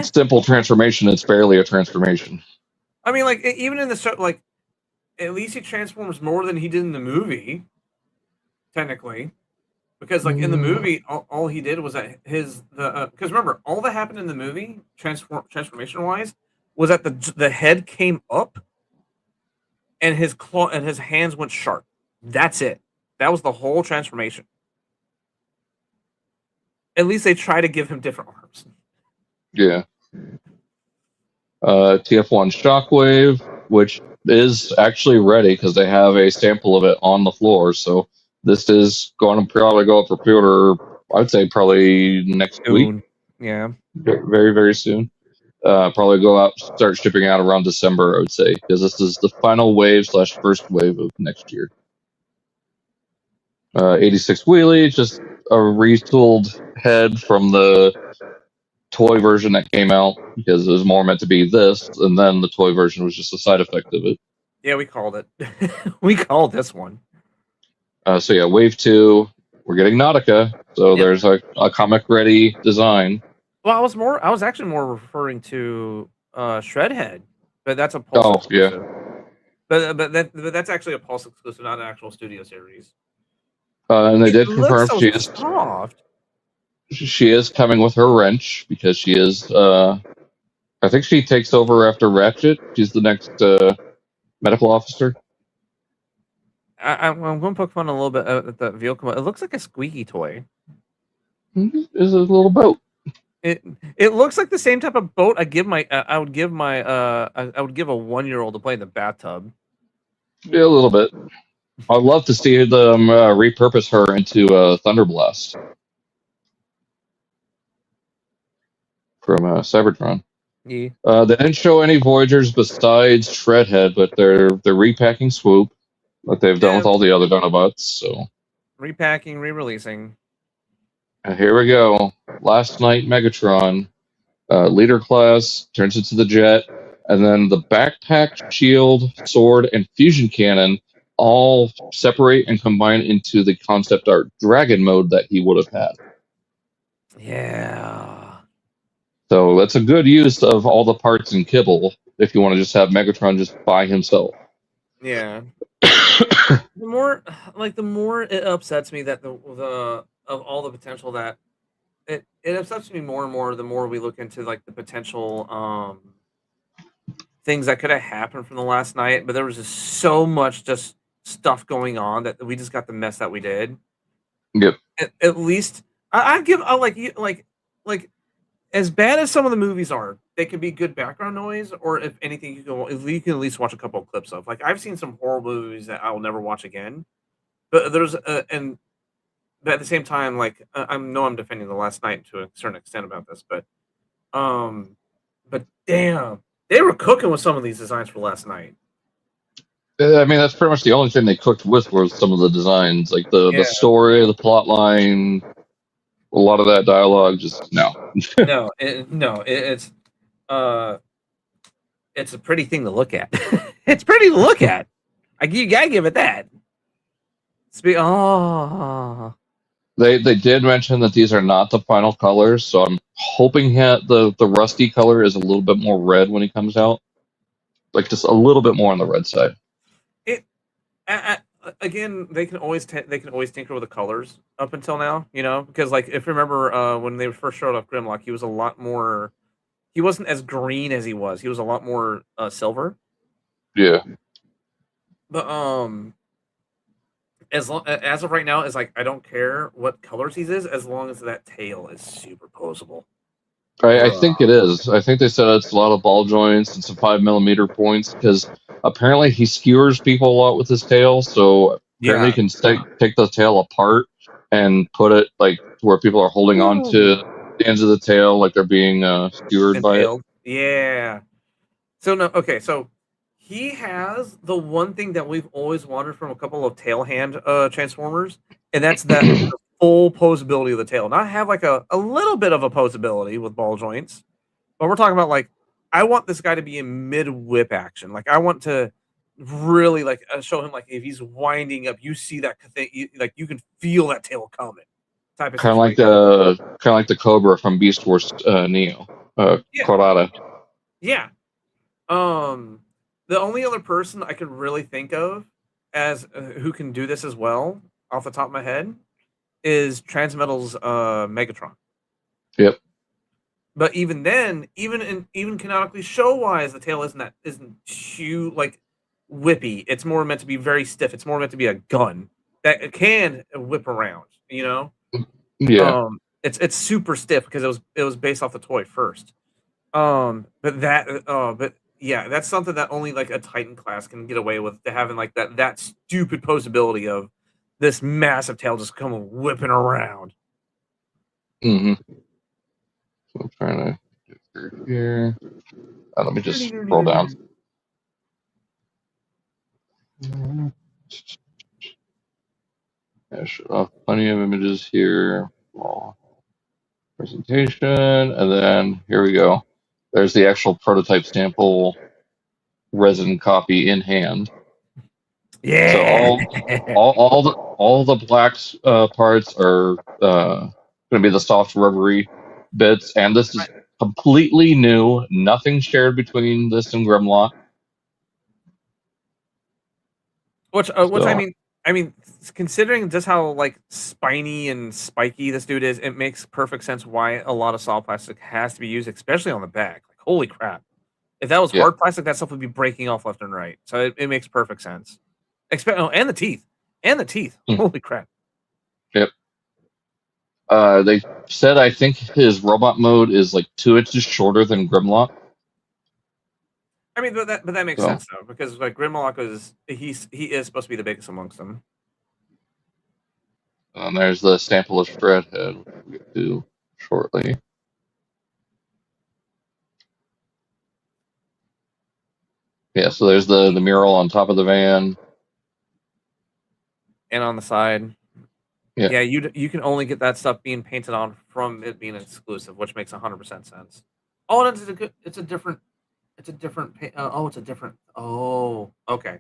simple transformation, it's barely a transformation. I mean, like, even in the show, like, at least he transforms more than he did in the movie, technically. Because, like, in the movie, all he did was that because remember, all that happened in the movie, transformation-wise, was that the head came up and his claw and his hands went sharp. That's it. That was the whole transformation. At least they try to give him different arms. Yeah. TF1 Shockwave, which is actually ready because they have a sample of it on the floor. So this is going to probably go up for pre-order, I'd say probably next week. Yeah. Very, very soon. Probably go out, start shipping out around December, I would say, because this is the final wave / first wave of next year. 86 Wheelie, just a retooled head from the toy version that came out because it was more meant to be this, and then the toy version was just a side effect of it. Yeah, we called it. We called this one. So yeah, Wave 2, we're getting Nautica, so there's a comic ready design. Well, I was actually more referring to Shredhead, but that's a Pulse exclusive. Yeah. But that's actually a Pulse exclusive, not an actual Studio Series. And they did confirm she is soft. She is coming with her wrench because she is. I think she takes over after Ratchet. She's the next medical officer. I'm going to poke fun a little bit at the vehicle. It looks like a squeaky toy. It's a little boat. It looks like the same type of boat I would give a 1-year-old to play in the bathtub. Yeah, a little bit. I'd love to see them repurpose her into Thunderblast from Cybertron. Yeah. They didn't show any Voyagers besides Shredhead, but they're repacking Swoop, like they've done with all the other Dinobots. So repacking, re-releasing. And here we go. Last night, Megatron, leader class turns into the jet, and then the backpack, shield, sword, and fusion cannon all separate and combine into the concept art dragon mode that he would have had. Yeah. So that's a good use of all the parts in Kibble if you want to just have Megatron just by himself. Yeah. the more it upsets me that the of all the potential that it upsets me more and more the more we look into like the potential things that could have happened from the last night, but there was just so much just stuff going on that we just got the mess that we did. Yep. At least I like as bad as some of the movies are, they can be good background noise, or if anything, you can at least watch a couple of clips of. Like I've seen some horror movies that I will never watch again, but but at the same time, like I know I'm defending the last night to a certain extent about this, but damn, they were cooking with some of these designs for last night. I mean, that's pretty much the only thing they cooked with was some of the designs, like the story, the plot line. A lot of that dialogue, just no. It's a pretty thing to look at. It's pretty to look at. You gotta give it that. They did mention that these are not the final colors, so I'm hoping the rusty color is a little bit more red when he comes out, like just a little bit more on the red side. Again, they can always tinker with the colors up until now, because like if you remember when they first showed off Grimlock, he was a lot more. He wasn't as green as he was. He was a lot more silver. Yeah. But as of right now, it's like I don't care what colors he is as long as that tail is super posable. I think it is. I think they said it's a lot of ball joints and some 5mm points because apparently he skewers people a lot with his tail. So apparently he can take the tail apart and put it like where people are holding on to the ends of the tail, like they're being skewered by it. Yeah. So no, okay. So he has the one thing that we've always wanted from a couple of tail hand transformers, and that's that the full posability of the tail. Not have like a little bit of a posability with ball joints, but we're talking about like I want this guy to be in mid whip action. Like I want to really like show him like if he's winding up, you see that thing, you can feel that tail coming. Type of Kind of like the Cobra from Beast Wars Neo, Corada. Yeah. The only other person I could really think of as who can do this as well, off the top of my head, is Transmetal's Megatron. Yep. But even then, even canonically show wise, the tail isn't huge, like whippy. It's more meant to be very stiff. It's more meant to be a gun that can whip around. You know. Yeah. It's super stiff because it was based off the toy first. But yeah, that's something that only like a Titan class can get away with, to having like that stupid posability of this massive tail just coming whipping around. Mm-hmm. So I'm trying to get through here. Let me just scroll down. Yeah, show off plenty of images here. Presentation, and then here we go. There's the actual prototype sample resin copy in hand. Yeah. So all the black parts are going to be the soft rubbery bits, and this is completely new. Nothing shared between this and Grimlock. Which I mean, considering just how like spiny and spiky this dude is, it makes perfect sense why a lot of soft plastic has to be used, especially on the back. Like, holy crap! If that was hard plastic, that stuff would be breaking off left and right. So it makes perfect sense. And the teeth, Holy crap! Yep. They said I think his robot mode is like 2 inches shorter than Grimlock. I mean, but that makes sense though, because like Grimlock he is supposed to be the biggest amongst them. And there's the sample of Shredhead, which we'll get to shortly. Yeah, so there's the mural on top of the van. And on the side. Yeah, you can only get that stuff being painted on from it being exclusive, which makes 100% sense. Oh, and it's a different. Oh, okay.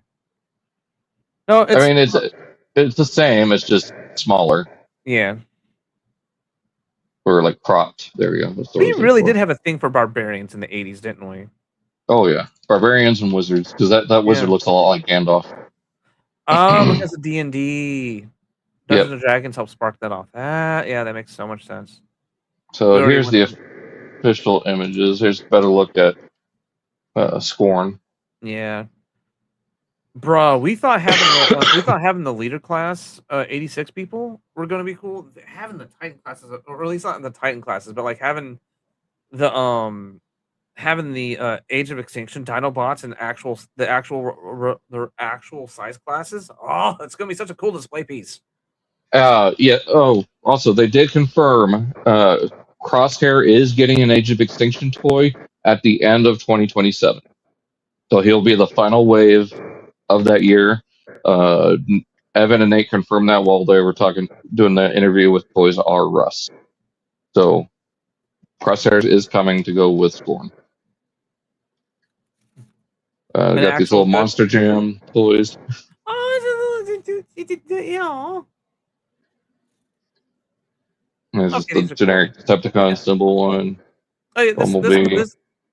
No, I mean it's the same. It's just smaller. Yeah. Or like cropped. There we go. We really did have a thing for barbarians in the 80s, didn't we? Oh yeah, barbarians and wizards, because that wizard looks a lot like Gandalf. Oh, because of D&D. Dungeons and Dragons help spark that off. Yeah, that makes so much sense. So here's the official images. Here's a better look at Scorn. Yeah. Bruh, we thought having the leader class 86 people were going to be cool. Having the Titan classes, or at least not in the Titan classes, but like having the Age of Extinction Dinobots and the actual size classes. Oh, it's going to be such a cool display piece. Yeah. Oh, also they did confirm Crosshair is getting an Age of Extinction toy at the end of 2027. So he'll be the final wave of that year. Evan and Nate confirmed that while they were doing the interview with ToysRUs. So Crosshair is coming to go with Scorn. Got these little Monster Jam toys. Yeah. There's just the generic Decepticon symbol one. Bumblebee.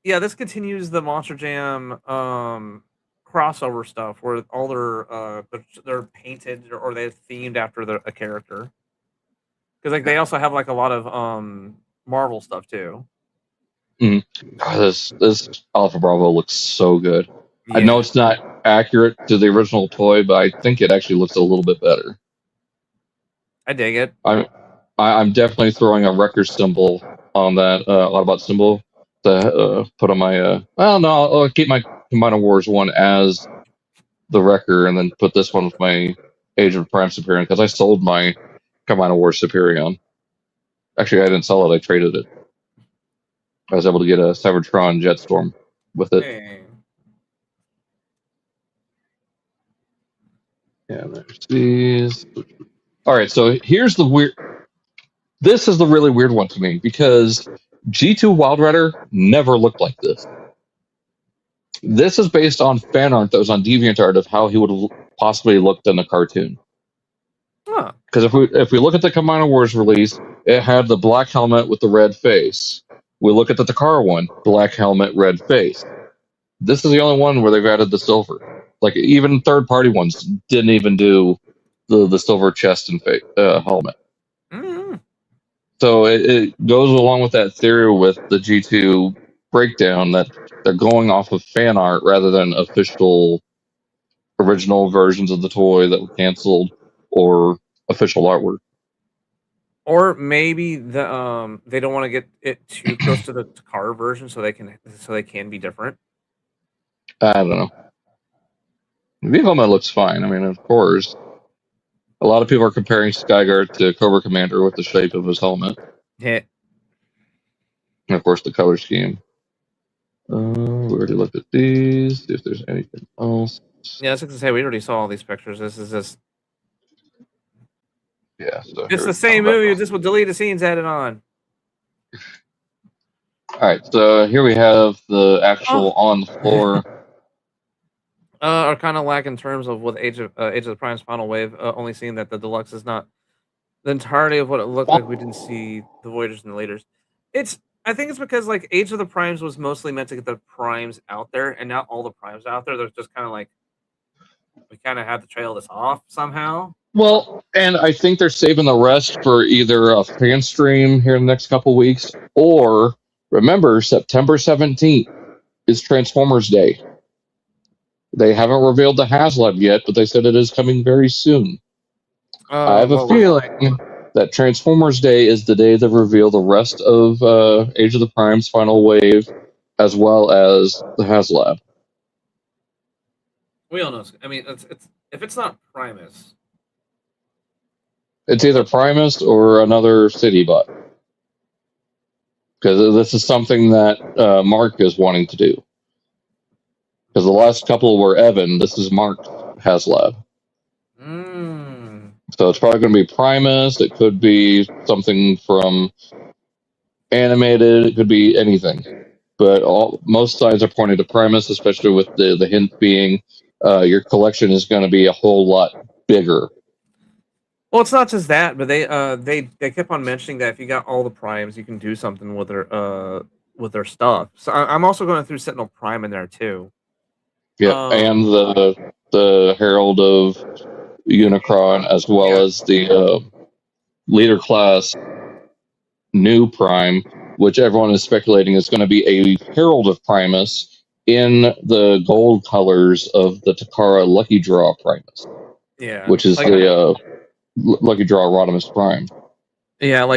This continues the Monster Jam crossover stuff where all they're painted or they're themed after a character. Because like they also have like a lot of Marvel stuff too. God, this Alpha Bravo looks so good. Yeah. I know it's not accurate to the original toy, but I think it actually looks a little bit better. I dig it. I'm definitely throwing a Wrecker symbol on that Autobot symbol to put on my. Well, no, I'll keep my Combiner Wars one as the Wrecker, and then put this one with my Age of Prime Superion, because I sold my Combiner Wars Superion. Actually, I didn't sell it; I traded it. I was able to get a Cybertron Jetstorm with it. Hey. Yeah, there's these. All right, so here's the weird. This is the really weird one to me, because G2 Wild Rider never looked like this. This is based on fan art that was on DeviantArt of how he would have possibly looked in the cartoon. Because if we look at the Combiner Wars release, it had the black helmet with the red face. We look at the Takara one, black helmet, red face. This is the only one where they've added the silver. Like, even third-party ones didn't even do the silver chest and helmet. Mm-hmm. So it goes along with that theory with the G2 breakdown that they're going off of fan art rather than official original versions of the toy that were canceled or official artwork. Or maybe the they don't want to get it too close to the Takara version, so they can be different. I don't know. The helmet looks fine. I mean, of course, a lot of people are comparing Skyguard to Cobra Commander with the shape of his helmet. Yeah. And of course, the color scheme. We already looked at these. See if there's anything else. Yeah, I was going to say, we already saw all these pictures. This is just... Yeah. So it's the same movie, just with deleted scenes added on. All right, so here we have the actual on the floor. Are kind of lack in terms of with Age of the Prime's final wave. Only seeing that the deluxe is not the entirety of what it looked like. We didn't see the Voyagers and the Leaders. I think it's because like Age of the Primes was mostly meant to get the Primes out there, and not all the Primes out there. There's just kind of like we kind of had to trail this off somehow. Well, and I think they're saving the rest for either a fan stream here in the next couple weeks, or remember, September 17th is Transformers Day. They haven't revealed the HasLab yet, but they said it is coming very soon. I have a feeling that Transformers Day is the day they reveal the rest of Age of the Prime's final wave, as well as the HasLab. We all know. I mean, it's if it's not Primus, it's either Primus or another city bot. Because this is something that Mark is wanting to do. Because the last couple were Evan, this is Mark's HasLab. So it's probably going to be Primus, it could be something from animated, it could be anything. But most signs are pointing to Primus, especially with the hint being your collection is going to be a whole lot bigger. Well, it's not just that, but they kept on mentioning that if you got all the Primes, you can do something with their stuff. So I'm also going through Sentinel Prime in there too. Yeah, and the Herald of Unicron, as well as the leader class new Prime, which everyone is speculating is going to be a Herald of Primus in the gold colors of the Takara Lucky Draw Primus. Yeah, which is the Lucky Draw Rodimus Prime. Yeah,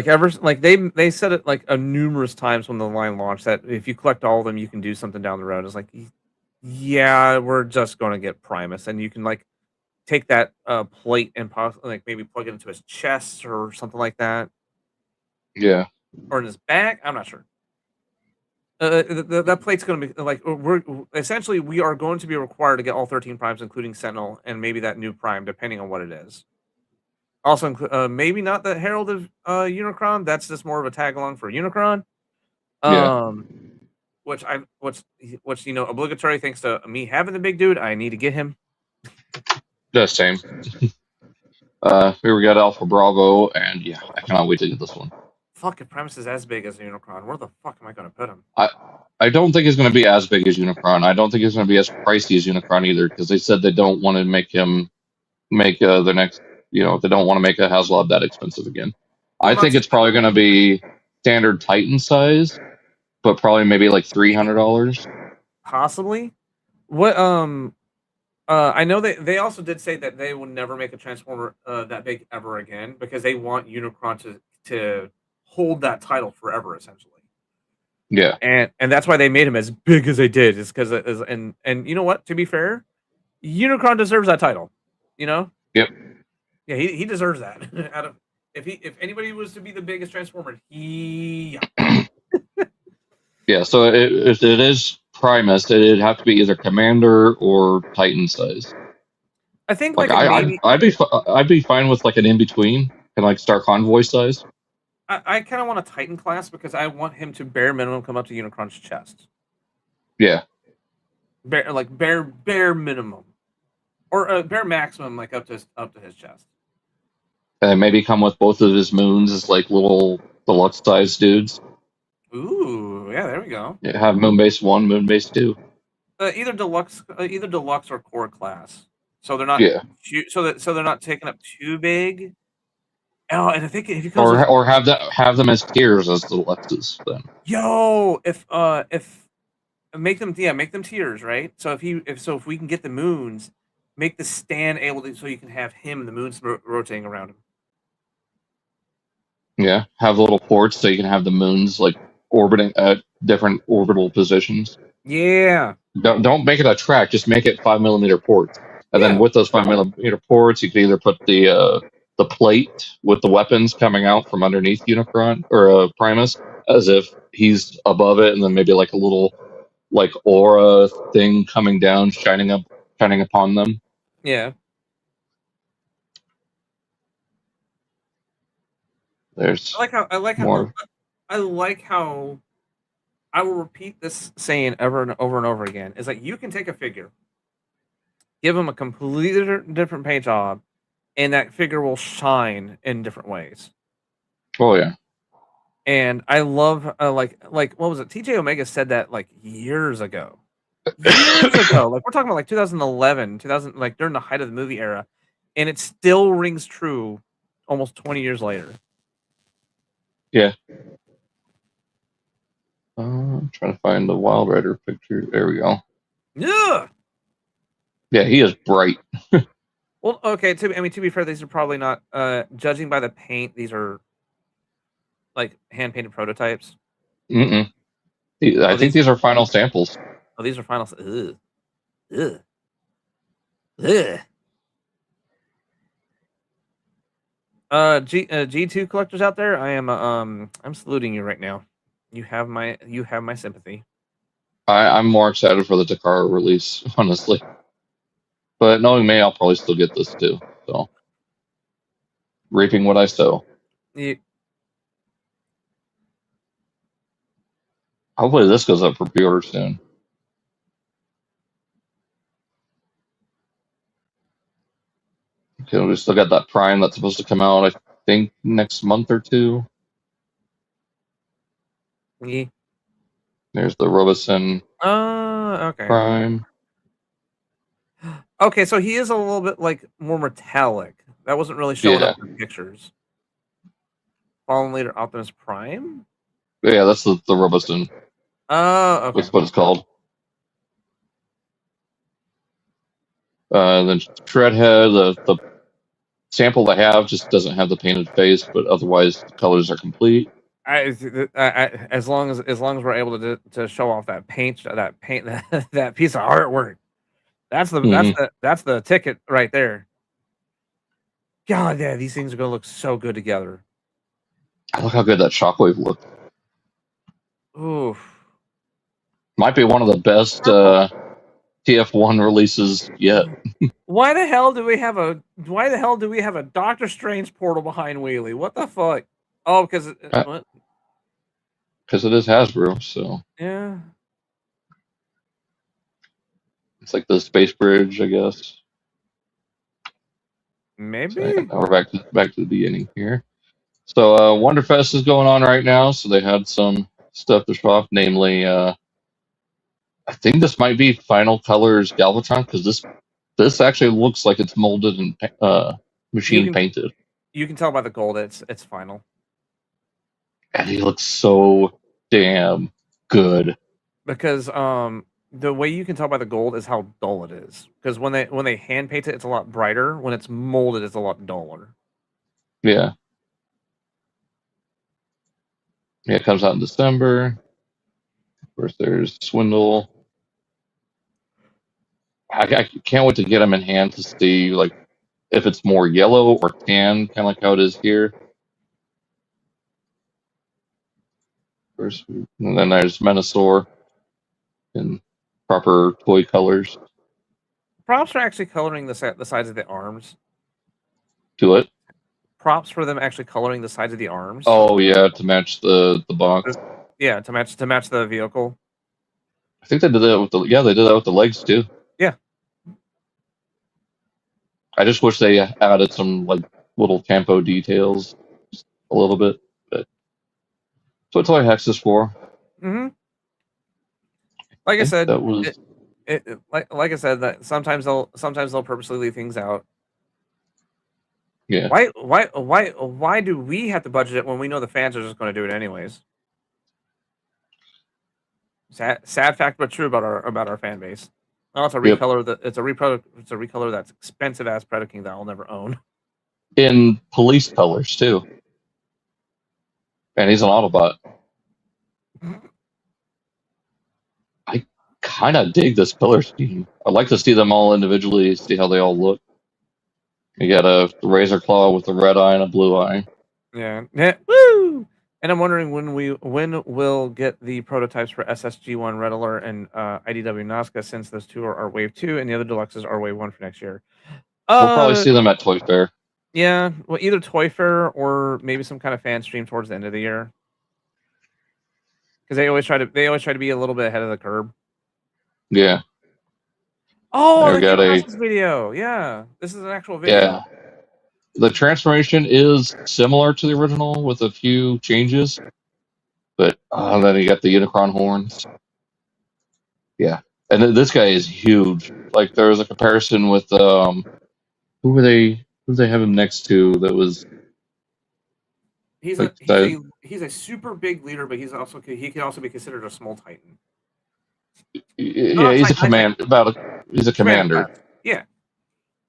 they said it like numerous times when the line launched that if you collect all of them, you can do something down the road. It's like, yeah, we're just going to get Primus, and you can like take that plate and possibly like maybe plug it into his chest or something like that. Yeah, or in his back. I'm not sure. That plate's going to be like we are going to be required to get all 13 primes, including Sentinel, and maybe that new prime, depending on what it is. Also, maybe not the Herald of Unicron. That's just more of a tag along for Unicron. Which obligatory thanks to me having the big dude. I need to get him. The same. Here we got Alpha Bravo, and yeah, I cannot wait to get this one. Fuck, if Primus is as big as Unicron, where the fuck am I going to put him? I don't think he's going to be as big as Unicron. I don't think he's going to be as pricey as Unicron either, because they said they don't want to make him the next. They don't want to make a HasLab that expensive again. I think it's probably going to be standard Titan size, but probably maybe like $300. Possibly. What? I know they also did say that they will never make a Transformer that big ever again because they want Unicron to hold that title forever, essentially. Yeah. And that's why they made him as big as they did, is because and you know what? To be fair, Unicron deserves that title. You know? Yep. Yeah, he deserves that. Out of if anybody was to be the biggest Transformer, yeah. Yeah, so if it is Primus, it'd have to be either Commander or Titan size. I think Like like maybe I'd be fine with like an in between and like Star Convoy size. I kind of want a Titan class because I want him to bare minimum come up to Unicron's chest. Yeah. Bare minimum, or bare maximum, like up to his chest. And maybe come with both of his moons as like little deluxe size dudes. Ooh, yeah, there we go. Yeah, have Moonbase 1, Moonbase 2. Either deluxe or core class. So they're not so they're not taking up too big. Oh, and I think if he comes or have them as tiers as deluxes then. if make them tiers, right? So if we can get the moons, make the stand able to, so you can have him and the moons rotating around him. Yeah, have little ports so you can have the moons like orbiting at different orbital positions. Yeah. Don't make it a track, just make it 5mm ports. And then with those 5mm ports, you can either put the plate with the weapons coming out from underneath Unicron or Primus, as if he's above it, and then maybe like a little like aura thing coming down, shining upon them. Yeah. There's I like how I will repeat this saying over and over again. Is like, you can take a figure, give him a completely different paint job, and that figure will shine in different ways. Oh yeah. And I love like what was it? TJ Omega said that like years ago. Like we're talking about like 2011, 2000, like during the height of the movie era, and it still rings true almost 20 years later. Yeah. I'm trying to find the Wild Rider picture. There we go. Yeah. Yeah, he is bright. Well, okay. To be fair, these are probably not. Judging by the paint, these are like hand painted prototypes. I think these are final samples. Oh, these are final. Ugh. Ugh. Ugh. G2 collectors out there, I'm saluting you right now. You have my sympathy. I'm more excited for the Takara release, honestly. But knowing me, I'll probably still get this too. So, reaping what I sow. Yeah. Hopefully, this goes up for pre-order soon. Okay, we still got that Prime that's supposed to come out, I think, next month or two. Yeah. There's the Robosen okay. Prime. Okay, so he is a little bit like more metallic. That wasn't really showing up in pictures. Fallen Leader Optimus Prime? Yeah, that's the Robosen. Okay. That's what it's called. Then Shredhead, the sample they have just doesn't have the painted face, but otherwise the colors are complete. As long as we're able to show off that paint that piece of artwork, that's the ticket right there. God, yeah, these things are gonna look so good together. Look how good that Shockwave looked. Oof. Might be one of the best TF1 releases yet. Why the hell do we have a Doctor Strange portal behind Wheelie? What the fuck? Oh, because it is Hasbro, so yeah. It's like the space bridge, I guess. Maybe. So, we're back to the beginning here. So Wonderfest is going on right now, so they had some stuff to show off, namely I think this might be Final Colors Galvatron, because this actually looks like it's molded and machine painted. You can tell by the gold it's final. And he looks so damn good. Because the way you can tell by the gold is how dull it is. Because when they hand paint it, it's a lot brighter. When it's molded, it's a lot duller. Yeah. Yeah, it comes out in December. Of course, there's Swindle. I can't wait to get them in hand to see like if it's more yellow or tan, kind of like how it is here. First, and then there's Menasor in proper toy colors. Props for actually coloring the sides of the arms. To it. Props for them actually coloring the sides of the arms. Oh yeah, to match the box. Yeah, to match the vehicle. I think they did that with they did that with the legs too. Yeah. I just wish they added some like little tempo details a little bit, but that's what Toy Hex is for. Mm-hmm. Like I said, that was like I said, that sometimes they'll purposely leave things out. Yeah. Why do we have to budget it when we know the fans are just going to do it anyways? Sad fact, but true about our fan base. Oh, it's a recolor it's a recolor that's expensive ass Predaking that I'll never own. In police colors too. And he's an Autobot. I kind of dig this color scheme. I'd like to see them all individually, see how they all look. You got a Razor Claw with a red eye and a blue eye. Yeah. Woo! And I'm wondering when we'll get the prototypes for SSG1 Red Alert and IDW Nazca, since those two are Wave 2 and the other deluxes are Wave 1 for next year. We'll probably see them at Toy Fair. Yeah, well, either Toy Fair or maybe some kind of fan stream towards the end of the year. Because they always try to be a little bit ahead of the curve. Yeah. Oh, the this video. Yeah, this is an actual video. Yeah. The transformation is similar to the original with a few changes, but then you got the Unicron horns. Yeah, and this guy is huge. Like there was a comparison with who were they have him next to that was. He's a super big leader, but he can also be considered a small Titan. Yeah, he's a commander. Yeah.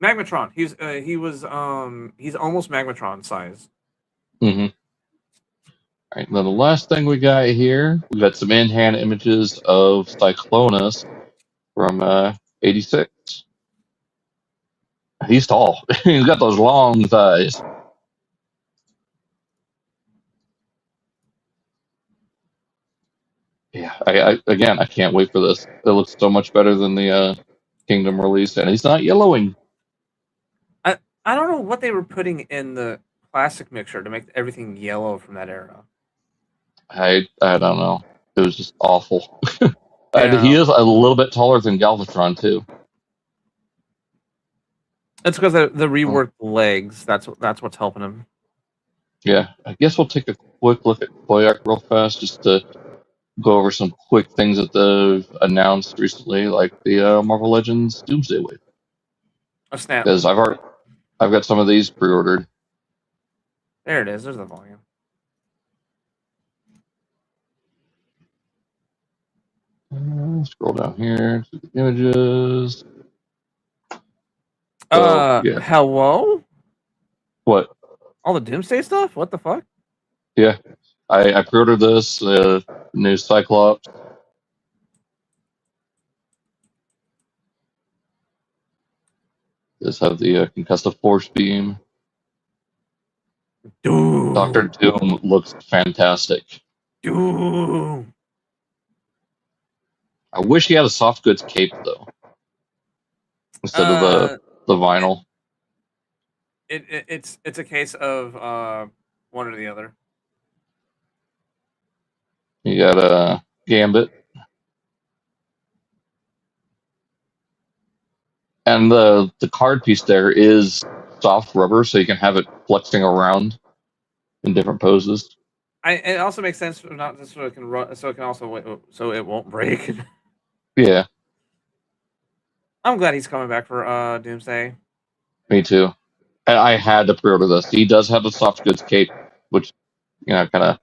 Magnetron. He's almost Magnetron size. Mm-hmm. All right, now the last thing we got here, we got some in-hand images of Cyclonus from '86. He's tall. He's got those long thighs. Yeah, I can't wait for this. It looks so much better than the Kingdom release, and he's not yellowing. I don't know what they were putting in the plastic mixture to make everything yellow from that era. I don't know. It was just awful. And he is a little bit taller than Galvatron too. It's because the reworked legs. That's what's helping him. Yeah, I guess we'll take a quick look at Koyak real fast just to go over some quick things that they've announced recently, like the Marvel Legends Doomsday Wave. A snap. Because I've got some of these pre-ordered. There it is. There's the volume. Scroll down here to the images. Yeah. Hello? What? All the Doomsday stuff? What the fuck? Yeah. I pre-ordered this, new Cyclops. This have the concussive force beam. Doom. Dr. Doom looks fantastic. Doom. I wish he had a soft goods cape though, instead of the vinyl. It's a case of one or the other. You got a Gambit. And the card piece there is soft rubber, so you can have it flexing around in different poses. It also makes sense not just so it can run, so it can also so it won't break. Yeah. I'm glad he's coming back for Doomsday. Me too. And I had to pre-order this. He does have a soft goods cape, which kind of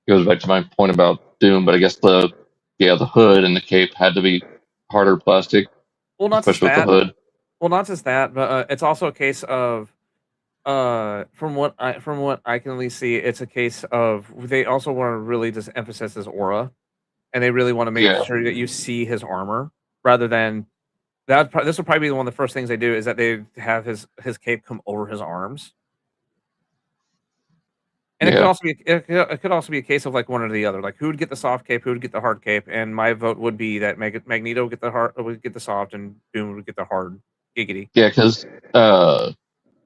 goes back to my point about Doom. But I guess the hood and the cape had to be harder plastic. Well, not especially just that. With the hood. Well, not just that, but it's also a case of From what I can at least see, it's a case of they also want to really just emphasize his aura, and they really want to make Yeah, sure that you see his armor rather than that. This will probably be one of the first things they do is that they have his cape come over his arms, and yeah, it could also be a case of like one or the other, like who would get the soft cape, who would get the hard cape, and my vote would be that Magneto would get the hard would get the soft, and Doom would get the hard giggity. yeah. Because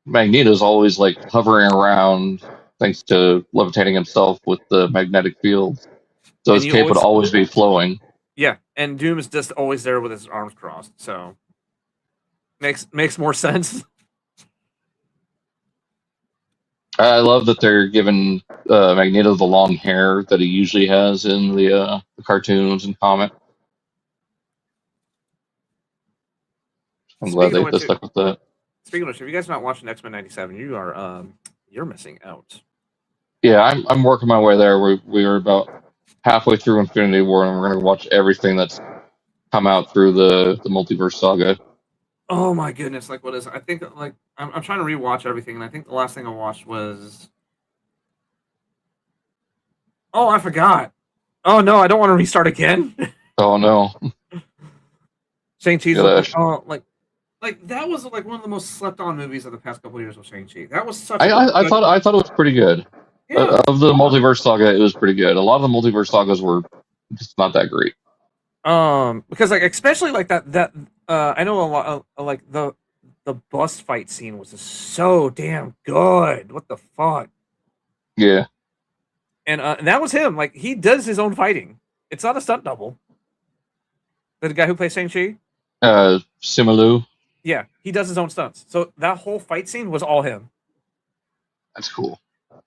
Magneto's always like hovering around thanks to levitating himself with the magnetic field. So And his you cape would always always be flowing. Yeah, and Doom is just always there with his arms crossed, so makes more sense. I love that they're giving Magneto the long hair that he usually has in the cartoons and comic. I'm glad Speaking of they which, stuck with that. if you guys are not watching X-Men '97, you are you're missing out. Yeah, I'm working my way there. We were about halfway through Infinity War, and we're gonna watch everything that's come out through the multiverse saga. Oh my goodness! Like, what is? I think like I'm trying to rewatch everything, and I think the last thing I watched was. Oh, I forgot. Oh no, I don't want to restart again. Oh no, Shang-Chi's yeah, like that was like one of the most slept-on movies of the past couple of years with Shang-Chi. That was such a I thought it was pretty good. yeah. Of the multiverse saga, it was pretty good. A lot of the multiverse sagas were just not that great. Because like especially like that I know a lot like the bus fight scene was just so damn good. What the fuck? Yeah, And that was him. Like he does his own fighting. It's not a stunt double. The guy who plays Shang-Chi? Simu. Yeah, he does his own stunts. So that whole fight scene was all him. That's cool.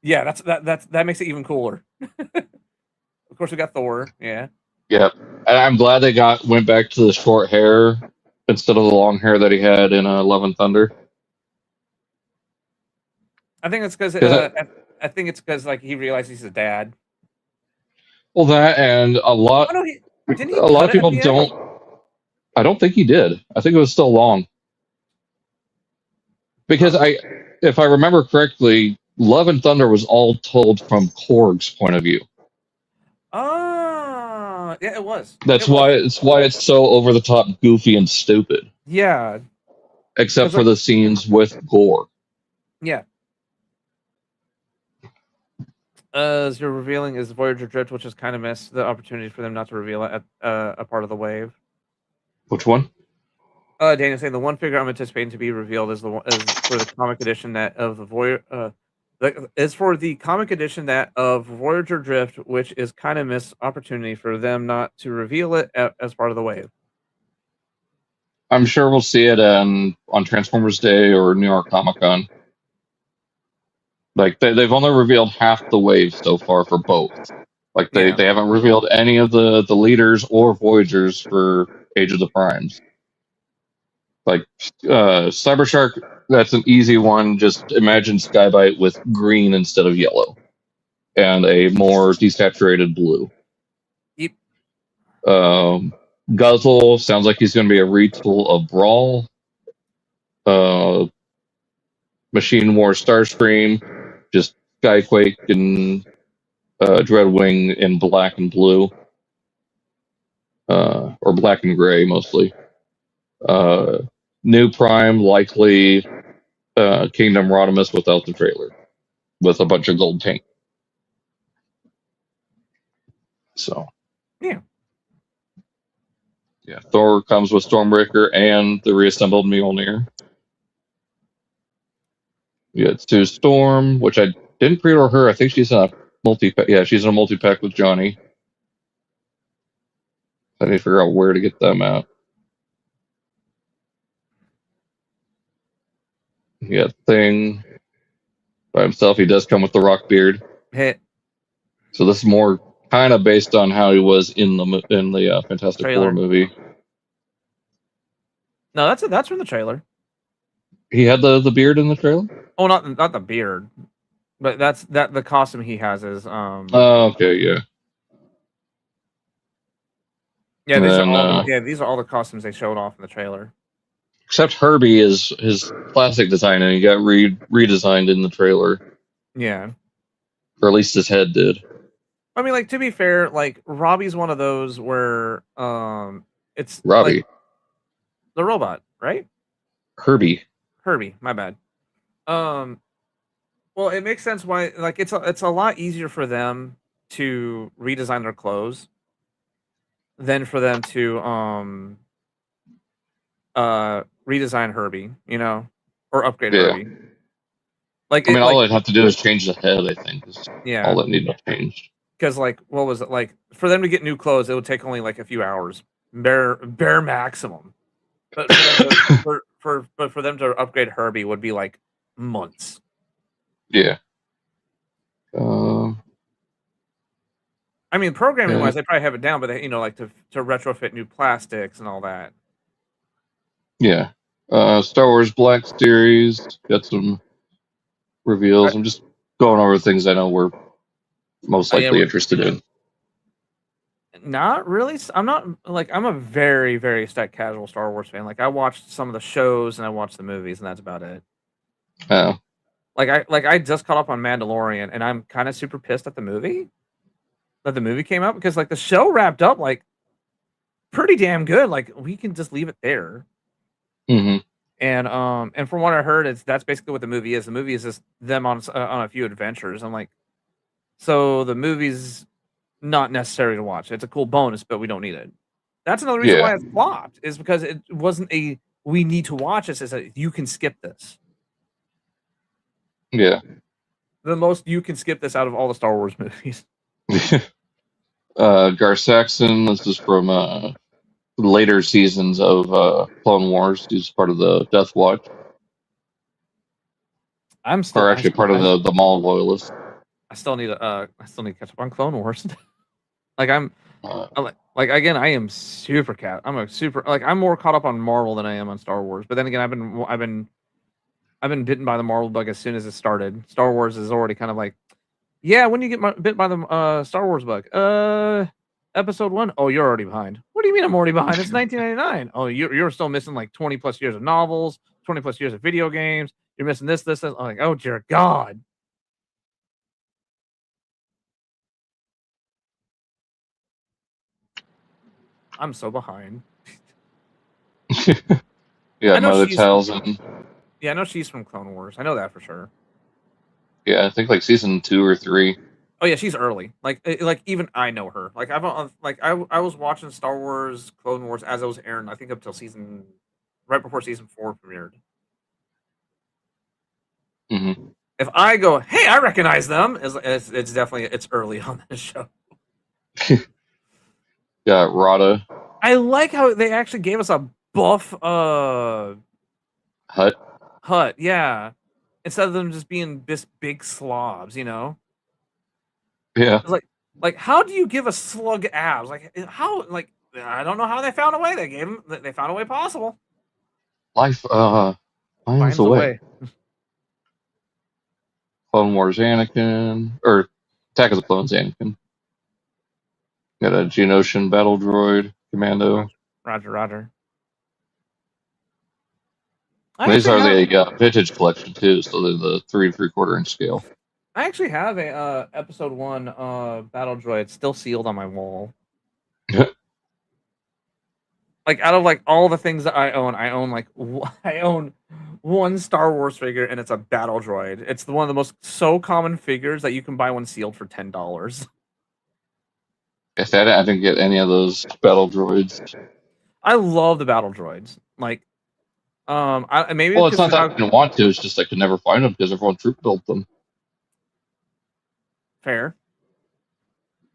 Yeah, that makes it even cooler. Of course we got Thor, yeah. Yep, and I'm glad they went back to the short hair instead of the long hair that he had in Love and Thunder. I think it's because I think it's because like he realized he's a dad. Well, that and a lot. Oh no, didn't he A lot cut of it at people the end? don't. I don't think he did. I think it was still long because if I remember correctly, Love and Thunder was all told from Korg's point of view. Yeah, it was. That's why it's so over the top, goofy, and stupid. Yeah, Except for like, the scenes with gore. yeah. As you're revealing is Voyager Drift, which has kind of missed the opportunity for them not to reveal it at a part of the wave. Which one? Daniel saying the one figure I'm anticipating to be revealed is for the comic edition that of the Voyager. Is for the comic edition that of Voyager Drift, which is kind of missed opportunity for them not to reveal it as part of the wave. I'm sure we'll see it on Transformers Day or New York Comic Con. Like they've only revealed half the wave so far for both. Like they haven't revealed any of the leaders or Voyagers for Age of the Primes. Like Cyber Shark, that's an easy one. Just imagine Skybite with green instead of yellow, and a more desaturated blue. Yep. Guzzle sounds like he's going to be a retool of Brawl. Machine War Starscream, just Skyquake and Dreadwing in black and blue, or black and gray mostly. New Prime, likely Kingdom Rodimus without the trailer, with a bunch of gold tank. So, yeah. Thor comes with Stormbreaker and the reassembled Mjolnir. Yeah, it's Sue Storm, which I didn't pre-order her. I think she's in a multi-pack. Yeah, she's in a multi-pack with Johnny. I need to figure out where to get them at. Yeah, Thing by himself. He does come with the rock beard. Hit. So this is more kind of based on how he was in the Fantastic Four movie. No, that's from the trailer. He had the beard in the trailer? Oh, not the beard, but the costume he has is Oh, okay, yeah. Yeah, these are all the costumes they showed off in the trailer. Except Herbie is his classic design, and he got redesigned in the trailer. Yeah. Or at least his head did. I mean, like, to be fair, like, Robbie's one of those where it's Robbie. like the robot, right? Herbie, my bad. Well, it makes sense why, like, it's a lot easier for them to redesign their clothes than for them to redesign Herbie, you know, or upgrade Herbie. Like, I mean, all I'd have to do is change the head, I think. Yeah. All that needed to change. Because, like, what was it? Like, for them to get new clothes, it would take only, like, a few hours. Bare maximum. But for them to upgrade Herbie would be, like, months. Yeah. I mean, programming-wise, they probably have it down, but they, you know, like, to retrofit new plastics and all that. Yeah. Star Wars Black Series, got some reveals. I'm just going over things I know we're most likely interested in. Not really. I'm not, like, I'm a very, very casual Star Wars fan. Like, I watched some of the shows and I watched the movies, and that's about it. Oh. Like I just caught up on Mandalorian, and I'm kind of super pissed at the movie. That the movie came out, because, like, the show wrapped up, like, pretty damn good. Like, we can just leave it there. Mm-hmm. And from what I heard, that's basically what the movie is. The movie is just them on a few adventures. I'm like, so the movie's not necessary to watch. It's a cool bonus, but we don't need it. That's another reason why it's flopped, is because it wasn't a we need to watch this. Is that you can skip this. Yeah. The most you can skip this out of all the Star Wars movies. Gar Saxon, this is from later seasons of Clone Wars. He's part of the Death Watch. I'm still actually part of the Maul loyalists. I still need to catch up on Clone Wars. Like, I'm like, again, I am super I'm more caught up on Marvel than I am on Star Wars. But then again, I've been bitten by the Marvel bug as soon as it started. Star Wars is already kind of like, yeah, when you get bit by the Star Wars bug, episode 1. Oh, you're already behind. What do you mean I'm already behind? It's 1999. Oh, you're still missing like 20 plus years of novels, 20 plus years of video games. You're missing this. I'm like, oh dear God. I'm so behind. Yeah, Mother Talzin. Yeah, I know she's from Clone Wars. I know that for sure. Yeah, I think like season 2 or 3. Oh yeah, she's early. Like even I know her. Like I was watching Star Wars Clone Wars as it was airing. I think up till right before season 4 premiered. Mm-hmm. If I go, hey, I recognize them, it's definitely early on the show. Got Rada. I like how they actually gave us a buff Hut, yeah. Instead of them just being this big slobs, you know? Yeah. It's like how do you give a slug abs? Like, how, like, I don't know how they found a way. They found a way possible. Life finds a way. Clone Wars Anakin, or Attack of the Clones Anakin. Got a Geonosian battle droid commando. Roger. These are the vintage collection too, so they're the 3 3/4 inch scale. I actually have a episode 1 battle droid still sealed on my wall. Like, out of like all the things that I own one Star Wars figure, and it's a battle droid. It's one of the most common figures that you can buy one sealed for $10. I didn't get any of those battle droids. I love the battle droids. Like, maybe. Well, it's not that I didn't want to. It's just I could never find them because everyone troop built them. Fair.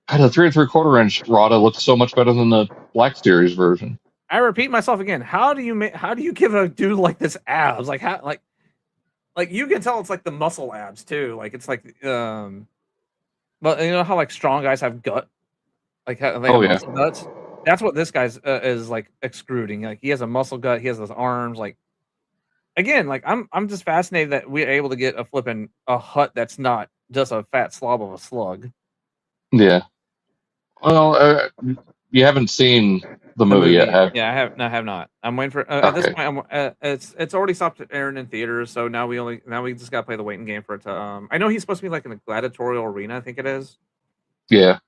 God, the 3 3/4 inch Rada looks so much better than the Black Series version. I repeat myself again. How do you give a dude like this abs? Like, how, like you can tell it's like the muscle abs too. Like, it's like but you know how like strong guys have gut, like how they have muscle guts. That's what this guy's is like extruding. Like, he has a muscle gut. He has those arms. Like, again, like I'm just fascinated that we're able to get a Hut that's not just a fat slob of a slug. Yeah. Well, Yeah. haven't seen the movie yet, have you? Yeah, I have not. I'm waiting for at this point. It's already stopped airing in theaters, so now we just gotta play the waiting game for it to. I know he's supposed to be like in a gladiatorial arena. I think it is. Yeah.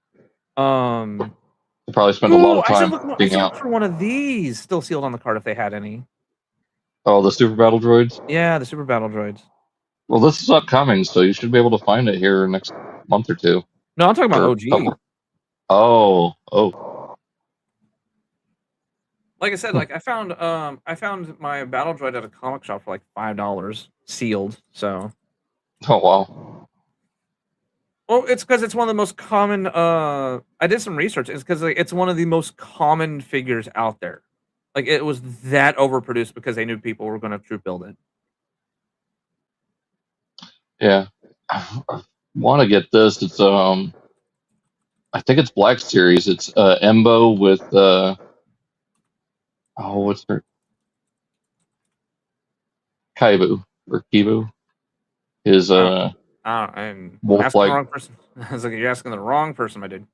Um. They probably spent a lot of I should time look. being out. For one of these still sealed on the card if they had any. Oh, the Super Battle Droids? Yeah, the Super Battle Droids. Well, this is upcoming, so you should be able to find it here next month or two. No, I'm talking about Or OG. couple. Oh. Like I said, like I found my Battle Droid at a comic shop for like $5 sealed. So. Oh, wow. Well, it's because it's one of the most common. I did some research. It's because it's one of the most common figures out there. Like it was that overproduced because they knew people were going to troop build it. Yeah. I want to get this. It's I think it's Black Series. It's Embo with what's her? Kaibu or Kibu. His I'm wolf asking the like. wrong person. I was like, you're asking the wrong person, my dude.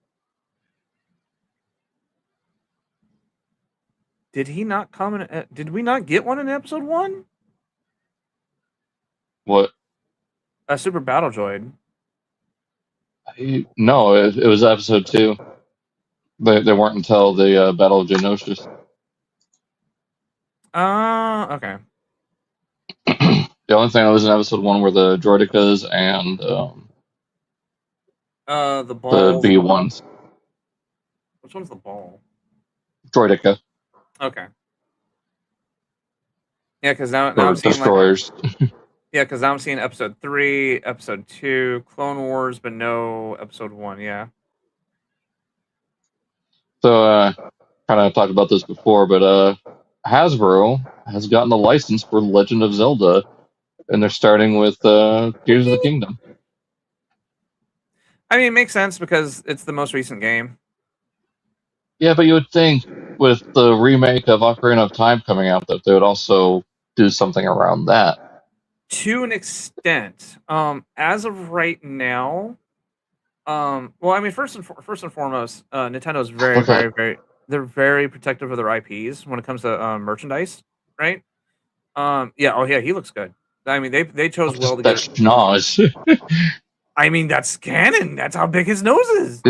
Did he not come in? Did we not get one in episode 1? What? A Super Battle Droid. No, it was episode 2. They weren't until the Battle of Geonosis. Okay. The only thing that was in episode 1 were the Droidicas and the ball. the B1s. Which one's the ball? Droidica. Okay. Yeah, because now I'm seeing destroyers. Yeah, because now I'm seeing episode 3, episode 2, Clone Wars, but no episode 1. Yeah. So, kind of talked about this before, but Hasbro has gotten a license for Legend of Zelda, and they're starting with Tears of the Kingdom. I mean, it makes sense because it's the most recent game. Yeah, but you would think with the remake of Ocarina of Time coming out that they would also do something around that. To an extent. As of right now, well, I mean, first and foremost, Nintendo's they're very protective of their IPs when it comes to merchandise, right? Yeah, he looks good. I mean, they chose well to get schnoz. I mean, that's canon. That's how big his nose is.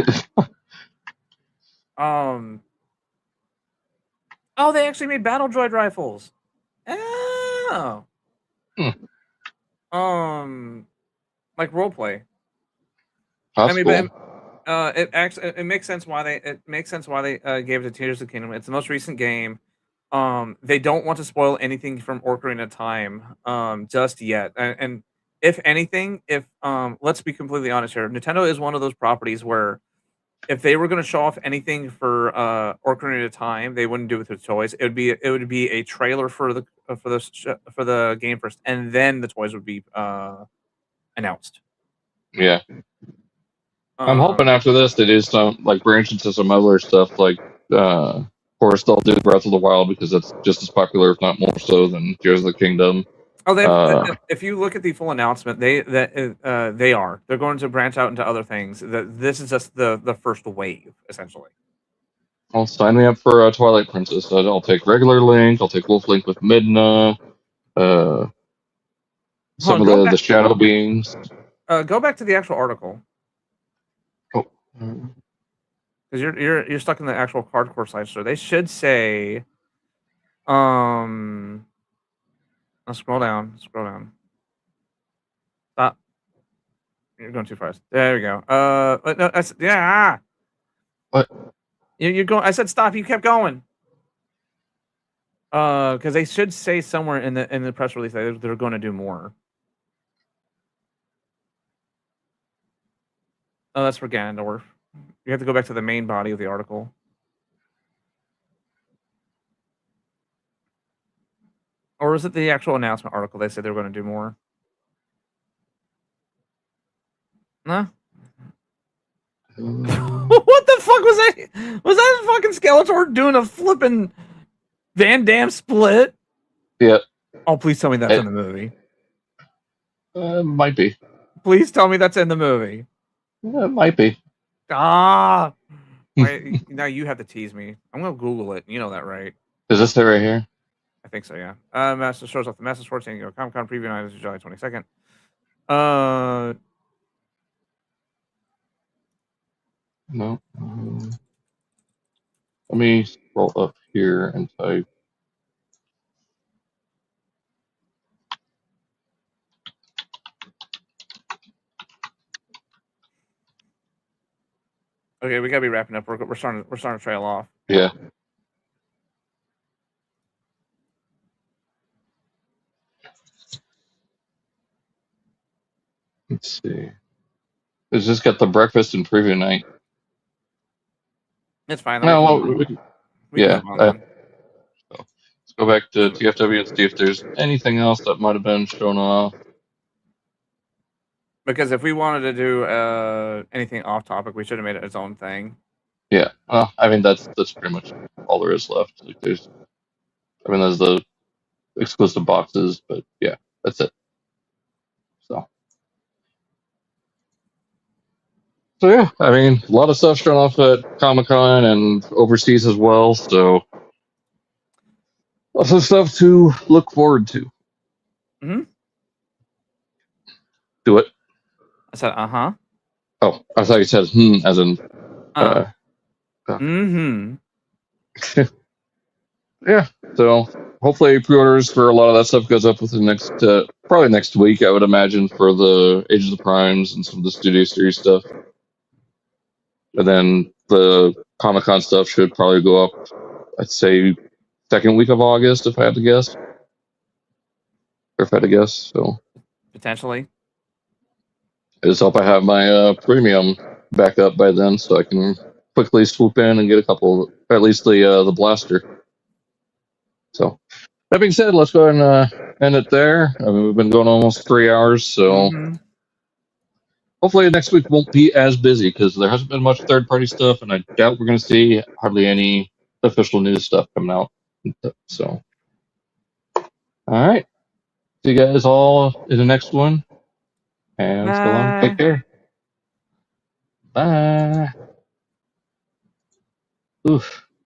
Oh, they actually made Battle Droid rifles. Oh. Like roleplay. That's cool. But it makes sense why they gave it to Tears of the Kingdom. It's the most recent game. They don't want to spoil anything from Ocarina of Time just yet. And if anything, let's be completely honest here, Nintendo is one of those properties where if they were going to show off anything for Ocarina of Time, they wouldn't do it with toys. It would be a trailer for the game first, and then the toys would be announced. Yeah. I'm hoping after this they do some like branch into some other stuff, like of course they'll do Breath of the Wild because it's just as popular, if not more so, than Tears of the Kingdom. Oh, if you look at the full announcement, they're going to branch out into other things. This is just the first wave, essentially. I'll sign me up for Twilight Princess. I'll take regular Link. I'll take Wolf Link with Midna. Some of the shadow beings. Go back to the actual article. Oh. Because you're stuck in the actual hardcore side, so they should say, I'll scroll down. Stop. You're going too fast. There we go. No, yeah. What? You're going. I said stop. You kept going. Because they should say somewhere in the press release that they're going to do more. Oh, that's for Ganondorf. You have to go back to the main body of the article. Or is it the actual announcement article? They said they were going to do more. No. What the fuck was that? Was that fucking Skeletor doing a flipping Van Damme split? Yeah. Oh, please tell me that's in the movie. Might be. Please tell me that's in the movie. It might be. Ah. Now you have to tease me. I'm gonna Google it. You know that, right? Is this it right here? I think so. Yeah. Master shows off the Master Sports San Diego Comic Con preview night is July 22nd. No. Let me scroll up here and type. Okay, we gotta be wrapping up. We're starting to trail off. Yeah. Let's see. It's just got the breakfast and preview night. It's fine. No, well, yeah. So let's go back to TFW and see if there's anything else that might have been shown off. Because if we wanted to do anything off topic, we should have made it its own thing. Yeah. Well, I mean that's pretty much all there is left. Like there's the exclusive boxes, but yeah, that's it. So yeah, I mean, a lot of stuff shown off at Comic-Con and overseas as well. So lots of stuff to look forward to. Mm-hmm. Do it. I said, uh-huh. Oh, I thought you said as in. Mm-hmm. Yeah. So hopefully pre-orders for a lot of that stuff goes up within next, probably next week, I would imagine, for the Age of the Primes and some of the Studio Series stuff. And then the Comic-Con stuff should probably go up, I'd say, second week of August, if I had to guess. Or if I had to guess, so. Potentially. I just hope I have my premium back up by then so I can quickly swoop in and get a couple, at least the blaster. So, that being said, let's go ahead and end it there. I mean, we've been going almost 3 hours, so hopefully next week won't be as busy because there hasn't been much third-party stuff, and I doubt we're going to see hardly any official news stuff coming out. So, all right. See you guys all in the next one. And so long. Take care. Bye. Oof.